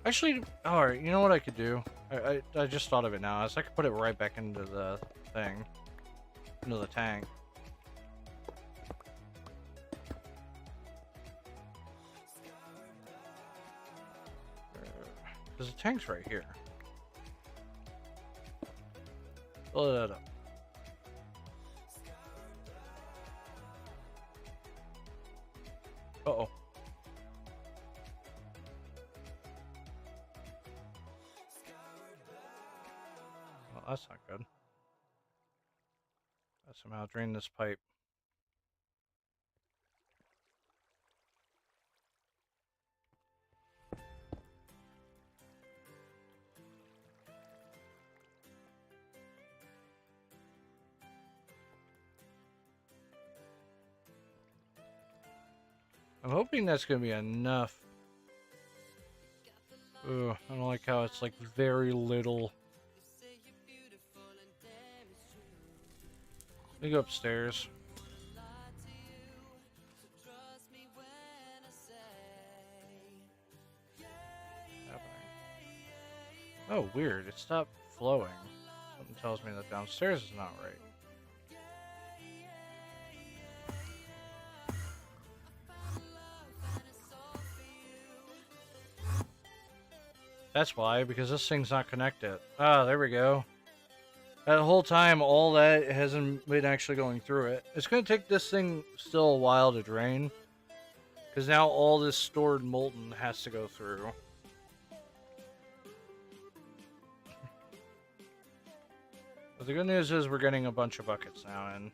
Actually, alright, you know what I could do? I just thought of it now. I could put it right back into the thing. Into the tank. Because the tank's right here. Fill that up. Uh-oh. Well, that's not good. I somehow drained this pipe. I'm hoping that's going to be enough. Ugh, I don't like how it's like very little. Let me go upstairs. Oh, weird. It stopped flowing. Something tells me that downstairs is not right. That's why, because this thing's not connected. Ah, there we go. That whole time, all that hasn't been actually going through it. It's going to take this thing still a while to drain. Because now all this stored molten has to go through. But the good news is we're getting a bunch of buckets now, and...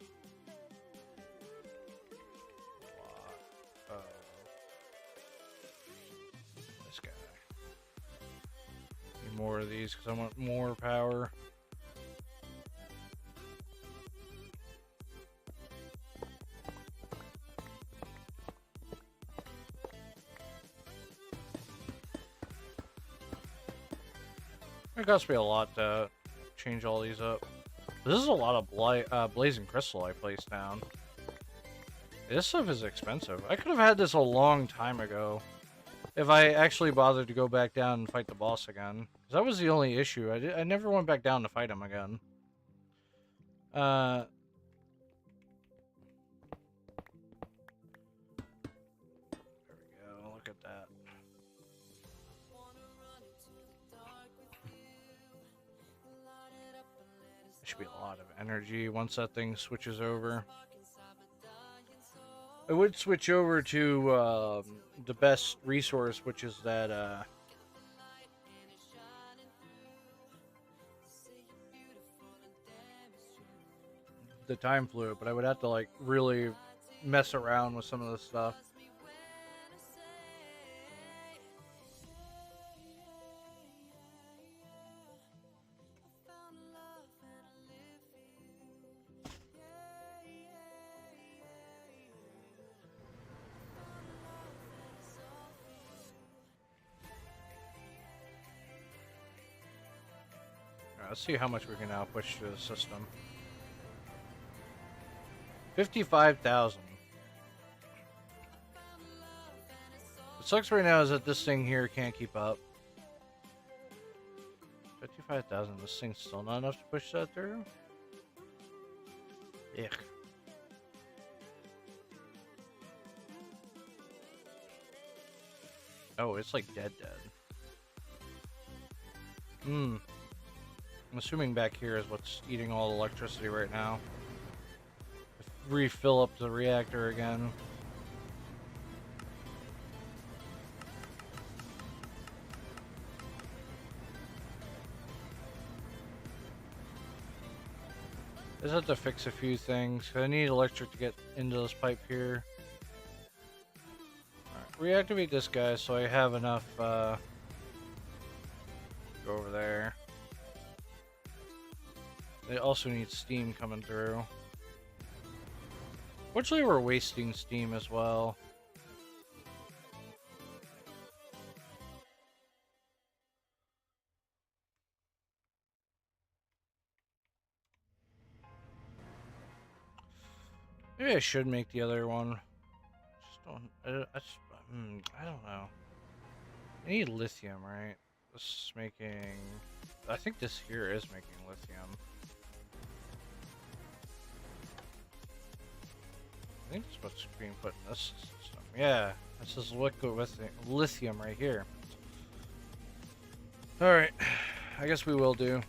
This guy. Need more of these, because I want more power. It costs me a lot to change all these up. This is a lot of blazing crystal I placed down. This stuff is expensive. I could have had this a long time ago if I actually bothered to go back down and fight the boss again. 'Cause that was the only issue. I never went back down to fight him again. There we go. Look at that. Should be a lot of energy once that thing switches over. I would switch over to the best resource, which is that the time fluid, but I would have to like really mess around with some of the stuff. Let's see how much we can now push through the system. 55,000. What sucks right now is that this thing here can't keep up. 55,000. This thing's still not enough to push that through? Ugh. Oh, it's like dead. I'm assuming back here is what's eating all the electricity right now. Refill up the reactor again. I just have to fix a few things. I need electric to get into this pipe here. Alright, reactivate this guy so I have enough go over there. They also need steam coming through. Fortunately, we're wasting steam as well. Maybe I should make the other one. Just don't. I don't know. I need lithium, right? This is making. I think this here is making lithium. I think that's what's being put in this system. Yeah, this is liquid lithium right here. Alright, I guess we will do.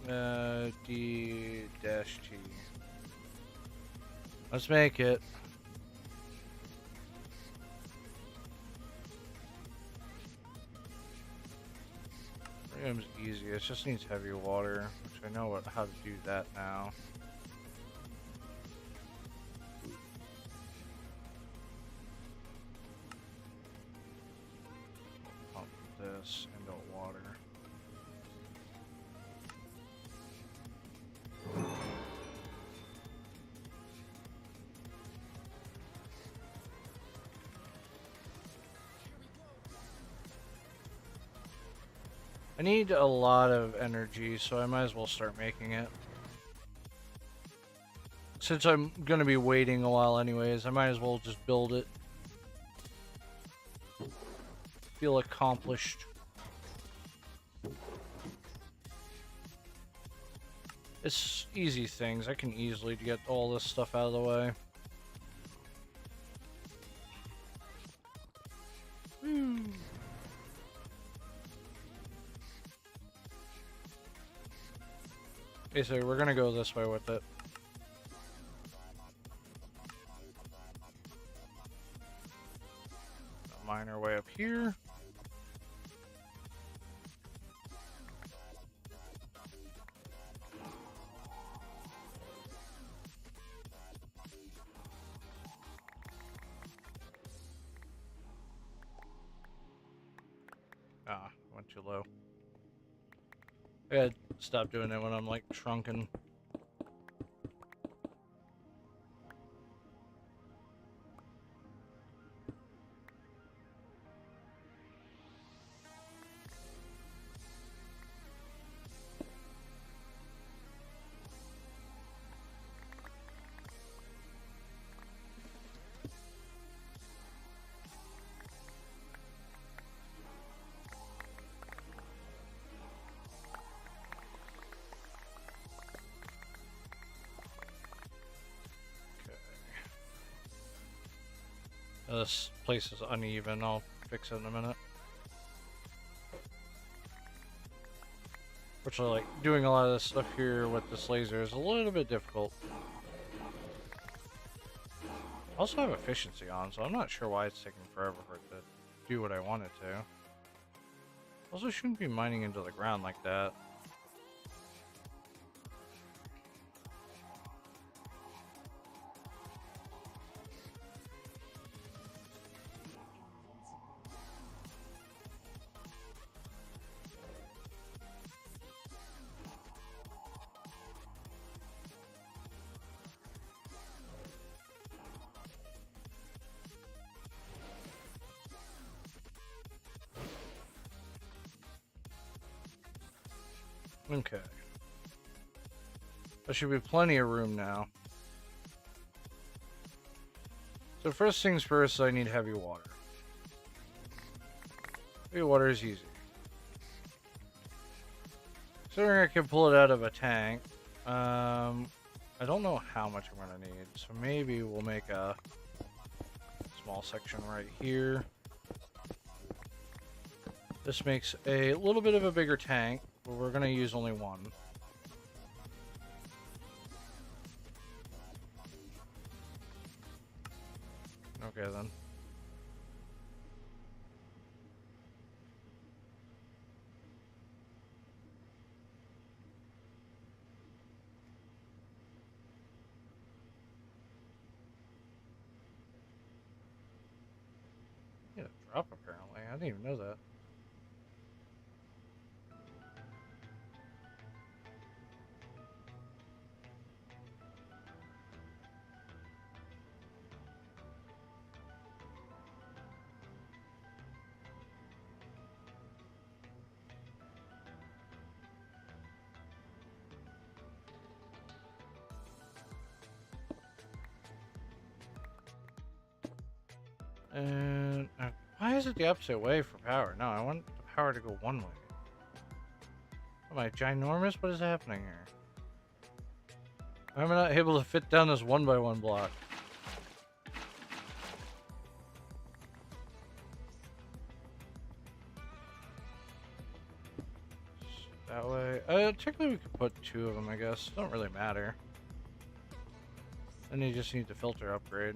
D-T. Let's make it. Draconium's easy. It just needs heavy water, which I know how to do that now. Pump this into water. I need a lot of energy, so I might as well start making it. Since I'm gonna be waiting a while anyways, I might as well just build it. Feel accomplished. It's easy things. I can easily get all this stuff out of the way. Basically, we're gonna go this way with it. Mine our way up here. Ah, went too low. I gotta stop doing it when I'm like shrunken. This place is uneven. I'll fix it in a minute. Fortunately, like, doing a lot of this stuff here with this laser is a little bit difficult. I also have efficiency on, so I'm not sure why it's taking forever for it to do what I want it to. Also, shouldn't be mining into the ground like that. Okay. There should be plenty of room now. So first things first, I need heavy water. Heavy water is easy. Considering I can pull it out of a tank, I don't know how much I'm gonna need, so maybe we'll make a small section right here. This makes a little bit of a bigger tank, but we're gonna use only one. Okay then. Yeah, drop apparently. I didn't even know that. And why is it the opposite way for power? No, I want the power to go one way. Am I ginormous? What is happening here? Why am I not able to fit down this 1x1 block? That way. Technically we could put two of them, I guess. It don't really matter. Then you just need the filter upgrade.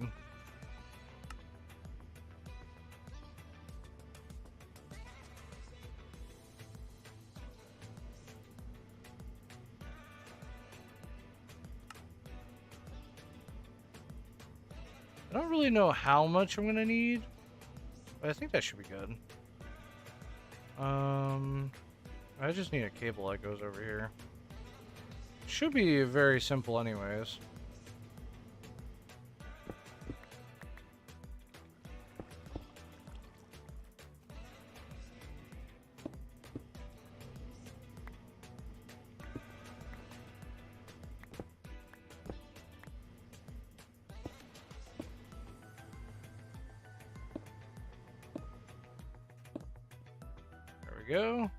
I don't really know how much I'm going to need, but I think that should be good. I just need a cable that goes over here. Should be very simple anyways. There we go.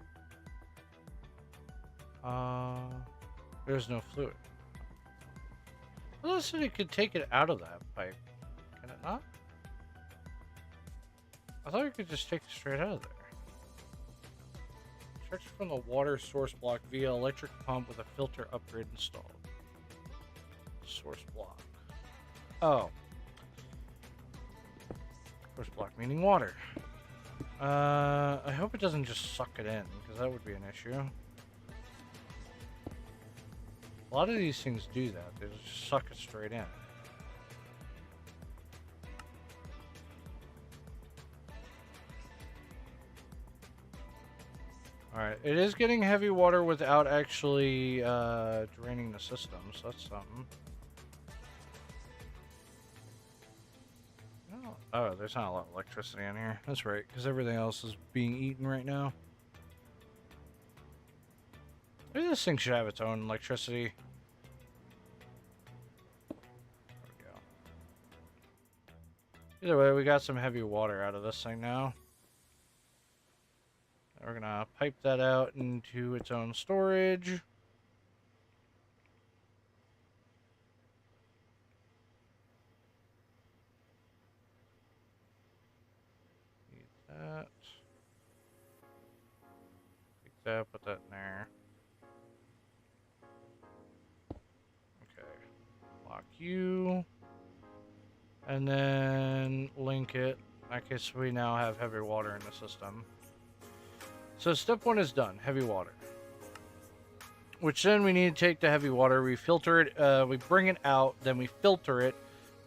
There's no fluid. Well, said it could take it out of that pipe. Can it not? I thought you could just take it straight out of there. Extraction from the water source block via electric pump with a filter upgrade installed. Source block. Oh. Source block meaning water. I hope it doesn't just suck it in, because that would be an issue. A lot of these things do that. They just suck it straight in. Alright, it is getting heavy water without actually draining the system, so that's something. Oh, there's not a lot of electricity in here. That's right, because everything else is being eaten right now. Maybe this thing should have its own electricity. There we go. Either way, we got some heavy water out of this thing now. We're gonna pipe that out into its own storage. Need that. Take that, put that in there. Okay. Lock you. And then link it. In that case, we now have heavy water in the system. So step 1 is done, heavy water. Which then we need to take the heavy water, we filter it, we bring it out, then we filter it.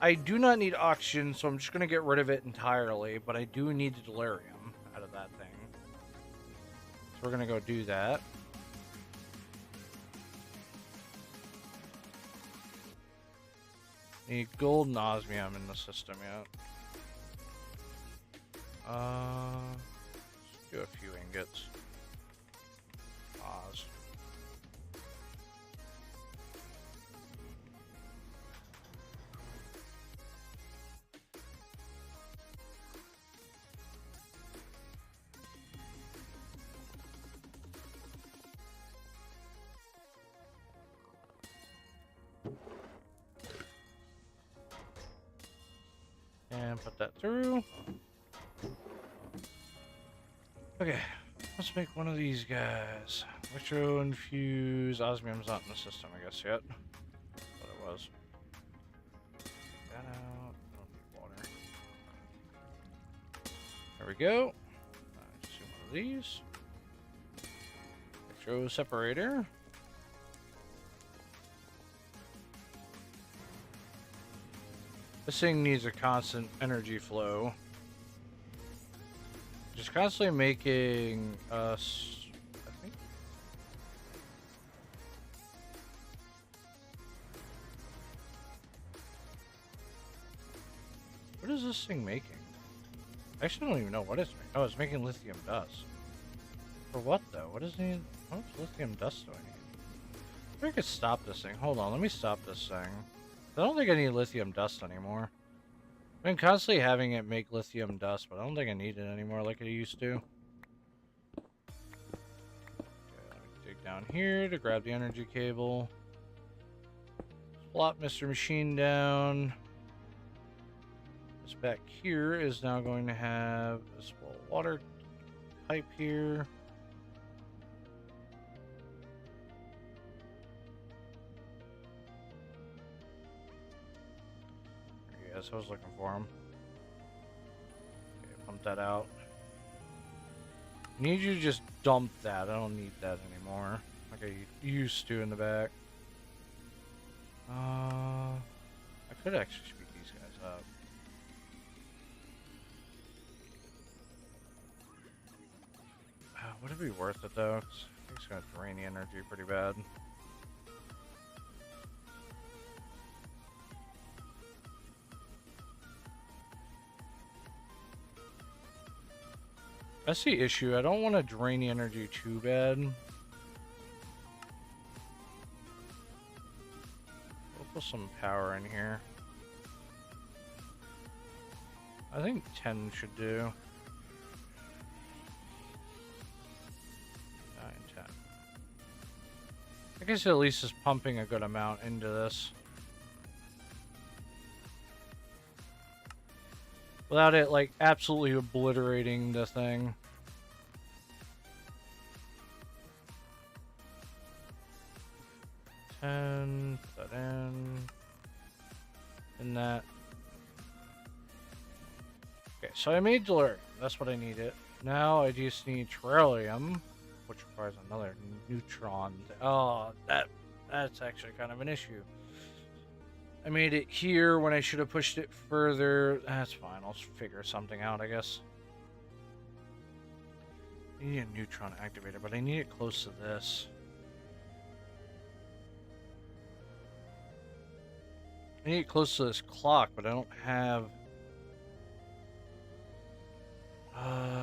I do not need oxygen, so I'm just going to get rid of it entirely, but I do need the delirium out of that thing. So we're going to go do that. Need gold and osmium in the system yet. Let's do a few ingots. Oz. And put that through. Okay, let's make one of these guys. Electro infuse osmium's not in the system, I guess, yet. But it was. Take that out. Don't need water. There we go. Let's do one of these. Electro separator. This thing needs a constant energy flow. Just constantly making us, I think. What is this thing making? I actually don't even know what it's making. Oh, it's making lithium dust. For what though? What does it need? How much lithium dust do I need? I could stop this thing. Hold on, let me stop this thing. I don't think I need lithium dust anymore. I've been constantly having it make lithium dust, but I don't think I need it anymore like I used to. Okay, let me dig down here to grab the energy cable. Plop Mr. Machine down. This back here is now going to have this water pipe here. Yes, I was looking for him. Okay, pump that out. I need you to just dump that. I don't need that anymore. Like I used to in the back. I could actually speed these guys up. Would it be worth it though? 'Cause I think it's gonna drain the energy pretty bad. That's the issue. I don't want to drain the energy too bad. We'll put some power in here. I think 10 should do. 9, 10. I guess at least it's pumping a good amount into this. Without it, like, absolutely obliterating the thing. Put that in that. Okay, so I made delirium. That's what I needed. Now I just need terrarium, which requires another neutron. Oh, that's actually kind of an issue. I made it here when I should have pushed it further. That's fine. I'll figure something out, I guess. I need a neutron activator, but I need it close to this. I need it close to this clock, but I don't have...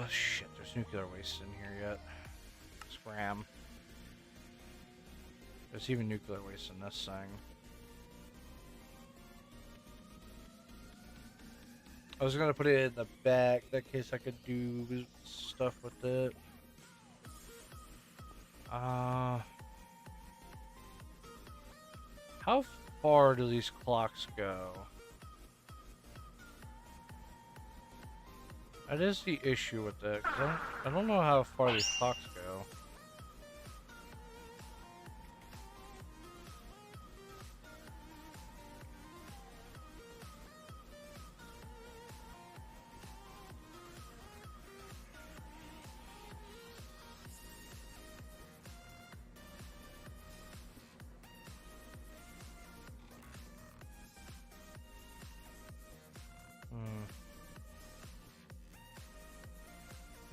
shit. There's nuclear waste in here yet. Scram. There's even nuclear waste in this thing. I was gonna put it in the back, that case I could do stuff with it. How far do these clocks go? That is the issue with it, 'cause I don't know how far these clocks go.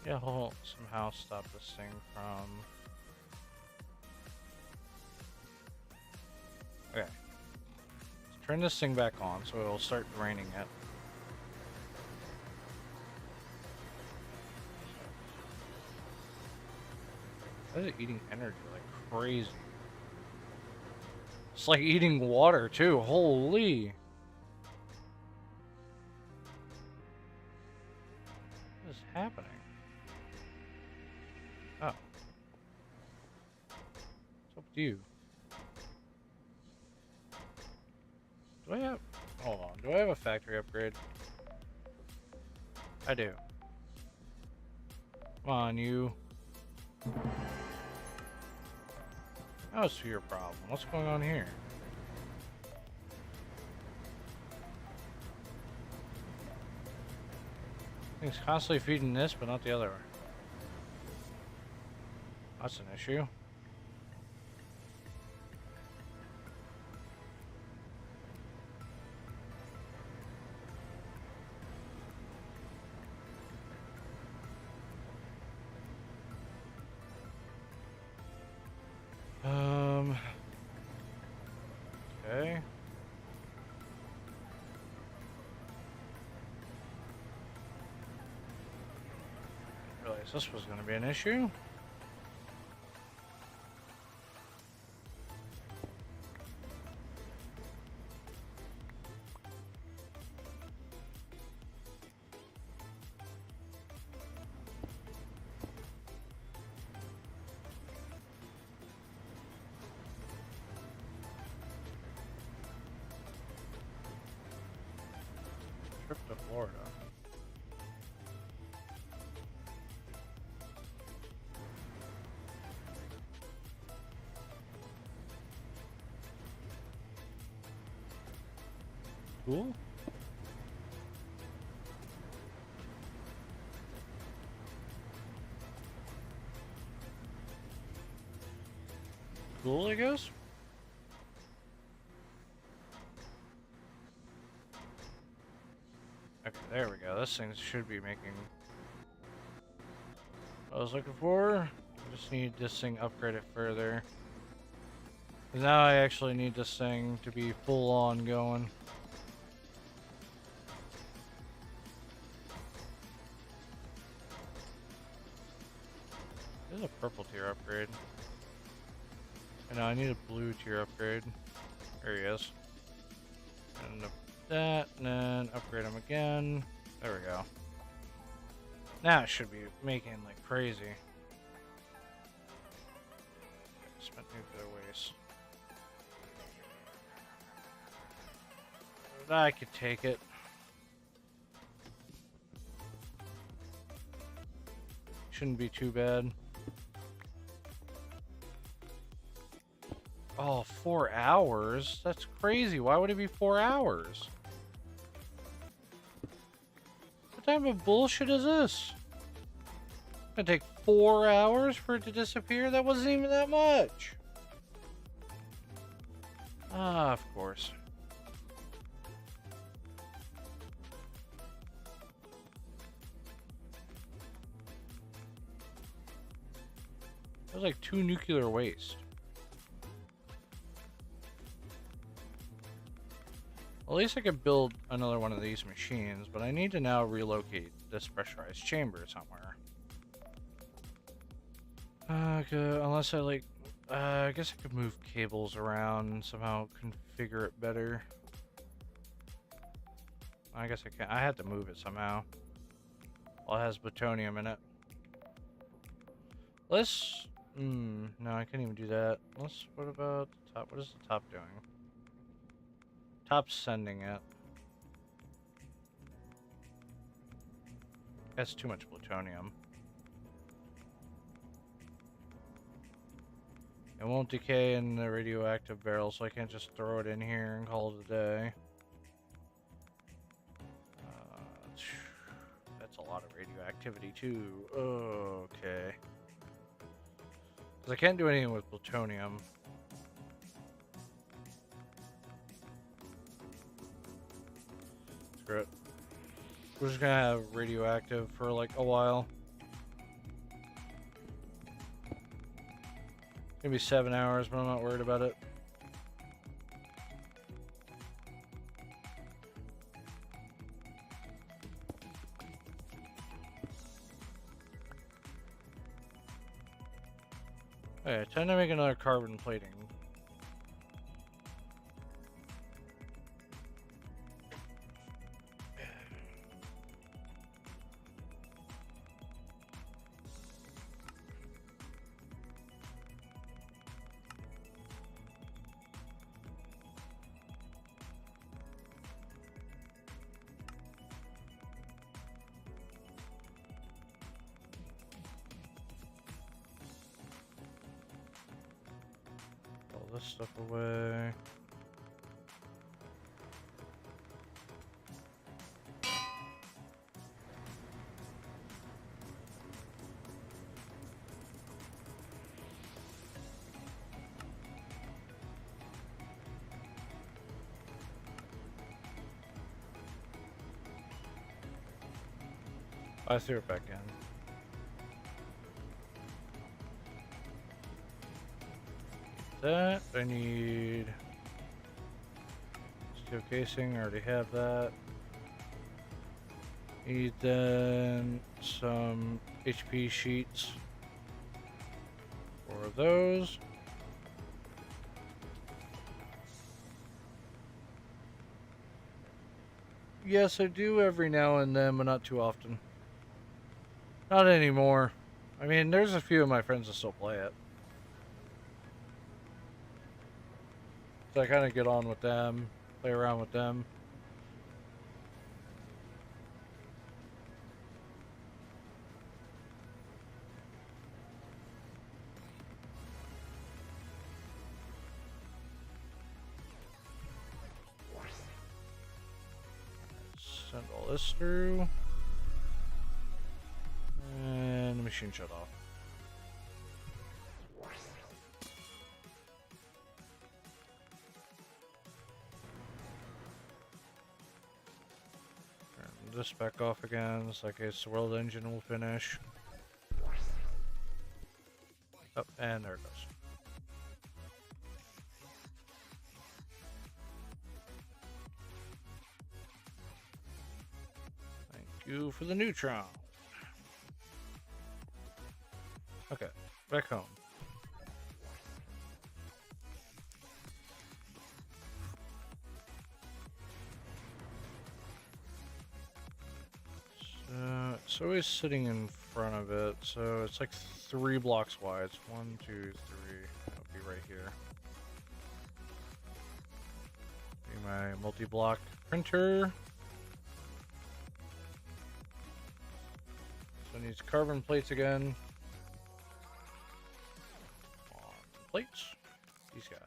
Yeah, I'll somehow stop this thing from... Okay. Let's turn this thing back on so it'll start draining it. Why is it eating energy like crazy? It's like eating water too, holy! What is happening? Oh. What's up with you? Do I have... Hold on. Do I have a factory upgrade? I do. Come on, you. That was your problem. What's going on here? Thing's constantly feeding this, but not the other. That's an issue. Okay. Realized this was going to be an issue. Trip to Florida. Cool. Cool, I guess. Okay, there we go. This thing should be making... I was looking for. I just need this thing upgraded further. 'Cause now I actually need this thing to be full on going. This is a purple tier upgrade. I know I need a blue tier upgrade. There he is. And that, and then upgrade him again. There we go. Now it should be making like crazy. Spent nuclear waste. I could take it. Shouldn't be too bad. Oh, 4 hours? That's crazy. Why would it be 4 hours? What type of bullshit is this? It's gonna take 4 hours for it to disappear? That wasn't even that much. Ah, of course. That was like 2 nuclear waste. At least I could build another one of these machines, but I need to now relocate this pressurized chamber somewhere. Okay, unless I like, I guess I could move cables around and somehow configure it better. I guess I can. I had to move it somehow. Well, it has plutonium in it. Let's. No, I can't even do that. What about the top? What is the top doing? Top's sending it. That's too much plutonium. It won't decay in the radioactive barrel, so I can't just throw it in here and call it a day. That's a lot of radioactivity too. Okay. Because I can't do anything with plutonium. Screw it. We're just gonna have radioactive for like a while. Maybe 7 hours, but I'm not worried about it. Okay, time to make another carbon plating. This stuff away. I threw it back in. That I need steel casing. I already have that. Need then some HP sheets for those. Yes, I do every now and then, but not too often. Not anymore. I mean, there's a few of my friends that still play it. So I kind of get on with them, play around with them. Send all this through. And the machine shut off. Turn this back off again, so like the world engine will finish. And there it goes. Thank you for the neutron. Okay, back home. It's always sitting in front of it, so it's like 3 blocks wide. It's 1, 2, 3. It'll be right here. Be my multi-block printer. So it needs carbon plates again. On plates. These guys.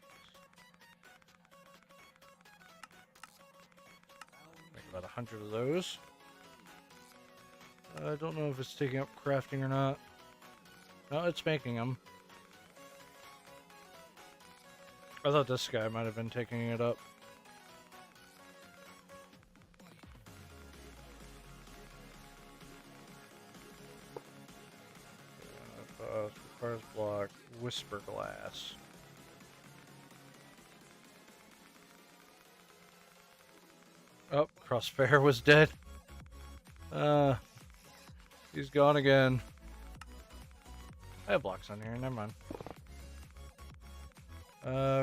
Make about 100 of those. I don't know if it's taking up crafting or not. No, it's making them. I thought this guy might have been taking it up. Requires block, whisper glass. Oh, Crossfair was dead. He's gone again. I have blocks on here, never mind.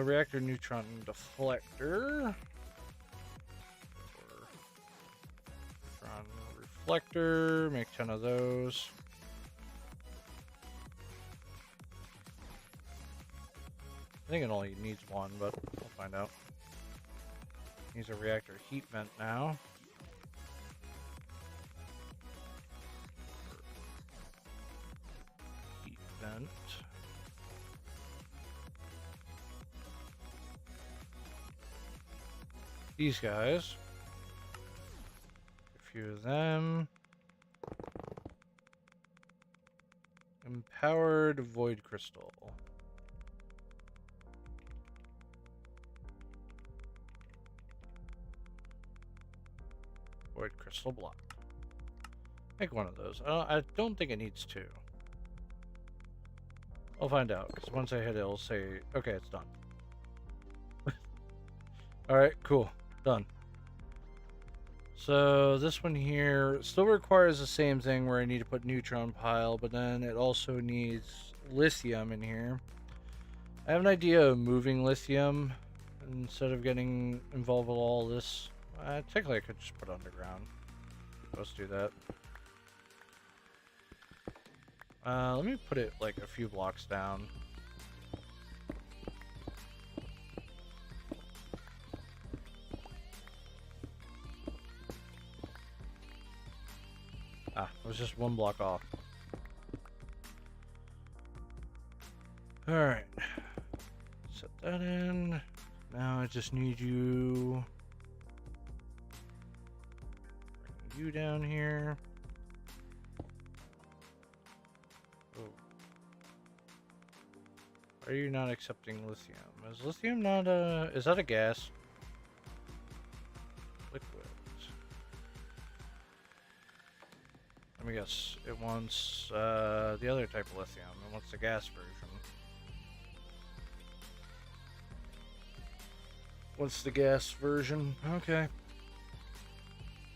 Reactor neutron deflector. Neutron reflector, make 10 of those. I think it only needs 1, but we'll find out. Needs a reactor heat vent now. Heat vent. These guys. A few of them. Empowered void crystal. Void crystal block. Make 1 of those. I don't think it needs 2. I'll find out, because once I hit it, it'll say, okay, it's done. Alright, cool. Done. So this one here still requires the same thing where I need to put neutron pile, but then it also needs lithium in here. I have an idea of moving lithium instead of getting involved with all this. Technically I could just put it underground. Let's do that. Let me put it like a few blocks down. Ah, it was just 1 block off. Alright. Set that in. Now I just need you... Bring you down here. Oh. Are you not accepting lithium? Is lithium not a... Is that a gas? Liquid. Let me guess. It wants the other type of lithium. It wants the gas version. What's the gas version? Okay.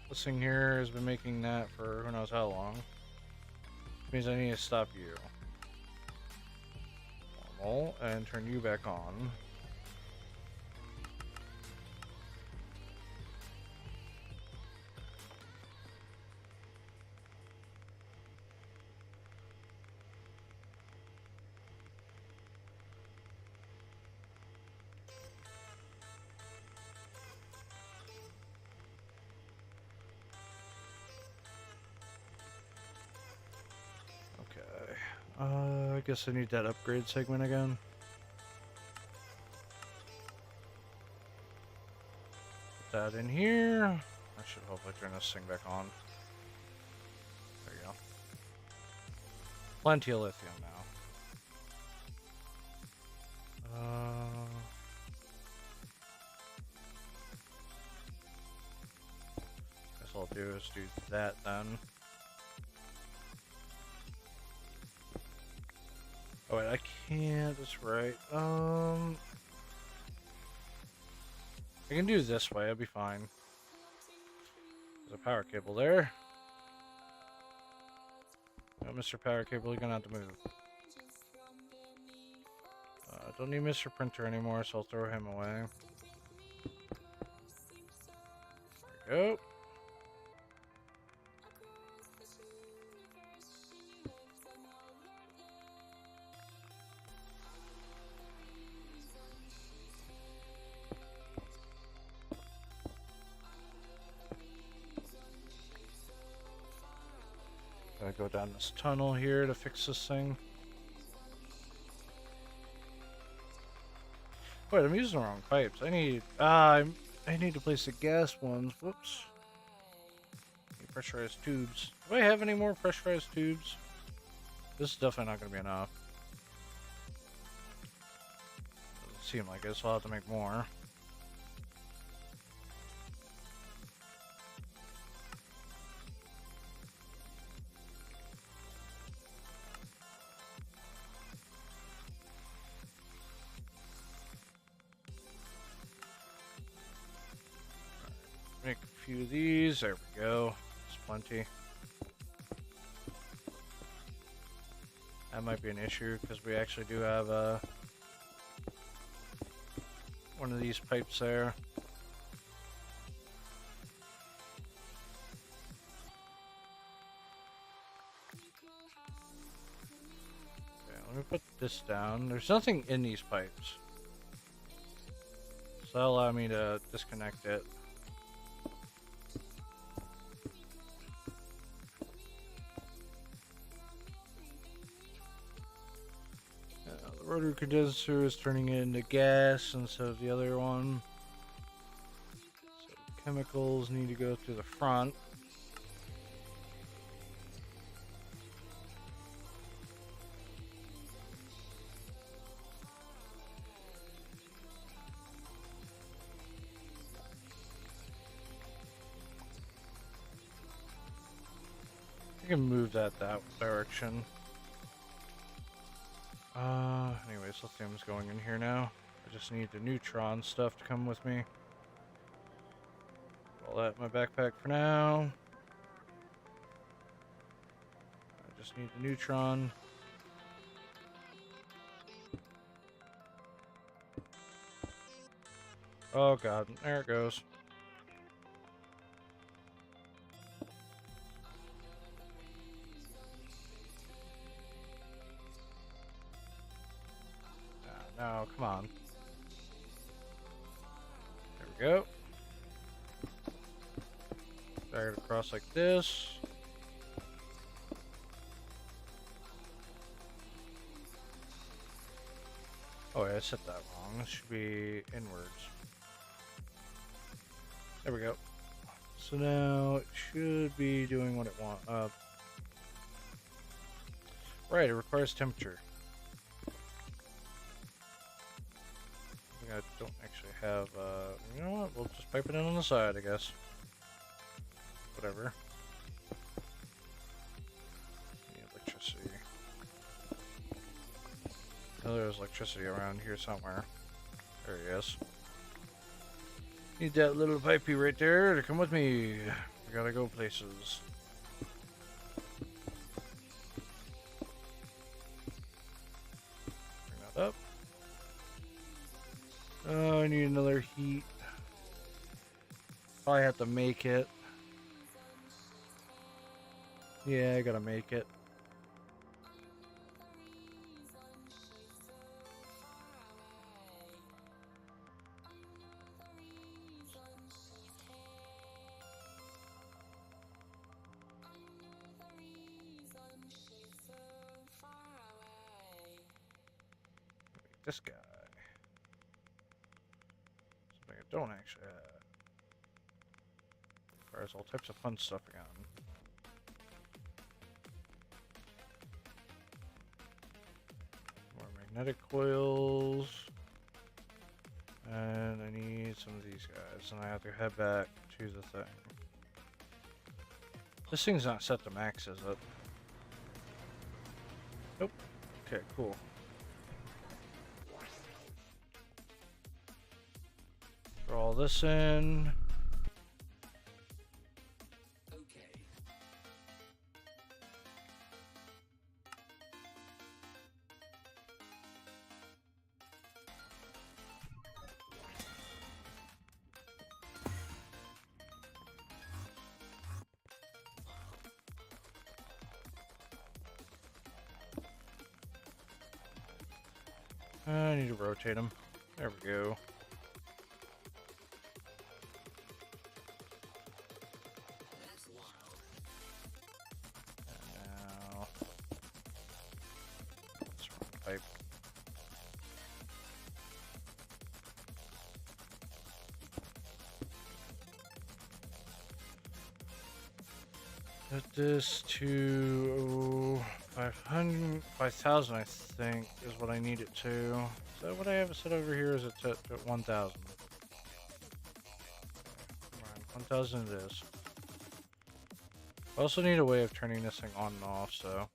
This thing here has been making that for who knows how long. Which means I need to stop you. Normal, and turn you back on. I guess I need that upgrade segment again. Put that in here. I should hopefully turn this thing back on. There you go. Plenty of lithium now. Guess all I'll do is do that then. Oh wait, I can't. That's right. I can do it this way. I'll be fine. There's a power cable there. Oh, Mr. Power Cable, you're gonna have to move. I don't need Mr. Printer anymore, so I'll throw him away. There we go. Gotta go down this tunnel here to fix this thing. Wait, I'm using the wrong pipes. I need to place the gas ones. Whoops. Need pressurized tubes. Do I have any more pressurized tubes? This is definitely not gonna be enough. Doesn't seem like it, so I'll have to make more. Make a few of these. There we go. That's plenty. That might be an issue because we actually do have one of these pipes there. Okay, let me put this down. There's nothing in these pipes, so that'll allow me to disconnect it. The rotary condenser is turning it into gas instead of the other one. So chemicals need to go through the front. I can move that direction. Anyways, lithium's going in here now. I just need the neutron stuff to come with me. All that in my backpack for now. I just need the neutron. Oh god, there it goes. No, come on. There we go. Drag it across like this. Oh wait, I set that wrong. This should be inwards. There we go. So now it should be doing what it wants. Right, it requires temperature. I don't actually have, you know what, we'll just pipe it in on the side, I guess. Whatever. Need electricity. I know there's electricity around here somewhere. There he is. Need that little pipey right there to come with me. We gotta go places. Bring that up. Oh, I need another heat. Probably have to make it. Yeah, I gotta make it. This guy. Something I don't actually have. Requires all types of fun stuff again. More magnetic coils. And I need some of these guys. And I have to head back to the thing. This thing's not set to max, is it? Nope. Okay, cool. Throw all this in. I need to rotate them. There we go. And now, let's run the pipe. Set this to 500, 5,000, I think, is what I need it to. Is that what I have it set over here? Is it set at 1,000? Come on, 1,000 it is. I also need a way of turning this thing on and off, so.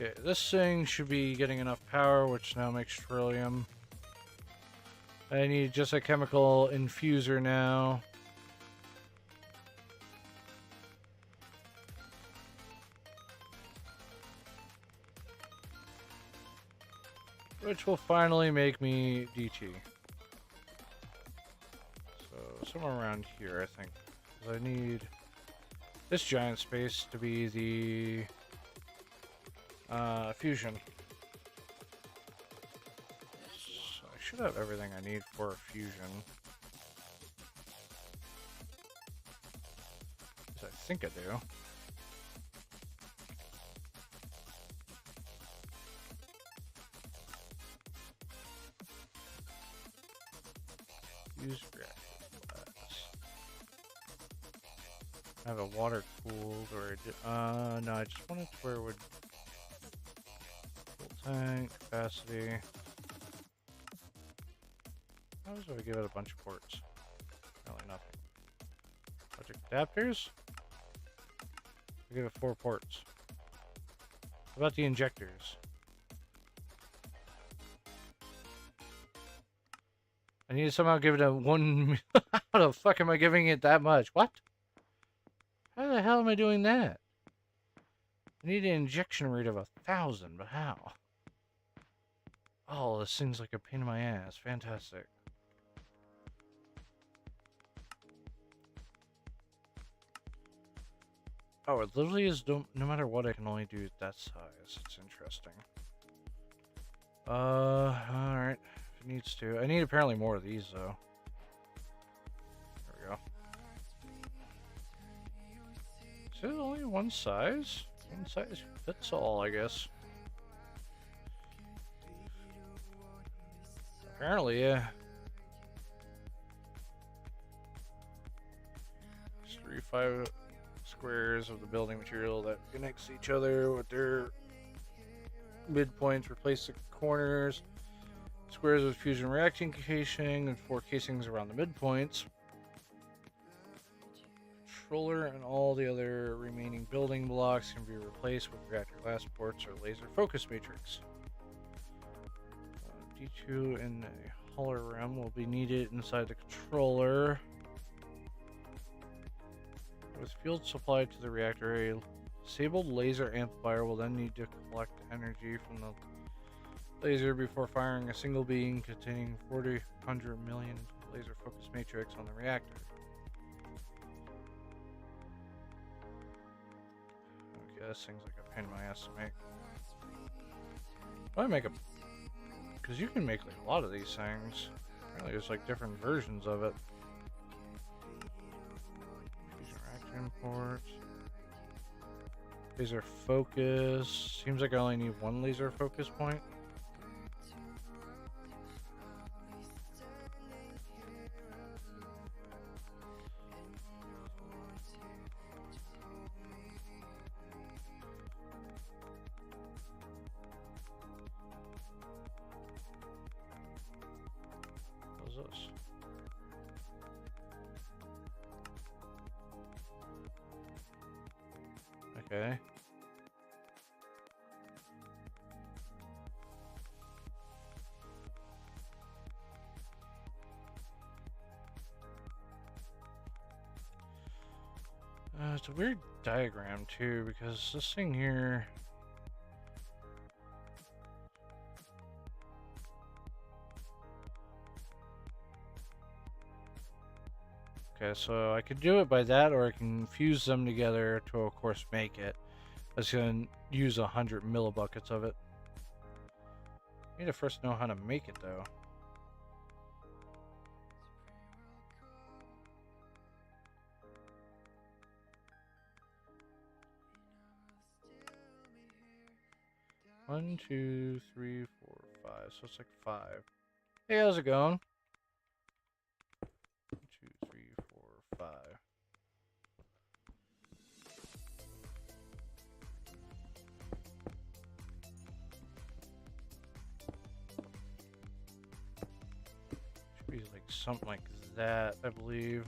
Okay, this thing should be getting enough power, which now makes trillium. I need just a chemical infuser now. Which will finally make me DT. So, somewhere around here, I think. Because I need this giant space to be the fusion. So I should have everything I need for a fusion. I think I do. Use reactor glass. I have a water cooled or no, I just wanted to where it would full tank capacity. How does I give it a bunch of ports? Really nothing. Logic adapters? I give it 4 ports. What about the injectors? I need to somehow give it a 1. How the fuck am I giving it that much? What? How the hell am I doing that? I need an injection rate of 1,000, but how? Oh, this thing's like a pain in my ass. Fantastic. Oh, it literally is no matter what, I can only do that size. It's interesting. Alright. If it needs to. I need apparently more of these, though. There we go. Is it only one size? One size fits all, I guess. Apparently, yeah. Just 3-5 squares of the building material that connects each other with their midpoints. Replace the corners. Squares with fusion reacting casing and 4 casings around the midpoints. Controller and all the other remaining building blocks can be replaced with reactor glass ports or laser focus matrix. D2 and a hologram will be needed inside the controller. With fuel supplied to the reactor, a disabled laser amplifier will then need to collect energy from the laser before firing a single beam containing 400 million laser focus matrix on the reactor. Okay, this thing's like a pain in my ass to make. Probably make a... Because you can make like a lot of these things. Apparently there's like different versions of it. Import. Laser focus. Seems like I only need 1 laser focus point. Okay. It's a weird diagram too, because this thing here. Okay, so I could do it by that, or I can fuse them together to, of course, make it. I was gonna use 100 millibuckets of it. I need to first know how to make it, though. One, two, three, four, five. So it's like 5. Hey, how's it going? 1, 2, 3, 4, 5. Should be like something like that, I believe.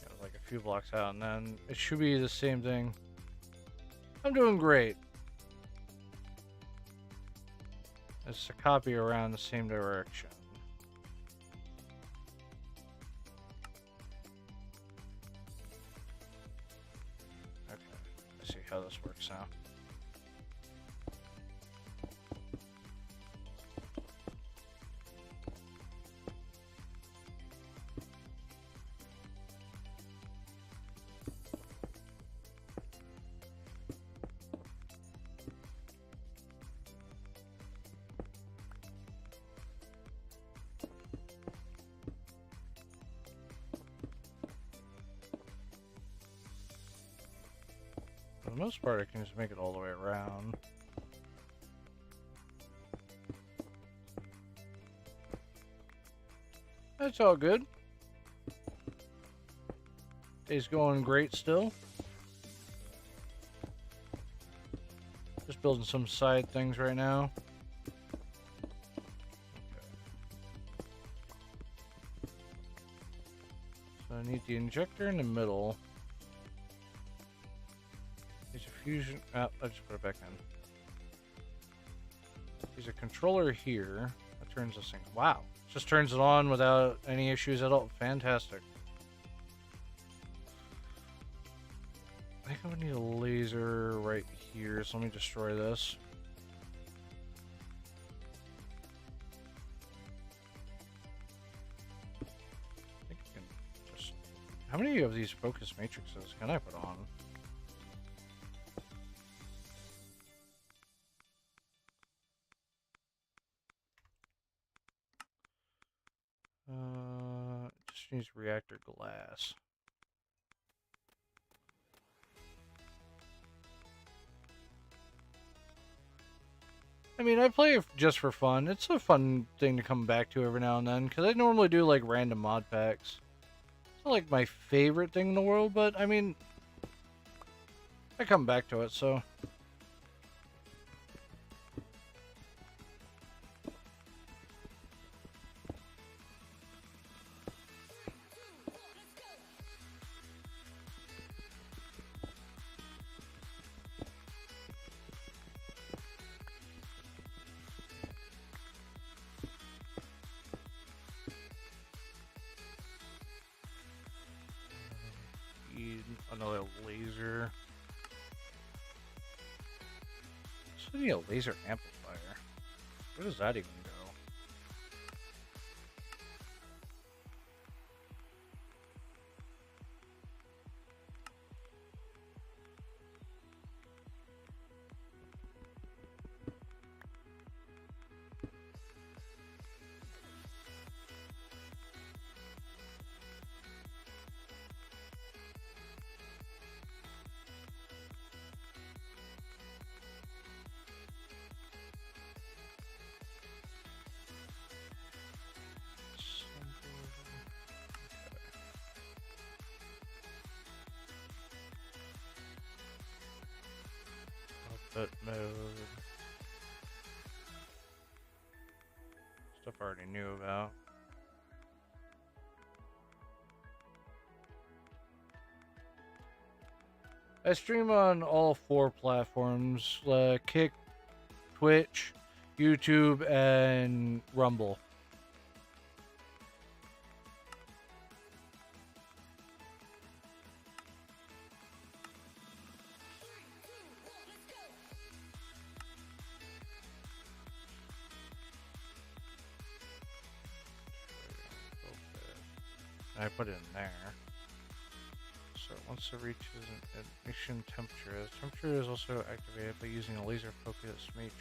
Yeah, like a few blocks out, and then it should be the same thing. I'm doing great. It's a copy around the same direction. Okay, let's see how this works now. For the most part, I can just make it all the way around. That's all good. Day's going great still. Just building some side things right now. Okay. So I need the injector in the middle. There's a fusion. Oh, I just put it back in. There's a controller here. That turns this thing. Wow. Just turns it on without any issues at all. Fantastic. I think I'm gonna need a laser right here, so let me destroy this. I think I can just... How many of these focus matrices can I put on? It just needs reactor glass. I mean, I play it just for fun. It's a fun thing to come back to every now and then, because I normally do, like, random mod packs. It's not, like, my favorite thing in the world, but, I mean, I come back to it, so... Another laser. So I need a laser amplifier. Where does that even go? Output mode. Stuff I already knew about. I stream on all 4 platforms, Kick, Twitch, YouTube, and Rumble. I put it in there. So once it reaches an ignition temperature, the temperature is also activated by using a laser focus matrix.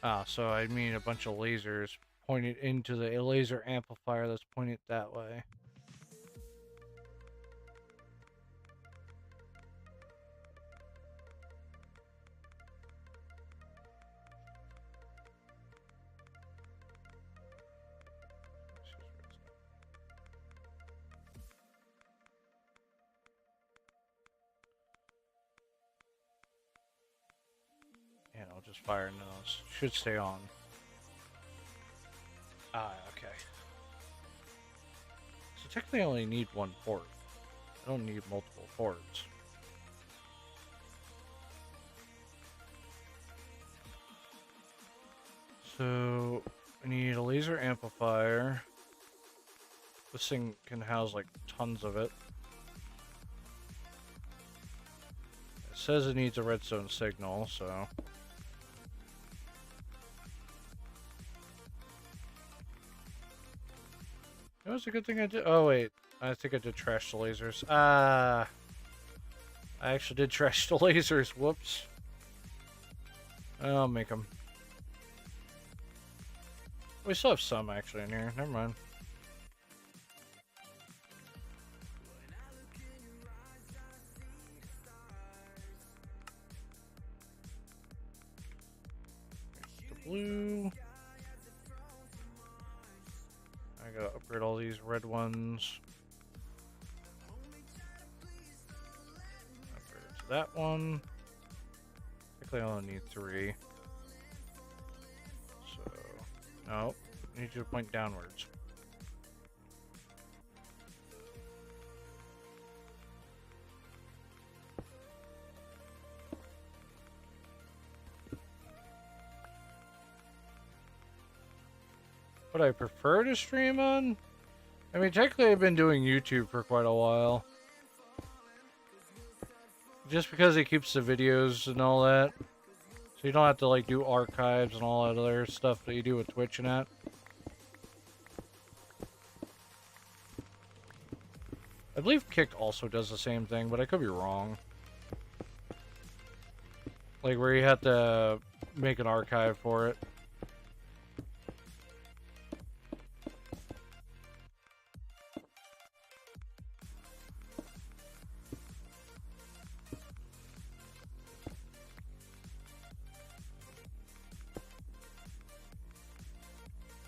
Ah, so I mean a bunch of lasers pointed into the laser amplifier that's pointed that way. And I'll just fire into those. Should stay on. Ah, okay. So technically I only need 1 port. I don't need multiple ports. So I need a laser amplifier. This thing can house like tons of it. It says it needs a redstone signal, so it was a good thing I did. Oh wait, I think I did trash the lasers. I actually did trash the lasers. Whoops. I'll make them. We still have some actually in here. Never mind. Here's the blue. I gotta upgrade all these red ones. Upgrade it to that one. Technically I only need 3. So, no. I need you to point downwards. What I prefer to stream on? I mean, technically I've been doing YouTube for quite a while. Just because it keeps the videos and all that. So you don't have to like do archives and all that other stuff that you do with Twitch and that. I believe Kick also does the same thing, but I could be wrong. Like where you have to make an archive for it.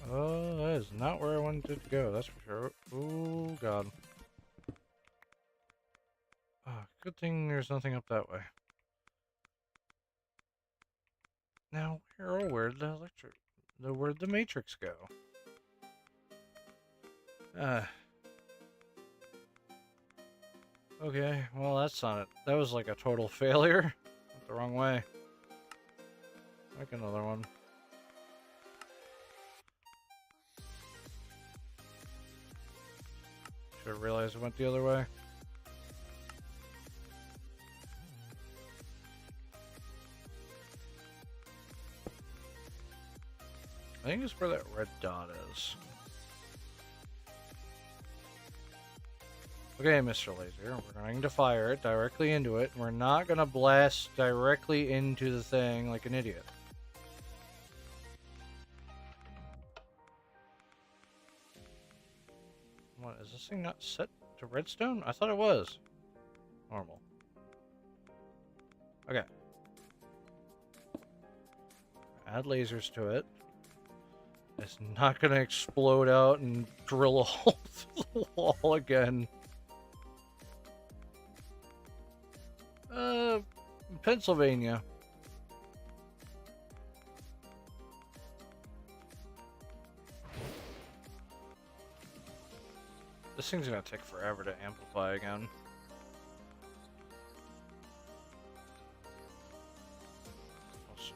Oh, that is not where I wanted it to go, that's for sure. Oh, God. Ah, good thing there's nothing up that way. Now, where'd the matrix go? Okay, well that's not it. That was like a total failure. Went the wrong way. Make another one. Should have realized it went the other way. I think it's where that red dot is. Okay, Mr. Laser, we're going to fire it directly into it. We're not going to blast directly into the thing like an idiot. What, is this thing not set to redstone? I thought it was. Normal. Okay. Add lasers to it. It's not going to explode out and drill a hole through the wall again. Pennsylvania. This thing's gonna take forever to amplify again. Also,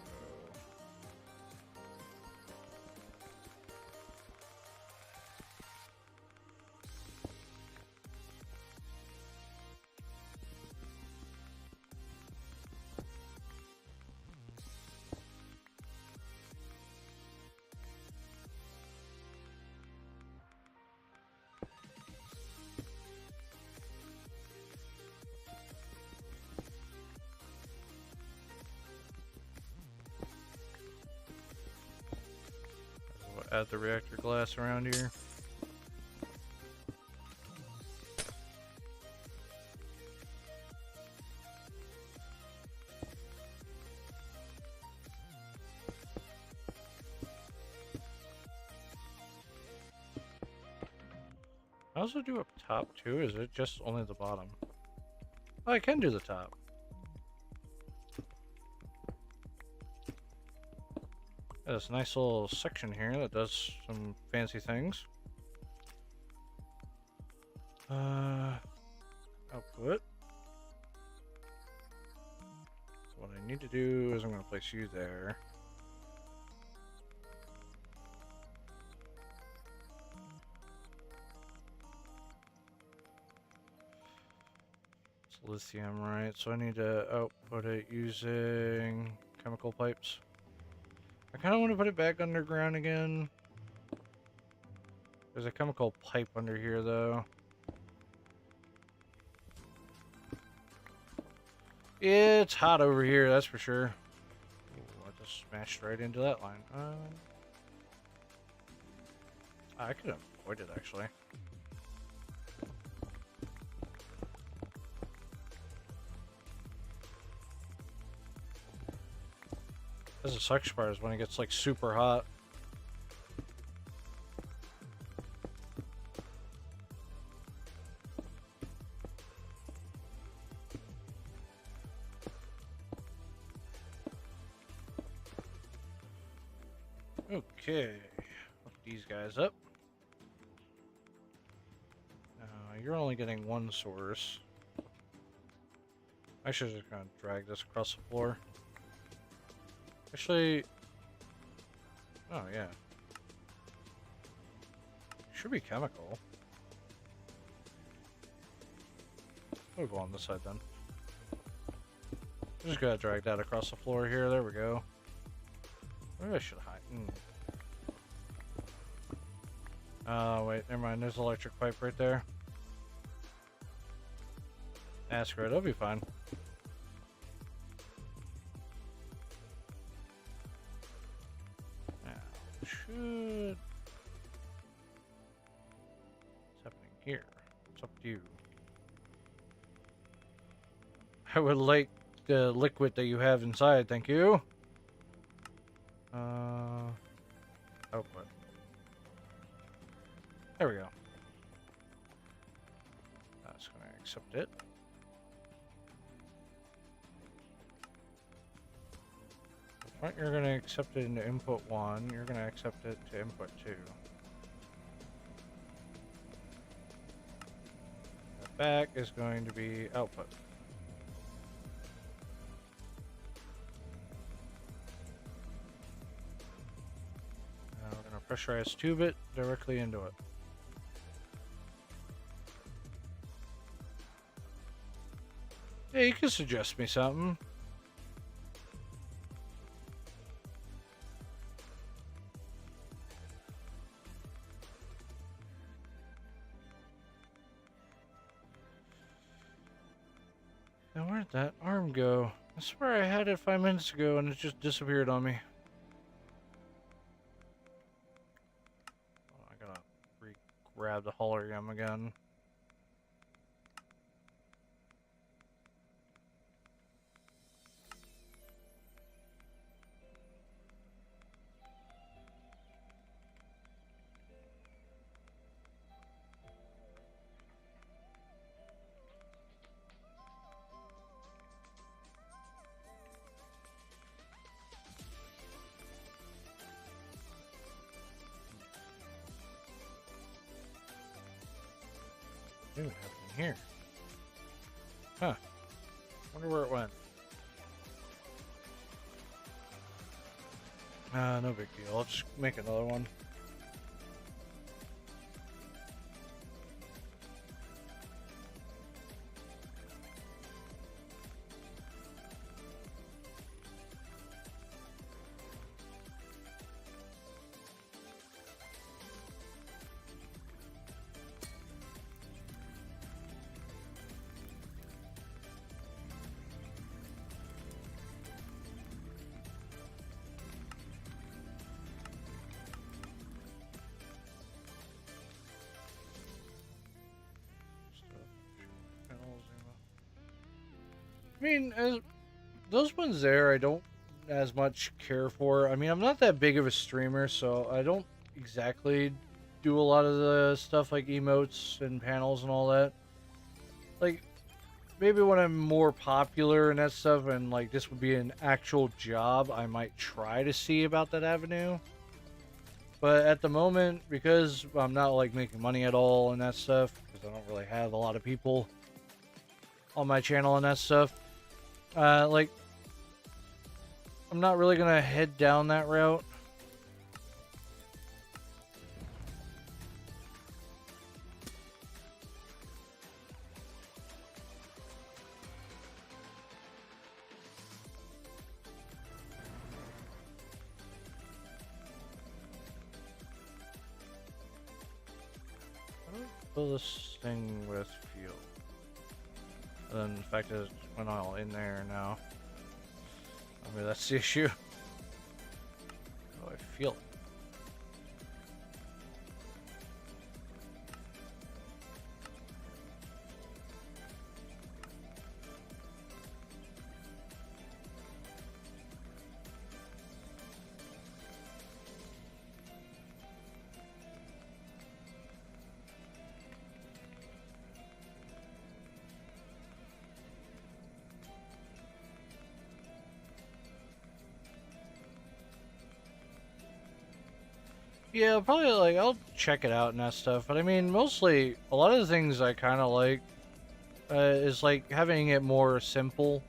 we'll add the reactor glass around here. I also do up top too, is it just only the bottom? Oh, I can do the top. There's a nice little section here that does some fancy things. Output. So what I need to do is I'm going to place you there. It's lithium, right? So I need to output it using chemical pipes. I kind of want to put it back underground again. There's a chemical pipe under here, though. It's hot over here, that's for sure. Ooh, I just smashed right into that line. I could avoid it, actually. This is sucks part is when it gets like super hot. Okay, hook these guys up. You're only getting one source. I should just kind of drag this across the floor. Actually, oh yeah. Should be chemical. We'll go on this side then. Just gotta drag that across the floor here. There we go. Maybe I should hide. Oh, wait, never mind. There's an electric pipe right there. Ask her, it'll be fine. Now, should... What's happening here? It's up to you. I would like the liquid that you have inside, thank you. Output. There we go. That's going to accept it. Front, you're going to accept it into input 1. You're going to accept it to input 2. The back is going to be output. Now we're going to pressurize tube it directly into it. Yeah, you can suggest me something. Now where'd that arm go? I swear I had it 5 minutes ago and it just disappeared on me. Oh, I gotta re-grab the hologram again. even happening here? Huh. Wonder where it went. No big deal. I'll just make another one. I mean, those ones there, I don't as much care for. I mean, I'm not that big of a streamer, so I don't exactly do a lot of the stuff like emotes and panels and all that. Like, maybe when I'm more popular and that stuff, and like this would be an actual job, I might try to see about that avenue. But at the moment, because I'm not like making money at all and that stuff, because I don't really have a lot of people on my channel and that stuff, like, I'm not really gonna head down that route. How do I fill this thing with fuel? And then the fact that it went all in there now. I mean, that's the issue. Oh, I feel it. Yeah, probably, like, I'll check it out and that stuff. But I mean, mostly, a lot of the things I kind of like is like having it more simple.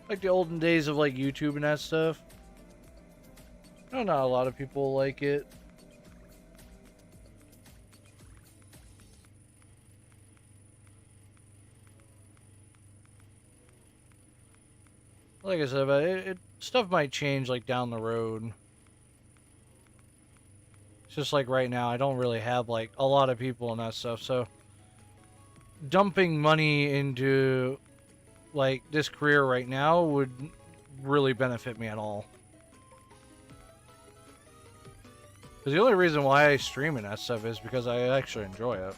Like the olden days of like YouTube and that stuff. I know not a lot of people like it. Like I said, but stuff might change like down the road. It's just like right now, I don't really have like a lot of people and that stuff, so dumping money into like this career right now would really benefit me at all. Because the only reason why I stream and that stuff is because I actually enjoy it.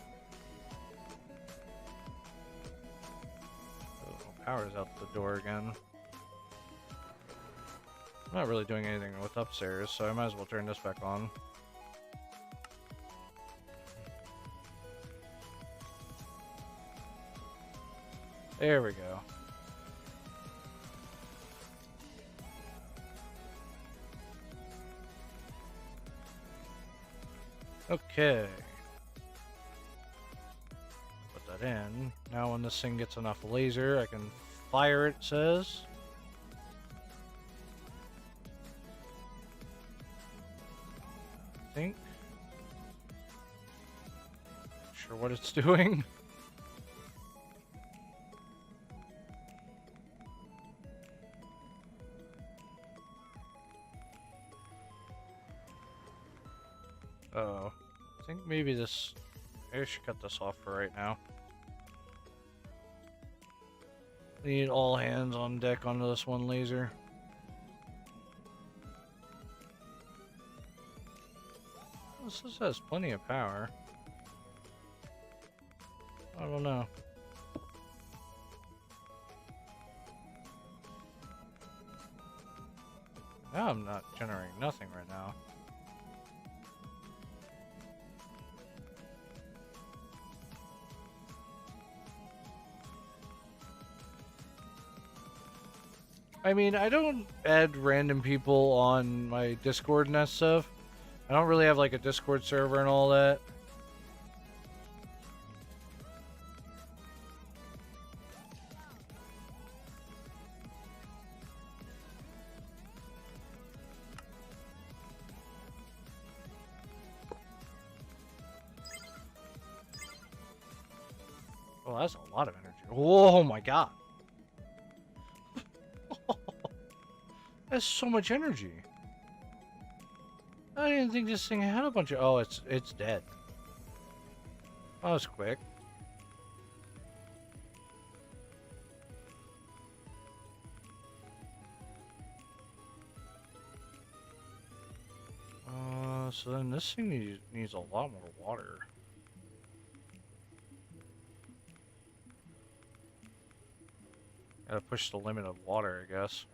Oh, power's out the door again. I'm not really doing anything with upstairs, so I might as well turn this back on. There we go. Okay. Put that in. Now when this thing gets enough laser, I can fire it, says. I think. Not sure what it's doing. Oh, I think maybe this... I should cut this off for right now. Need all hands on deck onto this one laser. This has plenty of power. I don't know. Now I'm not generating nothing right now. I mean, I don't add random people on my Discord and that stuff. I don't really have like a Discord server and all that. Oh, that's a lot of energy. Oh my god. That's so much energy. I didn't think this thing had a bunch of... Oh, it's dead. That was quick. So then this thing needs a lot more water. Gotta push the limit of water, I guess.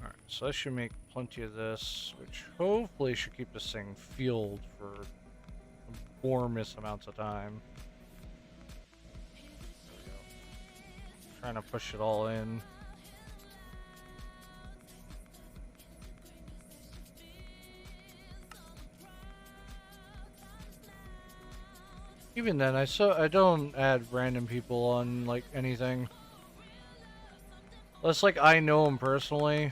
Alright, so I should make plenty of this, which hopefully should keep this thing fueled for enormous amounts of time. There we go. Trying to push it all in. Even then, I don't add random people on like anything. Unless like I know them personally.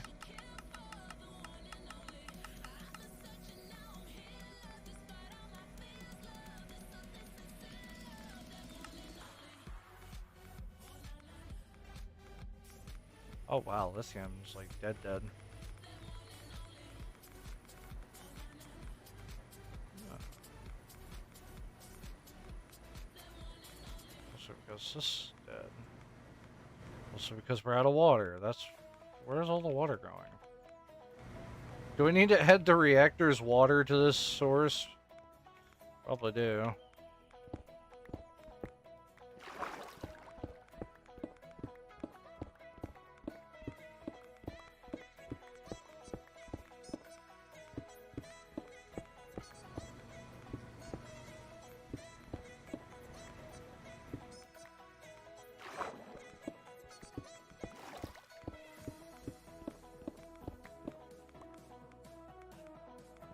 Oh wow, lithium's like dead. Also because this is dead. Also because we're out of water. Where's all the water going? Do we need to add the reactor's water to this source? Probably do.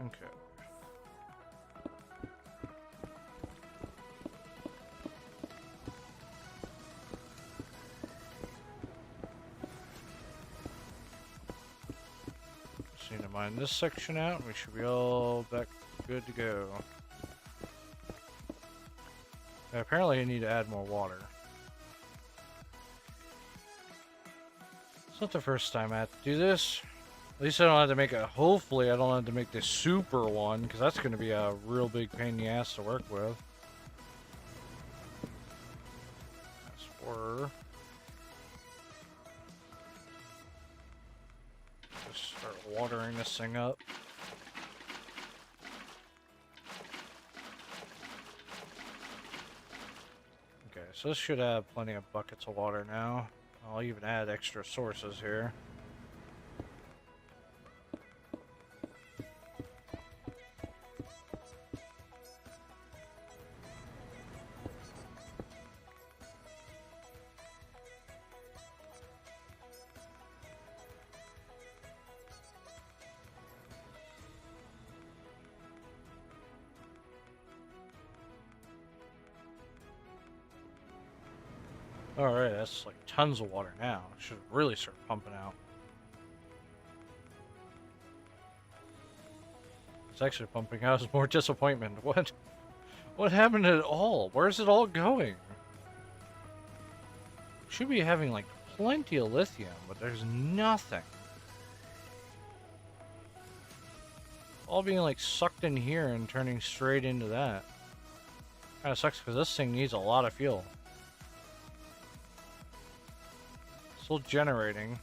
Okay. Just need to mine this section out, and we should be all back good to go. Now, apparently I need to add more water. It's not the first time I have to do this. At least I don't have to make a... Hopefully I don't have to make this super one, because that's going to be a real big pain in the ass to work with. That's for... Just start watering this thing up. Okay, so this should have plenty of buckets of water now. I'll even add extra sources here. Alright, that's like tons of water now. Should really start pumping out. It's actually pumping out is more disappointment. What happened at all? Where's it all going? Should be having like plenty of lithium, but there's nothing. All being like sucked in here and turning straight into that. Kinda sucks because this thing needs a lot of fuel. Still generating.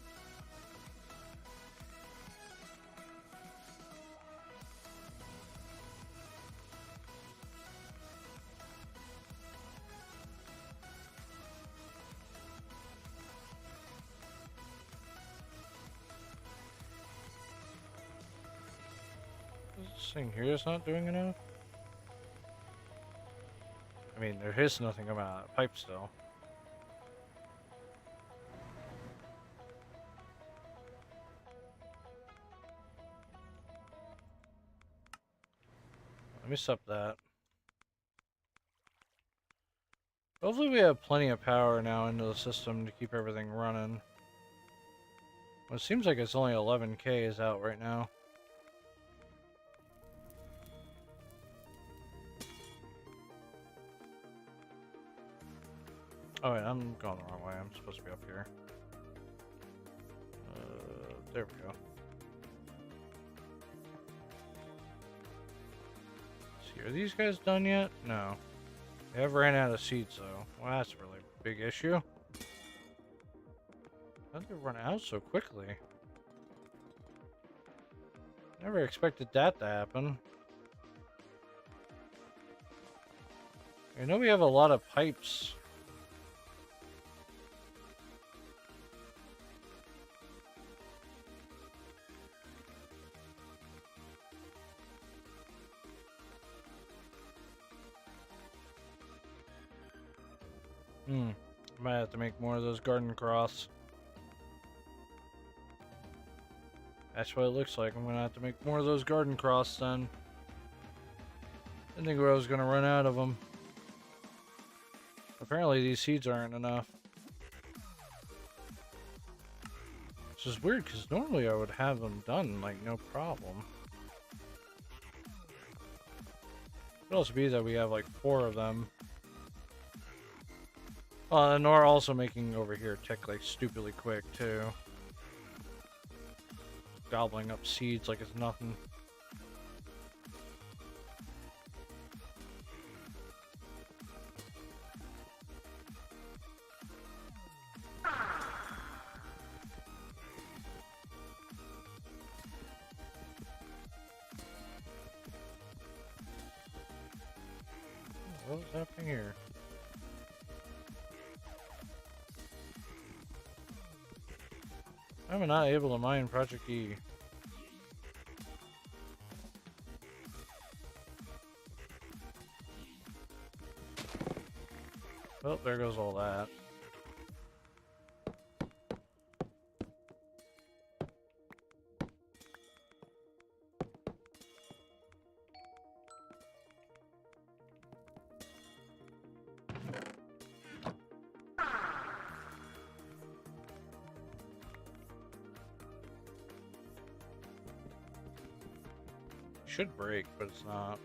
This thing here is not doing enough. I mean, there is nothing coming out of the pipe still. Let me stop that. Hopefully we have plenty of power now into the system to keep everything running. Well, it seems like it's only 11K is out right now. Oh wait, I'm going the wrong way. I'm supposed to be up here. There we go. See, are these guys done yet? No. They have ran out of seeds though. Well, that's a really big issue. How did they run out so quickly? Never expected that to happen. I know we have a lot of pipes. Might have to make more of those garden cross. That's what it looks like. I'm gonna have to make more of those garden cross then. I think I was gonna run out of them. Apparently these seeds aren't enough. Which is weird because normally I would have them done like no problem. It could also be that we have like 4 of them. And we're also making over here tick like stupidly quick too. Gobbling up seeds like it's nothing. What was happening here? I'm not able to mine Project E. Well, there goes all that. Should break, but it's not.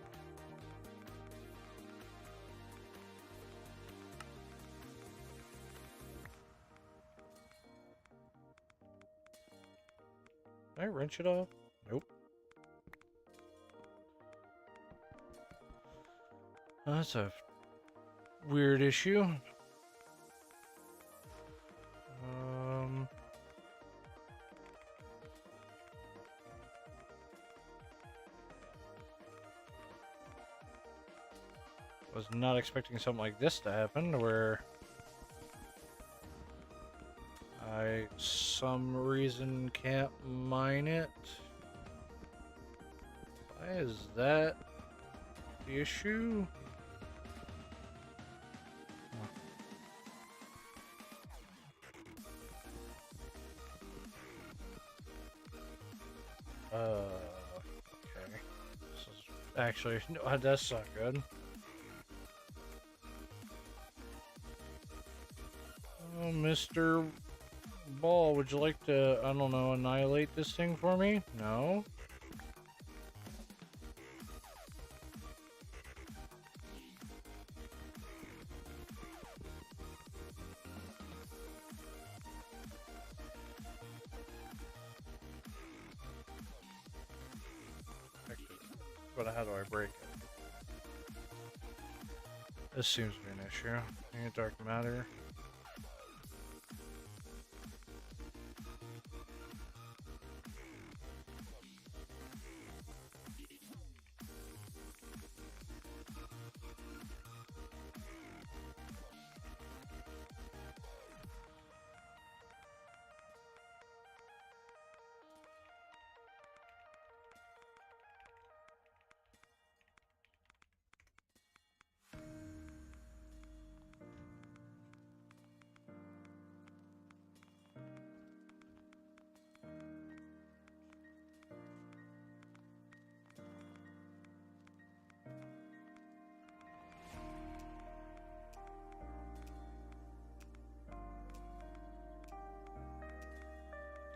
Did I wrench it off? Nope. Oh, that's a weird issue. Was not expecting something like this to happen, where I, some reason, can't mine it. Why is that the issue? Okay. This is actually, no, that's not good. Oh, Mr. Ball, would you like to, I don't know, annihilate this thing for me? No? But how do I break it? This seems to be an issue. I need dark matter.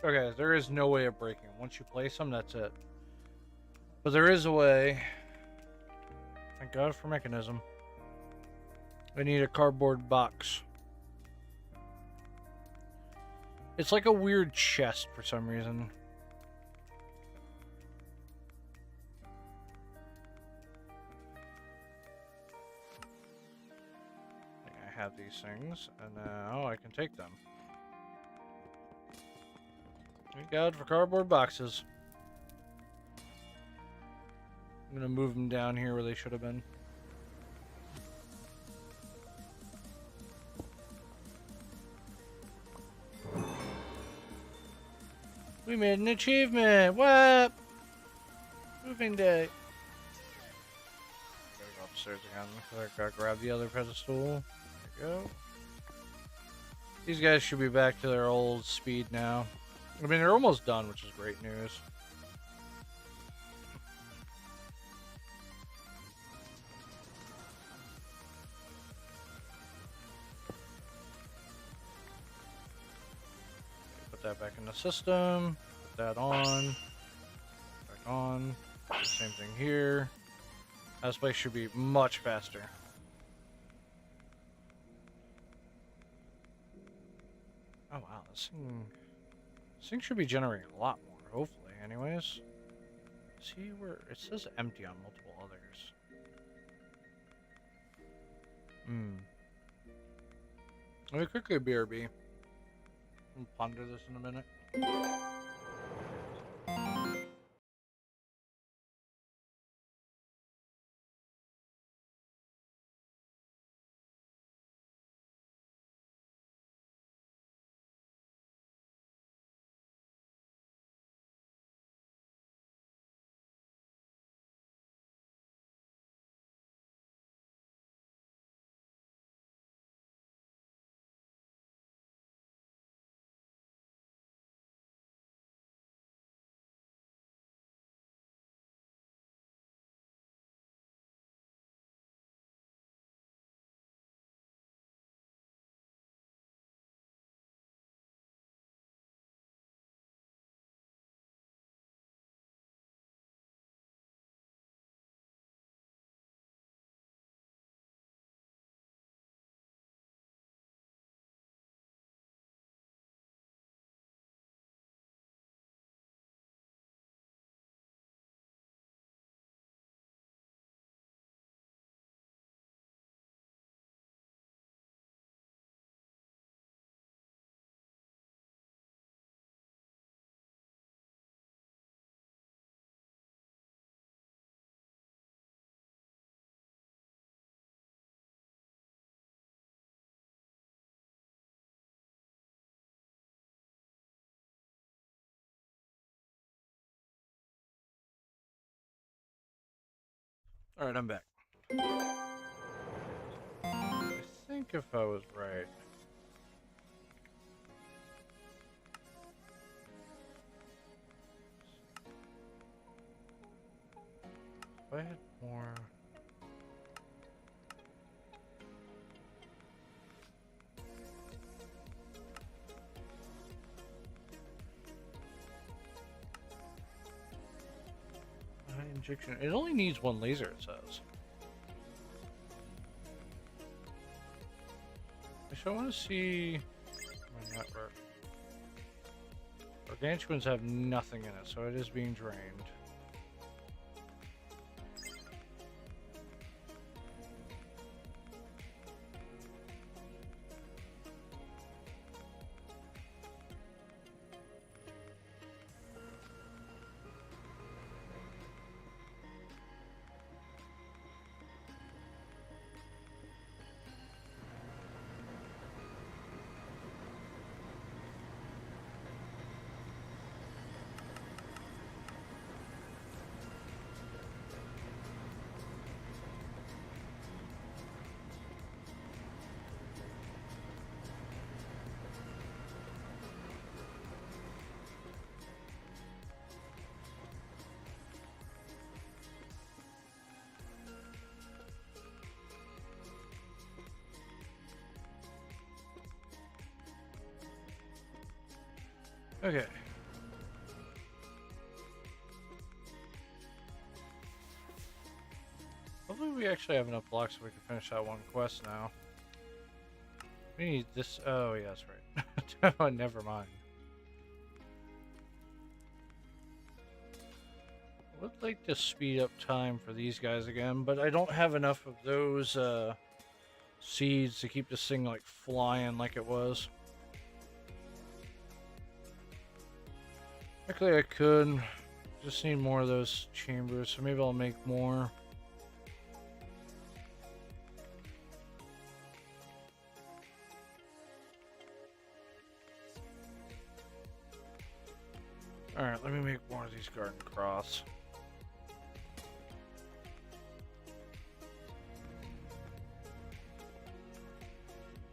Okay, there is no way of breaking them. Once you place them, that's it. But there is a way. Thank God for mechanism. I need a cardboard box. It's like a weird chest for some reason. I have these things, and now I can take them. Thank God for cardboard boxes. I'm gonna move them down here where they should have been. We made an achievement! What? Moving day. Gotta go upstairs again. I gotta grab the other pedestal. There we go. These guys should be back to their old speed now. I mean, they're almost done, which is great news. Put that back in the system. Put that on. Back on. Same thing here. This place should be much faster. Oh wow, this thing should be generating a lot more, hopefully, anyways. See where it says empty on multiple others. Let me quickly BRB. We'll ponder this in a minute. Alright, I'm back. I think if I was right. If I had more... injection. It only needs one laser, it says. So I want to see my network. Gargantuans have nothing in it, so it is being drained. Okay, Hopefully we actually have enough blocks so we can finish that one quest now. We need this. Oh, yeah, that's right. Oh, never mind. I would like to speed up time for these guys again, but I don't have enough of those seeds to keep this thing like flying like it was. Actually, I could. Just need more of those chambers, so maybe I'll make more. Alright, let me make more of these garden cross.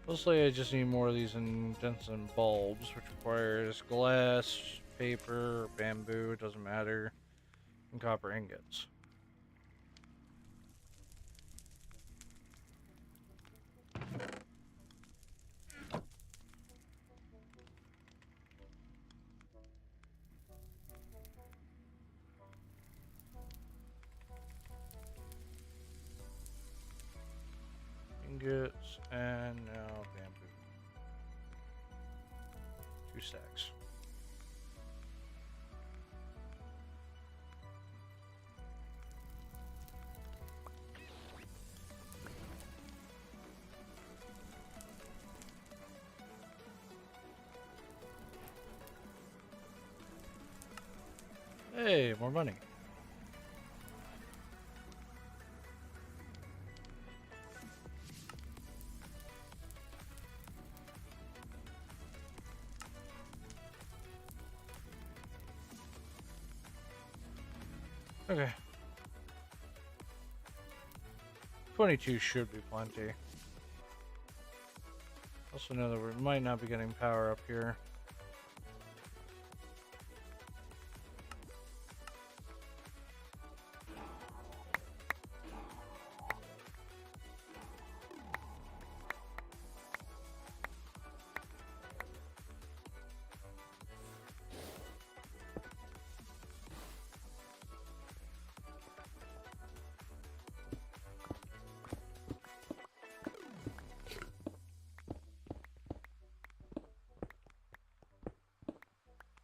Mostly I just need more of these indents and bulbs, which requires glass, paper, bamboo, it doesn't matter, and copper ingots. Ingots, and now bamboo. 2 stacks. Hey, more money. Okay. 22 should be plenty. Also know that we might not be getting power up here.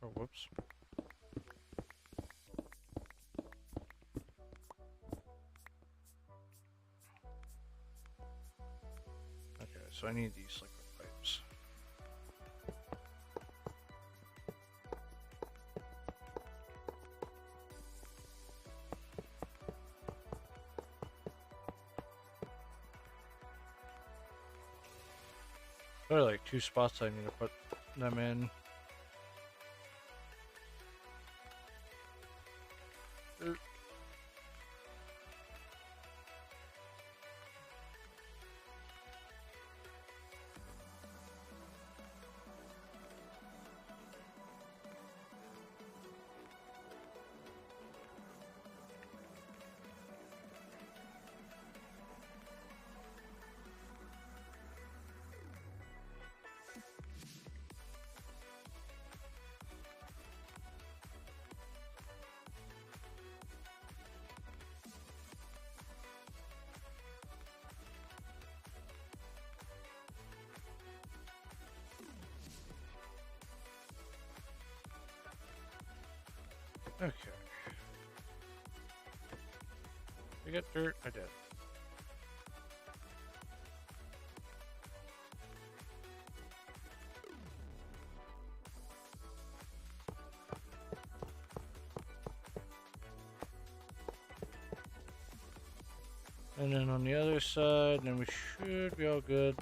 Oh, whoops. Okay, so I need these liquid pipes. There are like 2 spots I need to put them in. Okay. I get dirt? I did. And then on the other side, then we should be all good.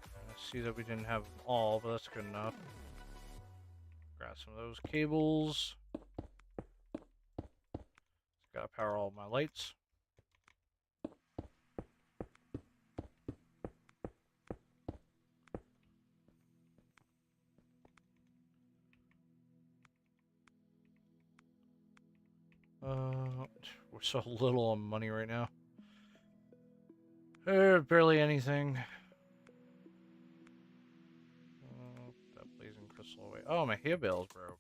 I see that we didn't have them all, but that's good enough. Grab some of those cables. Gotta power all my lights. We're so little on money right now. Barely anything. That blazing crystal away. Oh, my hay bales broke.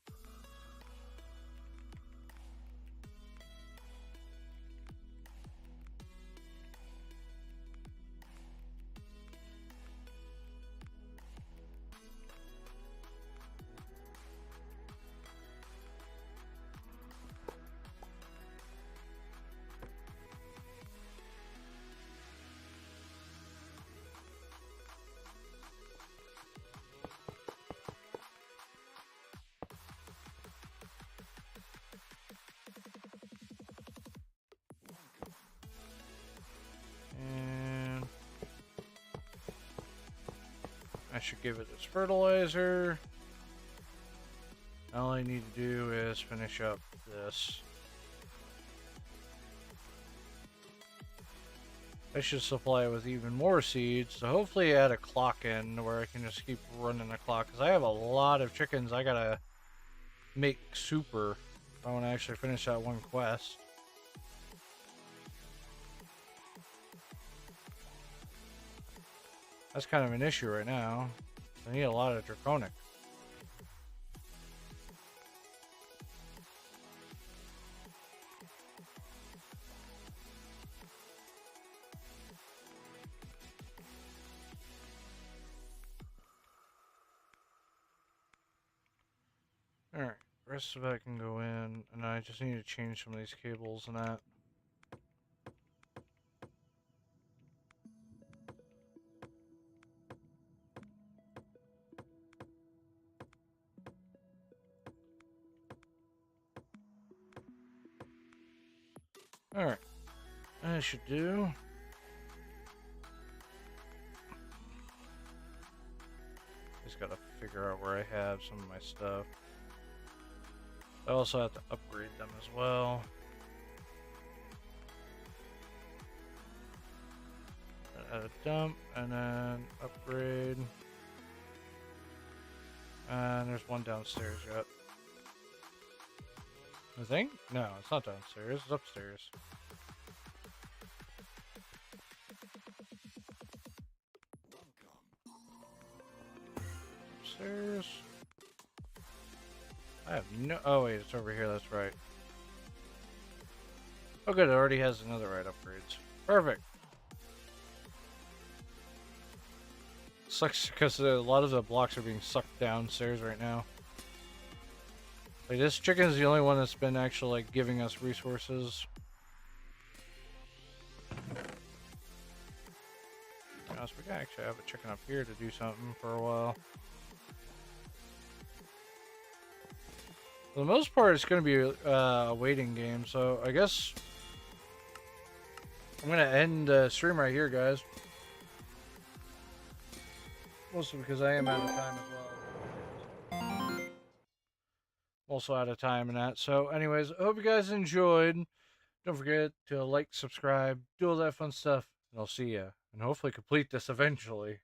I should give it its fertilizer. All I need to do is finish up this. I should supply it with even more seeds, so hopefully add a clock in where I can just keep running the clock, because I have a lot of chickens I gotta make super if I want to actually finish that one quest. That's kind of an issue right now. I need a lot of draconic. Alright, rest of that can go in, and I just need to change some of these cables and that. Alright, that should do. Just gotta figure out where I have some of my stuff. I also have to upgrade them as well. Add a dump, and then upgrade. And there's one downstairs yet. I think? No, it's not downstairs, it's upstairs. Upstairs. I have no. Oh, wait, it's over here, that's right. Oh, good, it already has another right upgrades. Perfect. Sucks because a lot of the blocks are being sucked downstairs right now. Like, this chicken is the only one that's been actually like giving us resources. So we can actually have a chicken up here to do something for a while. For the most part, it's going to be a waiting game, so I guess I'm going to end the stream right here, guys. Mostly because I am out of time as well. Also out of time and that. So anyways, I hope you guys enjoyed. Don't forget to like, subscribe, do all that fun stuff, and I'll see ya. And hopefully complete this eventually.